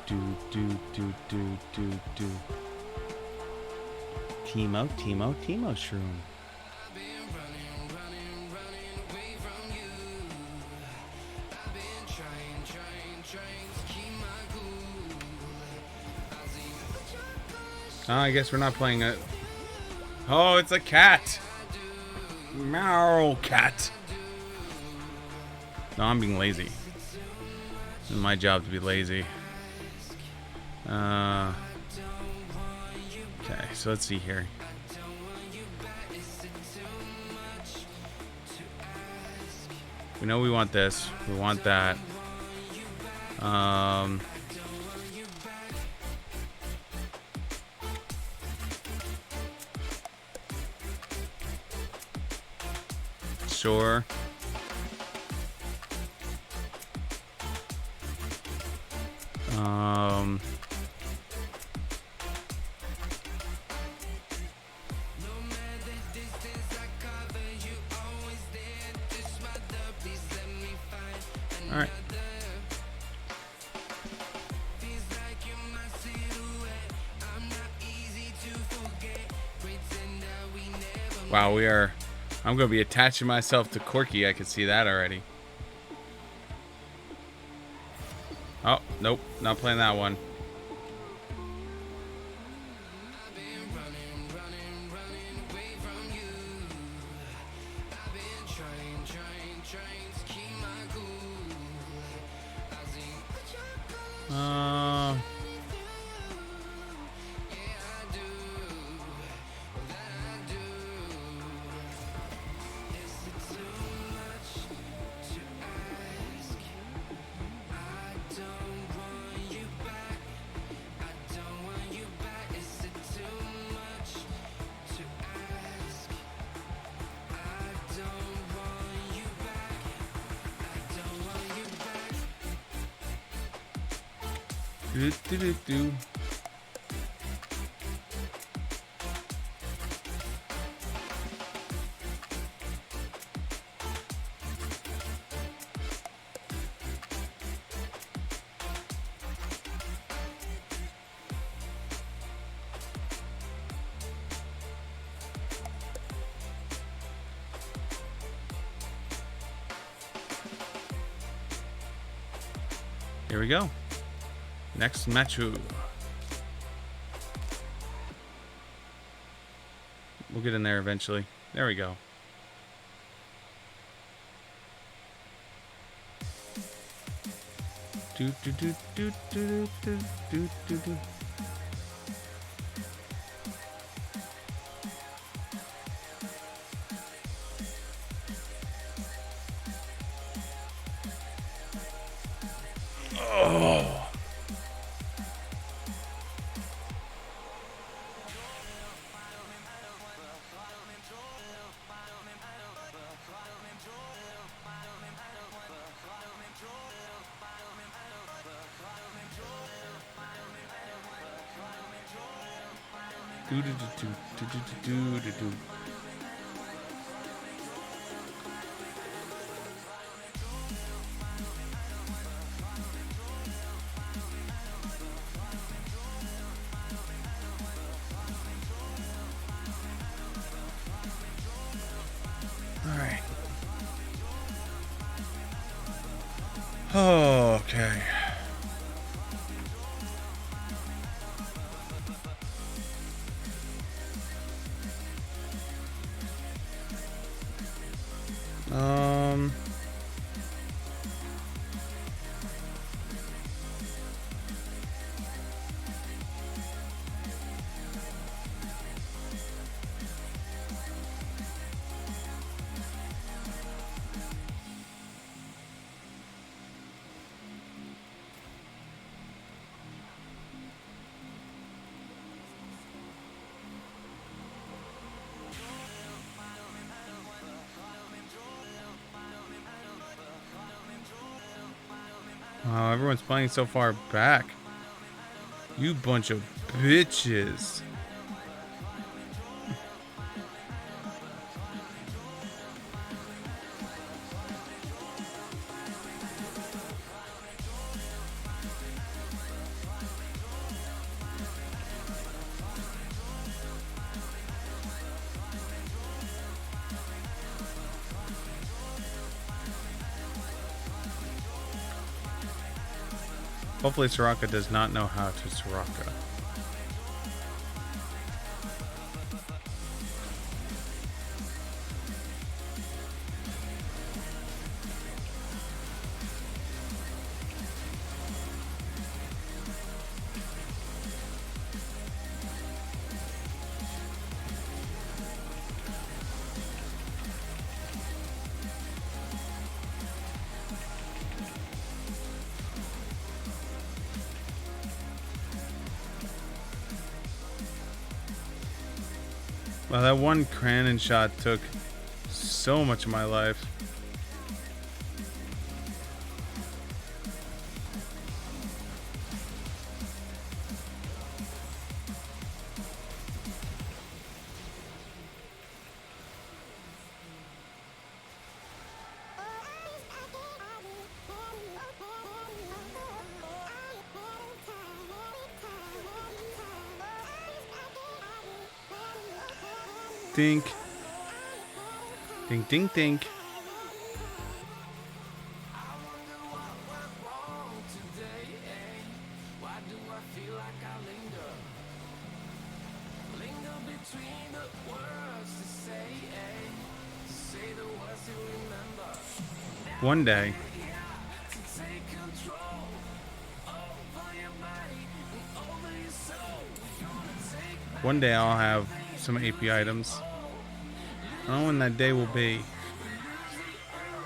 Timo Shroom. I guess we're not playing it. Oh, it's a cat. Meow, cat. No, I'm being lazy. It's my job to be lazy. Okay, so let's see here. We know we want this. We want that. Sure. All right. Wow, we are. I'm going to be attaching myself to Corky. I can see that already. Oh, nope. Not playing that one. Do, do, do, do. Here we go. Next match. We'll get in there eventually. There we go. Do do do do do do do do do. Oh. Do do do do do do do do. All right. Okay. Wow, everyone's playing so far back. You bunch of bitches. Hopefully Soraka does not know how to Soraka. Wow, that one cannon shot took so much of my life. Dink. Dink, dink, dink. One day. One day I'll have some AP items. I don't know when that day will be,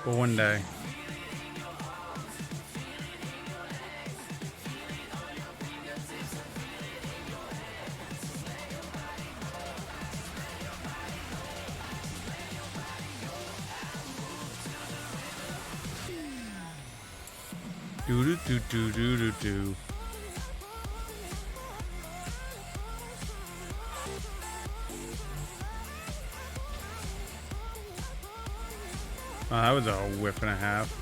but one day. Do do do do do do do. Oh, that was a whiff and a half.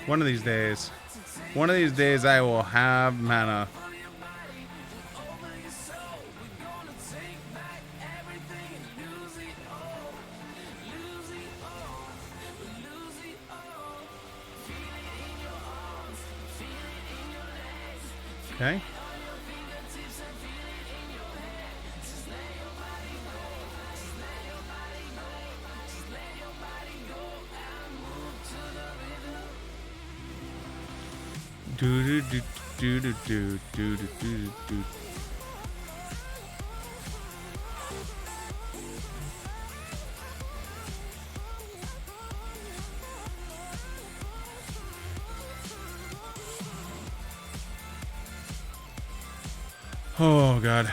One of these days I will have mana. Okay. Do do do do do do do do do do. Oh God.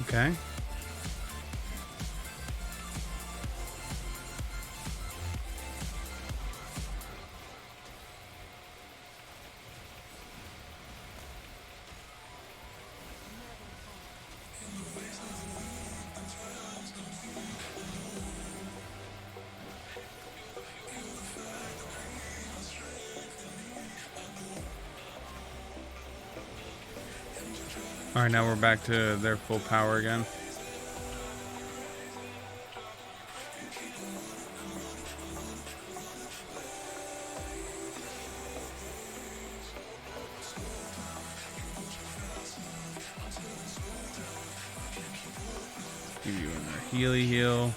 Okay. All right, now we're back to their full power again. Give you another Healy heal.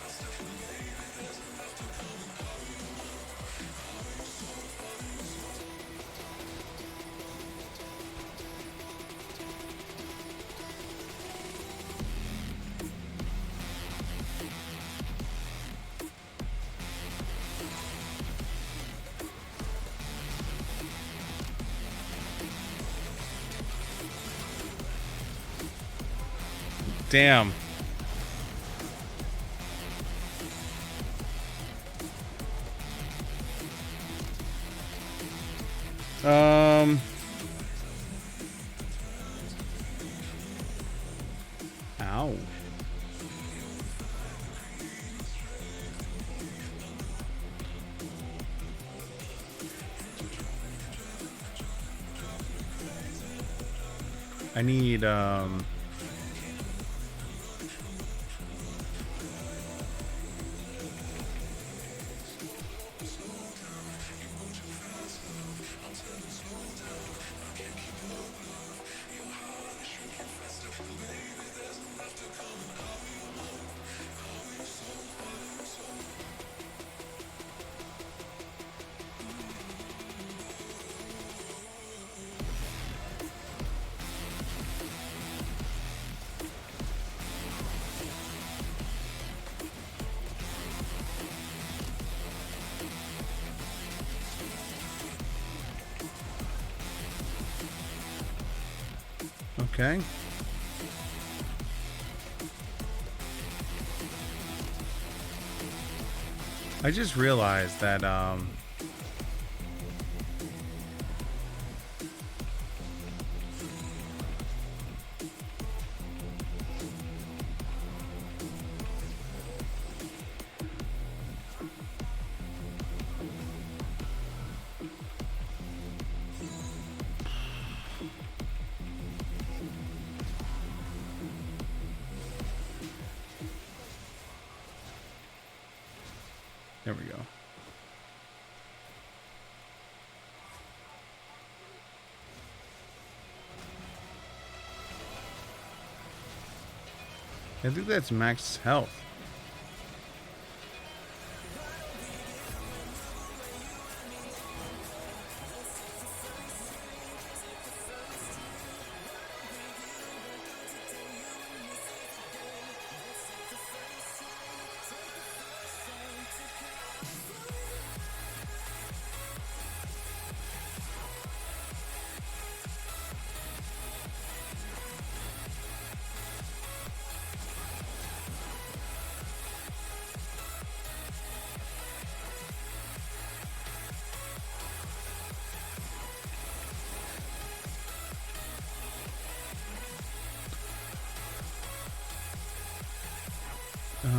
Damn. Ow. I need, okay. I just realized that, There we go. I think that's max health. Um,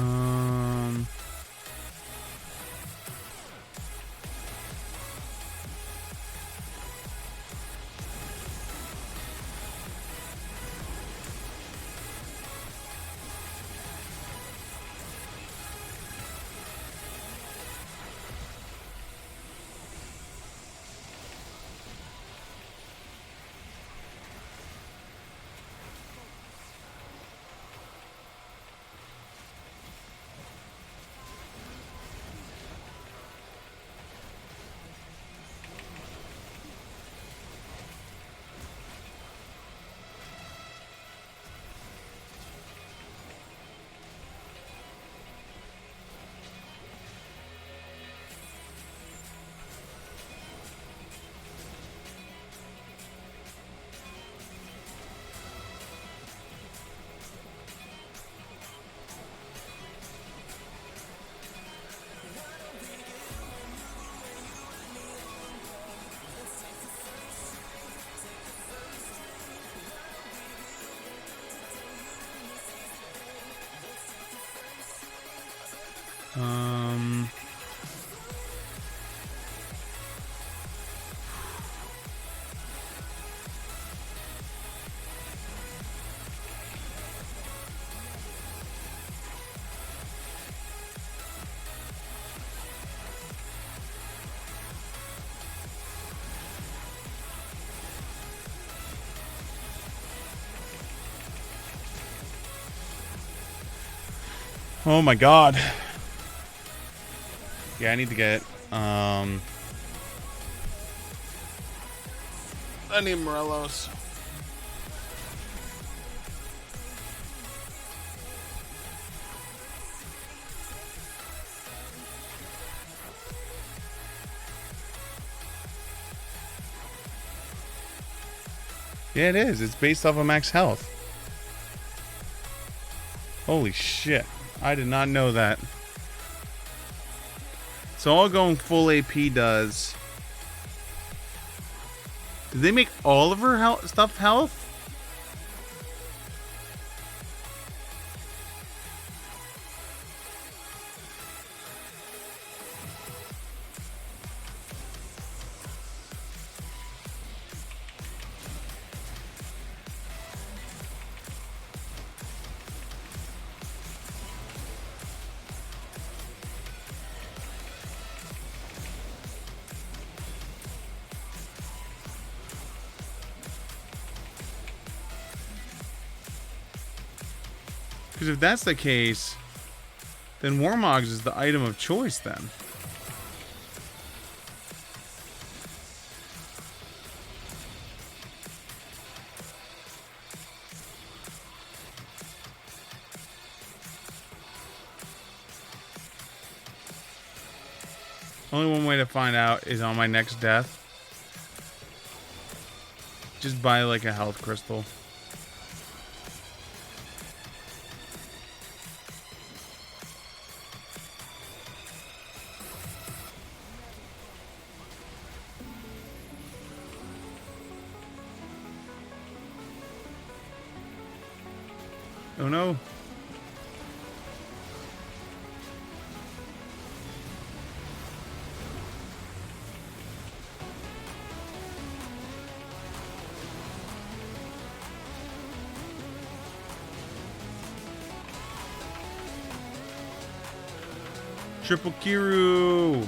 um, oh my god. Yeah, I need to get, I need Morelos. Yeah, it is. It's based off of max health. Holy shit. I did not know that. So all going full AP does. Did they make all of her stuff health? Because if that's the case, then Warmogs is the item of choice then. Only one way to find out is on my next death. Just buy like a health crystal. Oh no. Triple Kiru.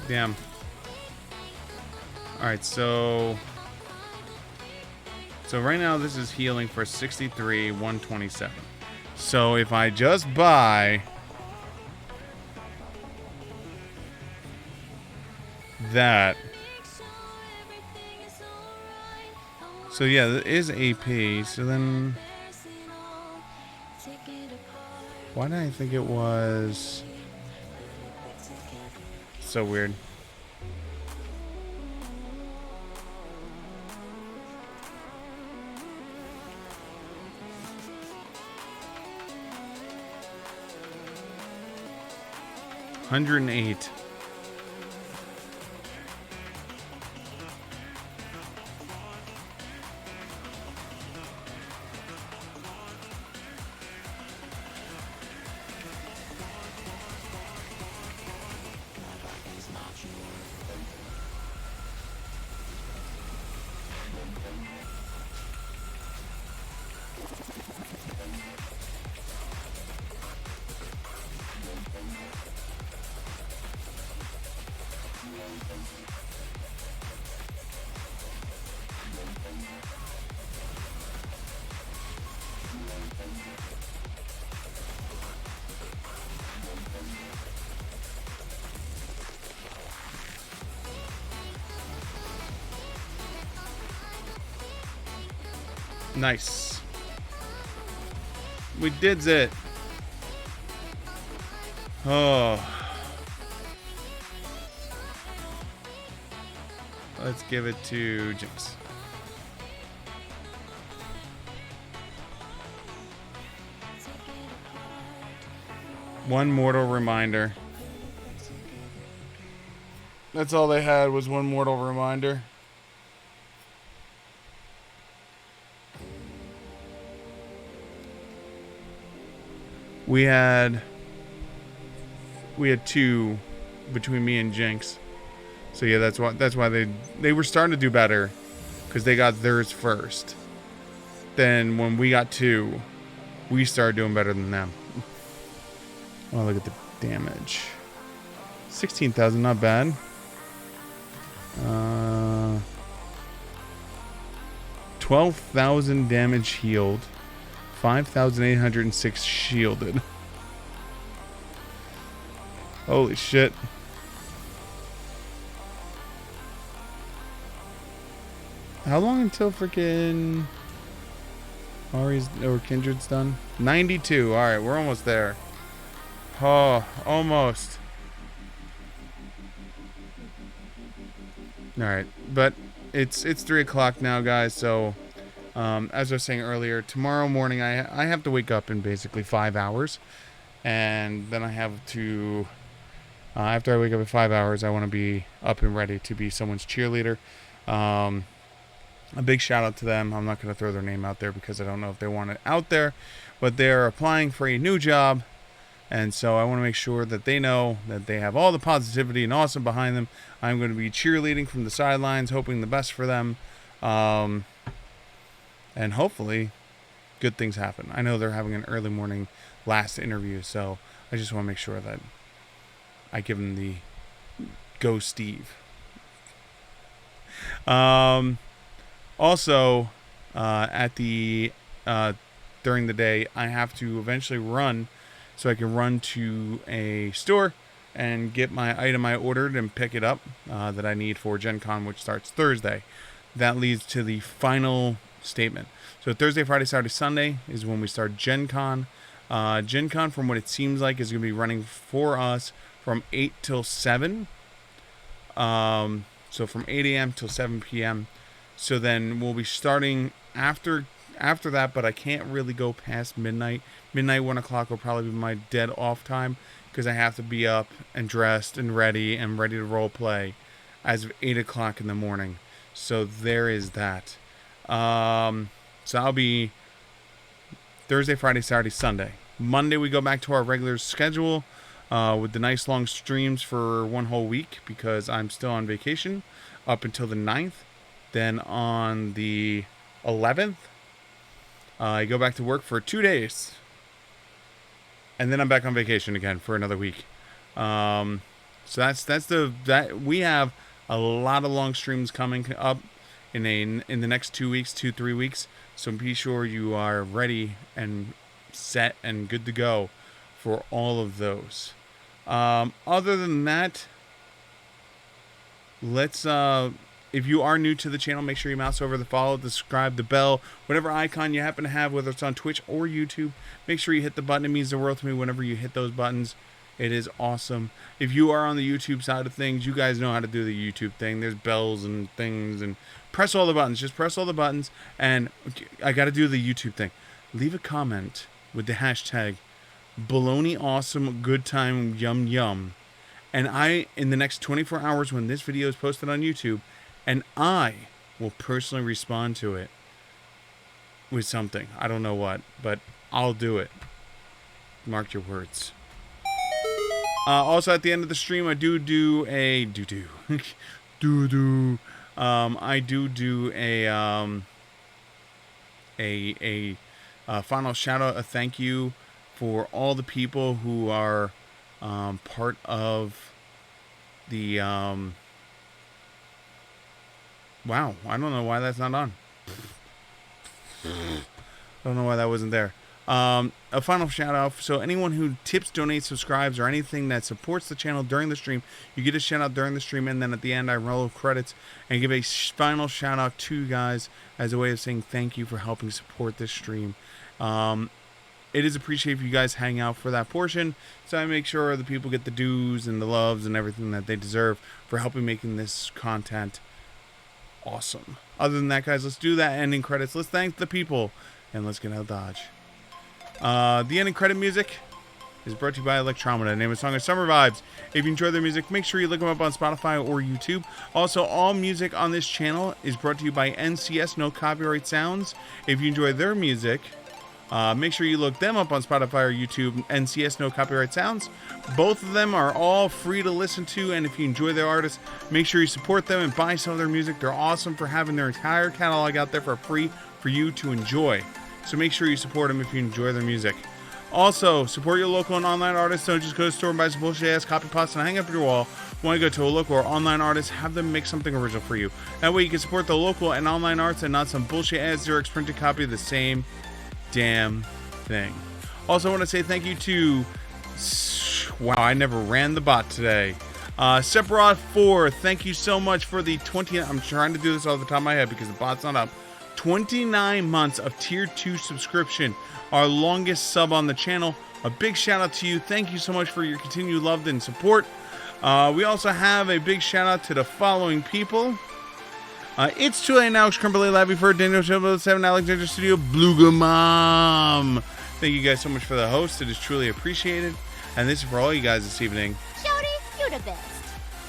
Damn. Alright, so right now this is healing for 63, 127. So if I just buy that. So yeah, that is AP. So then why did I think it was so weird? $108. Nice. We did it. Oh. Let's give it to Jinx. One mortal reminder. That's all they had was one mortal reminder. We had two between me and Jinx. So yeah, that's why they were starting to do better, because they got theirs first. Then when we got two, we started doing better than them. Oh, look at the damage. 16,000, not bad. 12,000 damage healed. 5,806 shielded. Holy shit. How long until freaking Ari's or Kindred's done? 92. Alright, we're almost there. Oh, almost. Alright, but it's 3 o'clock now, guys, so as I was saying earlier, tomorrow morning I have to wake up in basically 5 hours, and then I have to after I wake up in 5 hours, I want to be up and ready to be someone's cheerleader. A big shout out to them. I'm not going to throw their name out there because I don't know if they want it out there, but they're applying for a new job, and so I want to make sure that they know that they have all the positivity and awesome behind them. I'm going to be cheerleading from the sidelines, hoping the best for them. And hopefully good things happen. I know they're having an early morning last interview, so I just want to make sure that I give them the go Steve. Also, at the during the day, I have to eventually run so I can run to a store and get my item I ordered and pick it up that I need for Gen Con, which starts Thursday. That leads to the final statement. So Thursday, Friday, Saturday, Sunday is when we start Gen Con. Gen Con, from what it seems like, is going to be running for us from 8 till 7. So from 8 a.m. till 7 p.m. So then we'll be starting after that, but I can't really go past midnight. Midnight, 1 o'clock will probably be my dead off time, because I have to be up and dressed and ready to role play as of 8 o'clock in the morning. So there is that. So I'll be Thursday, Friday, Saturday, Sunday. Monday we go back to our regular schedule with the nice long streams for one whole week, because I'm still on vacation up until the 9th. Then on the 11th, I go back to work for 2 days. And then I'm back on vacation again for another week. So that we have a lot of long streams coming up in the next 2 weeks, 3 weeks. So be sure you are ready and set and good to go for all of those. Other than that, let's if you are new to the channel, make sure you mouse over the follow, the subscribe, the bell, whatever icon you happen to have, whether it's on Twitch or YouTube. Make sure you hit the button. It means the world to me whenever you hit those buttons. It is awesome. If you are on the YouTube side of things, you guys know how to do the YouTube thing. There's bells and things, and press all the buttons. Just press all the buttons. And I got to do the YouTube thing. Leave a comment with the hashtag #BaloneyAwesomeGoodTimeYumYum. And in the next 24 hours when this video is posted on YouTube, and I will personally respond to it with something. I don't know what, but I'll do it. Mark your words. Also, at the end of the stream, I do a final shout out, a thank you for all the people who are part of the wow, I don't know why that's not on. I don't know why that wasn't there. A final shout out. So anyone who tips, donates, subscribes, or anything that supports the channel during the stream, you get a shout out during the stream, and then at the end I roll credits and give a final shout out to you guys as a way of saying thank you for helping support this stream. It is appreciated if you guys hang out for that portion, so I make sure the people get the dues and the loves and everything that they deserve for helping making this content awesome. Other than that, guys, let's do that ending credits. Let's thank the people, and let's get out of Dodge. The ending credit music is brought to you by Electromeda. The name of the song is Summer Vibes. If you enjoy their music, make sure you look them up on Spotify or YouTube. Also, all music on this channel is brought to you by NCS, No Copyright Sounds. If you enjoy their music, make sure you look them up on Spotify or YouTube, NCS, No Copyright Sounds. Both of them are all free to listen to, and if you enjoy their artists, make sure you support them and buy some of their music. They're awesome for having their entire catalog out there for free for you to enjoy. So make sure you support them if you enjoy their music. Also, support your local and online artists. Don't just go to the store and buy some bullshit-ass copy pastes and hang up your wall. Want to go to a local or online artist, have them make something original for you. That way you can support the local and online arts and not some bullshit-ass Xerox printed copy of the same damn thing. Also, I want to say thank you to... Wow, I never ran the bot today. Sephiroth4, thank you so much for the 20... I'm trying to do this off the top of my head because the bot's not up. 29 months of tier 2 subscription, our longest sub on the channel. A big shout out to you. Thank you so much for your continued love and support. We also have a big shout out to the following people. It's Julian, Alex Kimberly, Labby for Daniel 7 Alexander Studio, Bluga Mom. Thank you guys so much for the host. It is truly appreciated. And this is for all you guys this evening. Shorty, you the best.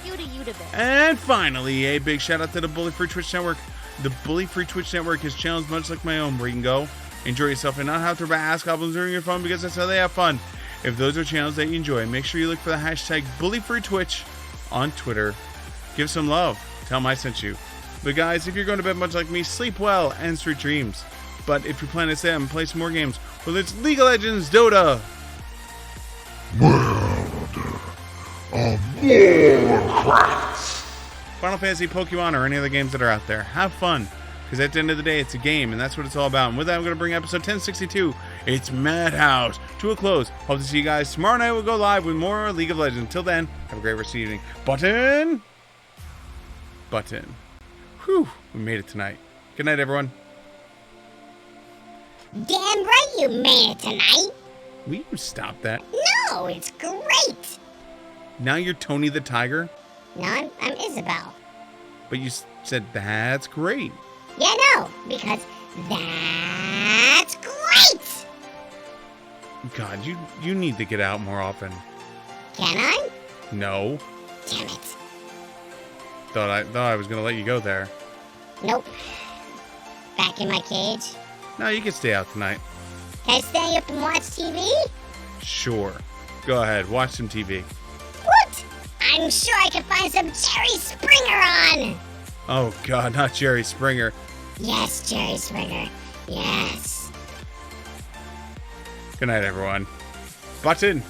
You the best. And finally, a big shout out to the Bully Free Twitch Network. The Bully Free Twitch Network has channels much like my own where you can go, enjoy yourself, and not have to ask goblins during your phone, because that's how they have fun. If those are channels that you enjoy, make sure you look for the hashtag BullyFreeTwitch on Twitter. Give some love. Tell them I sent you. But guys, if you're going to bed much like me, sleep well and sweet dreams. But if you plan to stay up and play some more games, whether it's League of Legends, Dota, Warcraft, Final Fantasy, Pokemon, or any other games that are out there, have fun, Because at the end of the day, it's a game, and that's what it's all about. And with that, I'm going to bring episode 1062, It's Madhouse, to a close. Hope to see you guys tomorrow night. We'll go live with more League of Legends. Until then, have a great rest of the evening. Button. Whew, we made it tonight. Good night, everyone. Damn right you made it tonight. Will you stop that? No, it's great. Now you're Tony the Tiger, No, I'm Isabel. but you said that's great. Yeah, no, because that's great. God, you need to get out more often. Can I? No. Damn it. Thought I was gonna let you go there. Nope. Back in my cage. No, you can stay out tonight. Can I stay up and watch TV? Sure. Go ahead, watch some TV. What? I'm sure I can find some Jerry Springer on. Oh God, not Jerry Springer. Yes, Jerry Springer. Yes. Good night, everyone. Button.